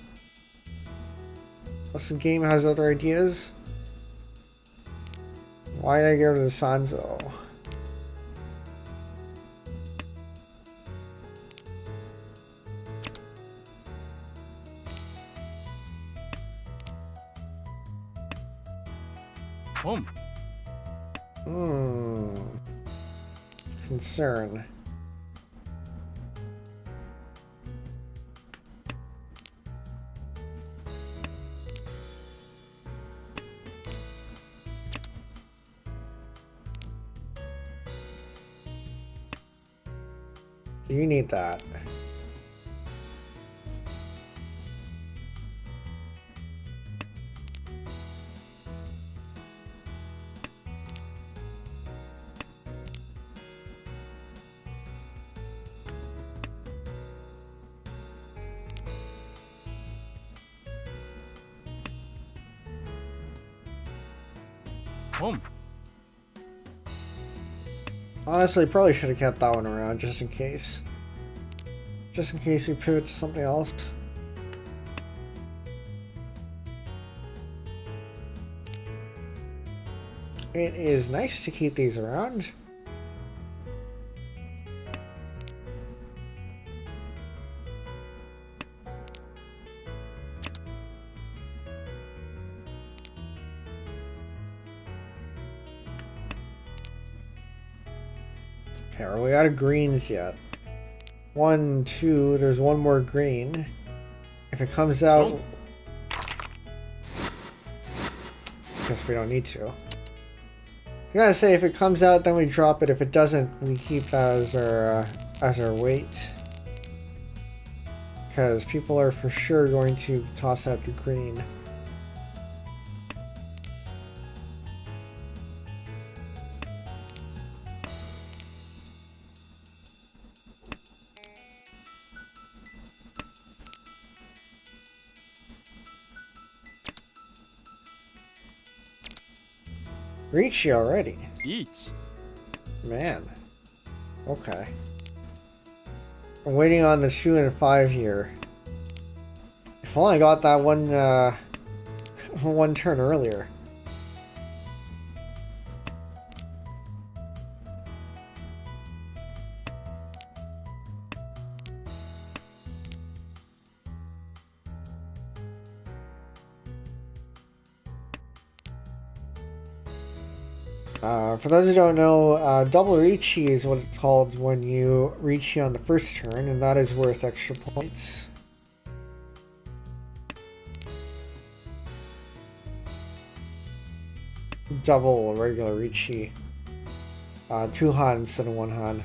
game has other ideas. Why did I go to the Sanzo? Concern. You need that. Honestly, probably should have kept that one around just in case. Just in case we pivot to something else. It is nice to keep these around. Okay, are we out of greens yet? 1, 2, there's one more green. If it comes out... Guess we don't need to. I gotta say, if it comes out, then we drop it. If it doesn't, we keep that as our weight. Because people are for sure going to toss out the green. Reached you already. Each. Man. Okay. I'm waiting on the 2 and 5 here. If only I got that one turn earlier. For those who don't know, double Richi is what it's called when you Richi on the first turn, and that is worth extra points. double regular Richi. 2 Han instead of 1 Han.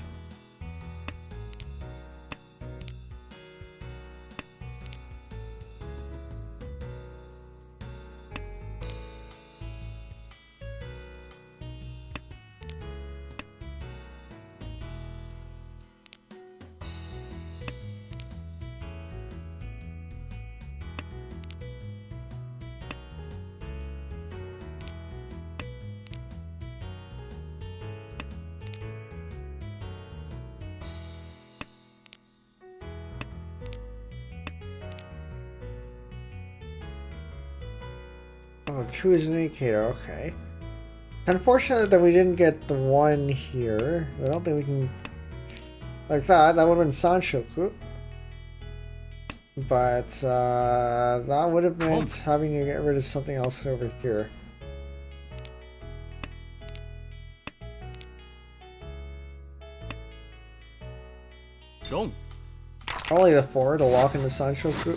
Oh, choose an indicator, okay. It's unfortunate that we didn't get the one here. I don't think we can... Like that would have been Sanshoku. But, that would have meant having to get rid of something else over here. Only the 4 to lock into Sanshoku.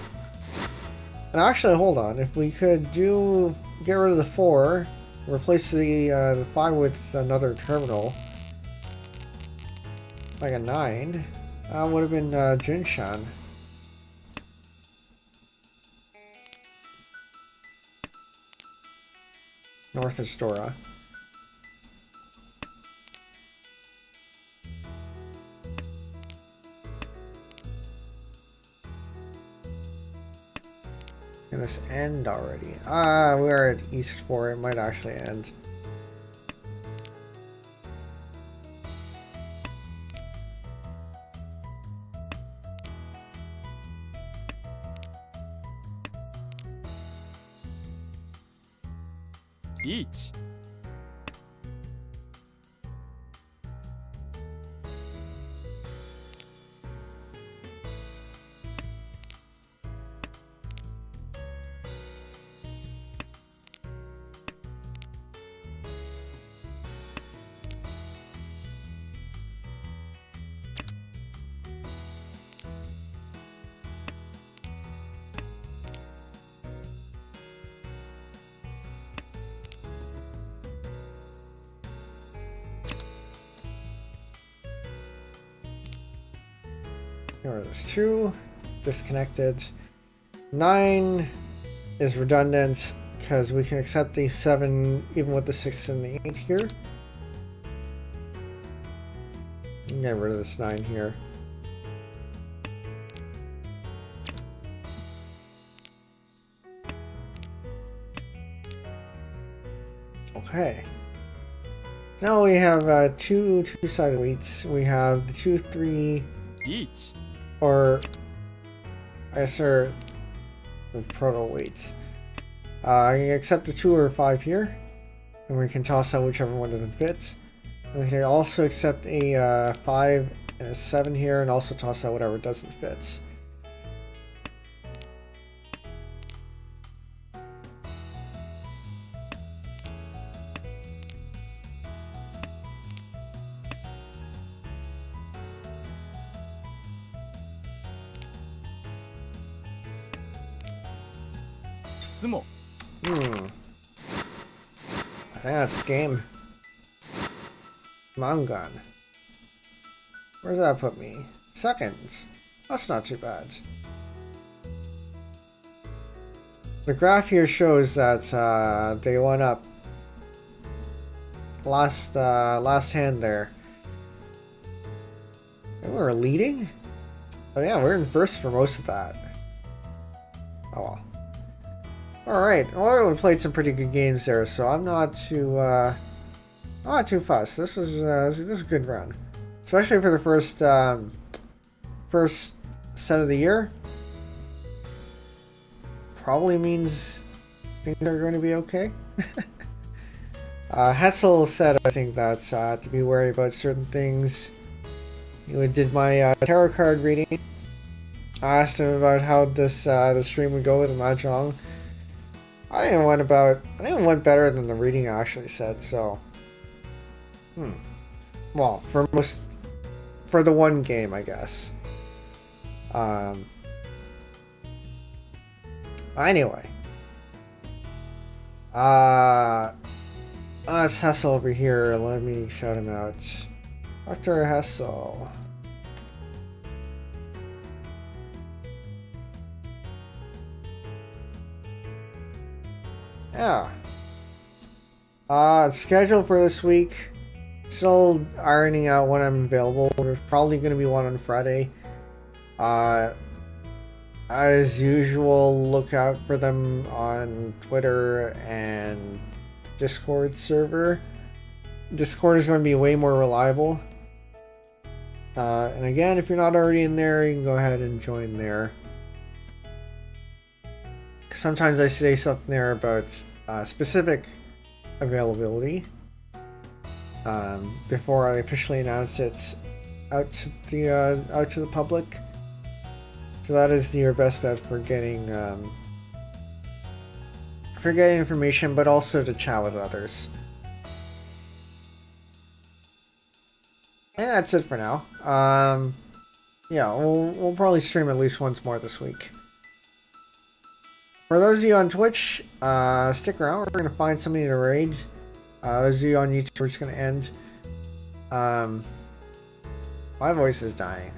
And actually, hold on. If we could get rid of the 4, replace the 5 with another terminal, like a 9, that would have been Jinshan. North is Dora. Can this end already? We're at East 4. It might actually end. Each. There's 2 disconnected. 9 is redundant because we can accept the 7 even with the 6 and the 8 here. Get rid of this 9 here. Okay. Now we have two two-sided weights. We have the 2, 3. Each. Or, I guess they're proto weights. I can accept a 2 or a 5 here, and we can toss out whichever one doesn't fit. And we can also accept a 5 and a 7 here, and also toss out whatever doesn't fit. I think that's game. Mangan. Where does that put me? Seconds. That's not too bad. The graph here shows that they went up. Last hand there. And we were leading? Oh yeah, we're in first for most of that. Oh well. Alright, well, we played some pretty good games there, so I'm not too fussed. This was a good run. Especially for the first set of the year. Probably means things are going to be okay. Hetzel said, I think, that to be wary about certain things. He did my tarot card reading. I asked him about how this the stream would go with MAHJONG. I think it went better than the reading actually said, so. Well, for the one game, I guess. Anyway. It's Hessel over here. Let me shout him out. Dr. Hessel. Yeah. Schedule for this week. Still ironing out when I'm available. There's probably going to be one on Friday. As usual, look out for them on Twitter and Discord server. Discord is going to be way more reliable. And again, if you're not already in there, you can go ahead and join there. Sometimes I say something there about specific availability before I officially announce it out to the public. So that is your best bet for getting information, but also to chat with others. And that's it for now. Yeah, we'll probably stream at least once more this week. For those of you on Twitch, stick around. We're going to find somebody to raid. Those of you on YouTube, we're just going to end. My voice is dying.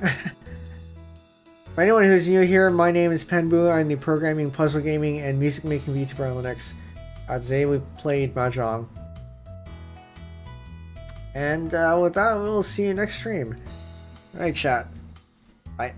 For anyone who's new here, my name is Penbu. I'm the programming, puzzle gaming, and music making VTuber on Linux. Today we played MAHJONG. And with that, we'll see you next stream. Alright, chat. Bye.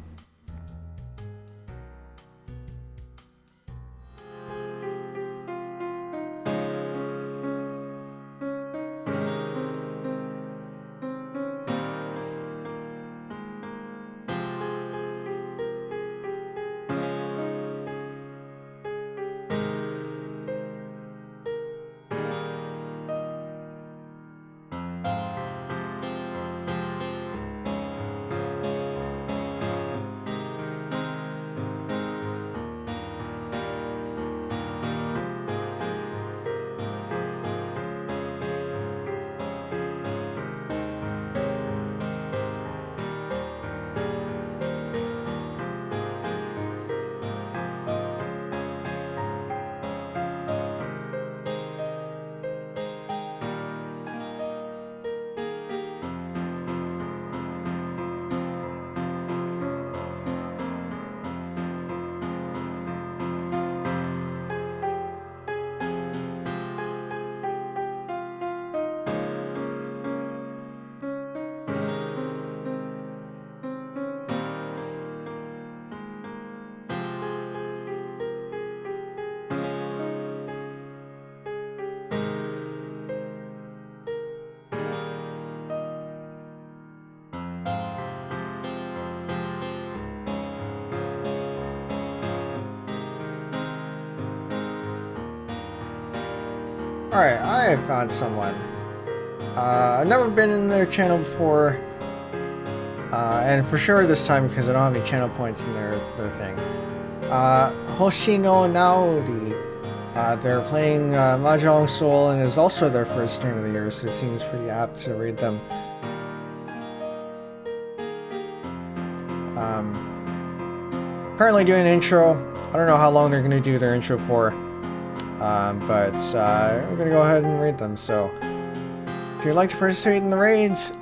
Alright, I have found someone. I've never been in their channel before. And for sure this time because I don't have any channel points in their thing. Hoshino Naori. They're playing Mahjong Soul and is also their first stream of the year, so it seems pretty apt to read them. Currently doing an intro. I don't know how long they're going to do their intro for. But we're gonna go ahead and raid them. So if you'd like to participate in the raids,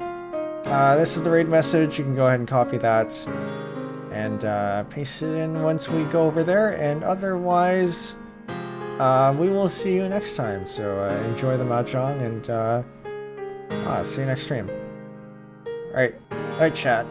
this is the raid message. You can go ahead and copy that and paste it in once we go over there. And otherwise, we will see you next time. So enjoy the Mahjong and see you next stream. Alright, chat.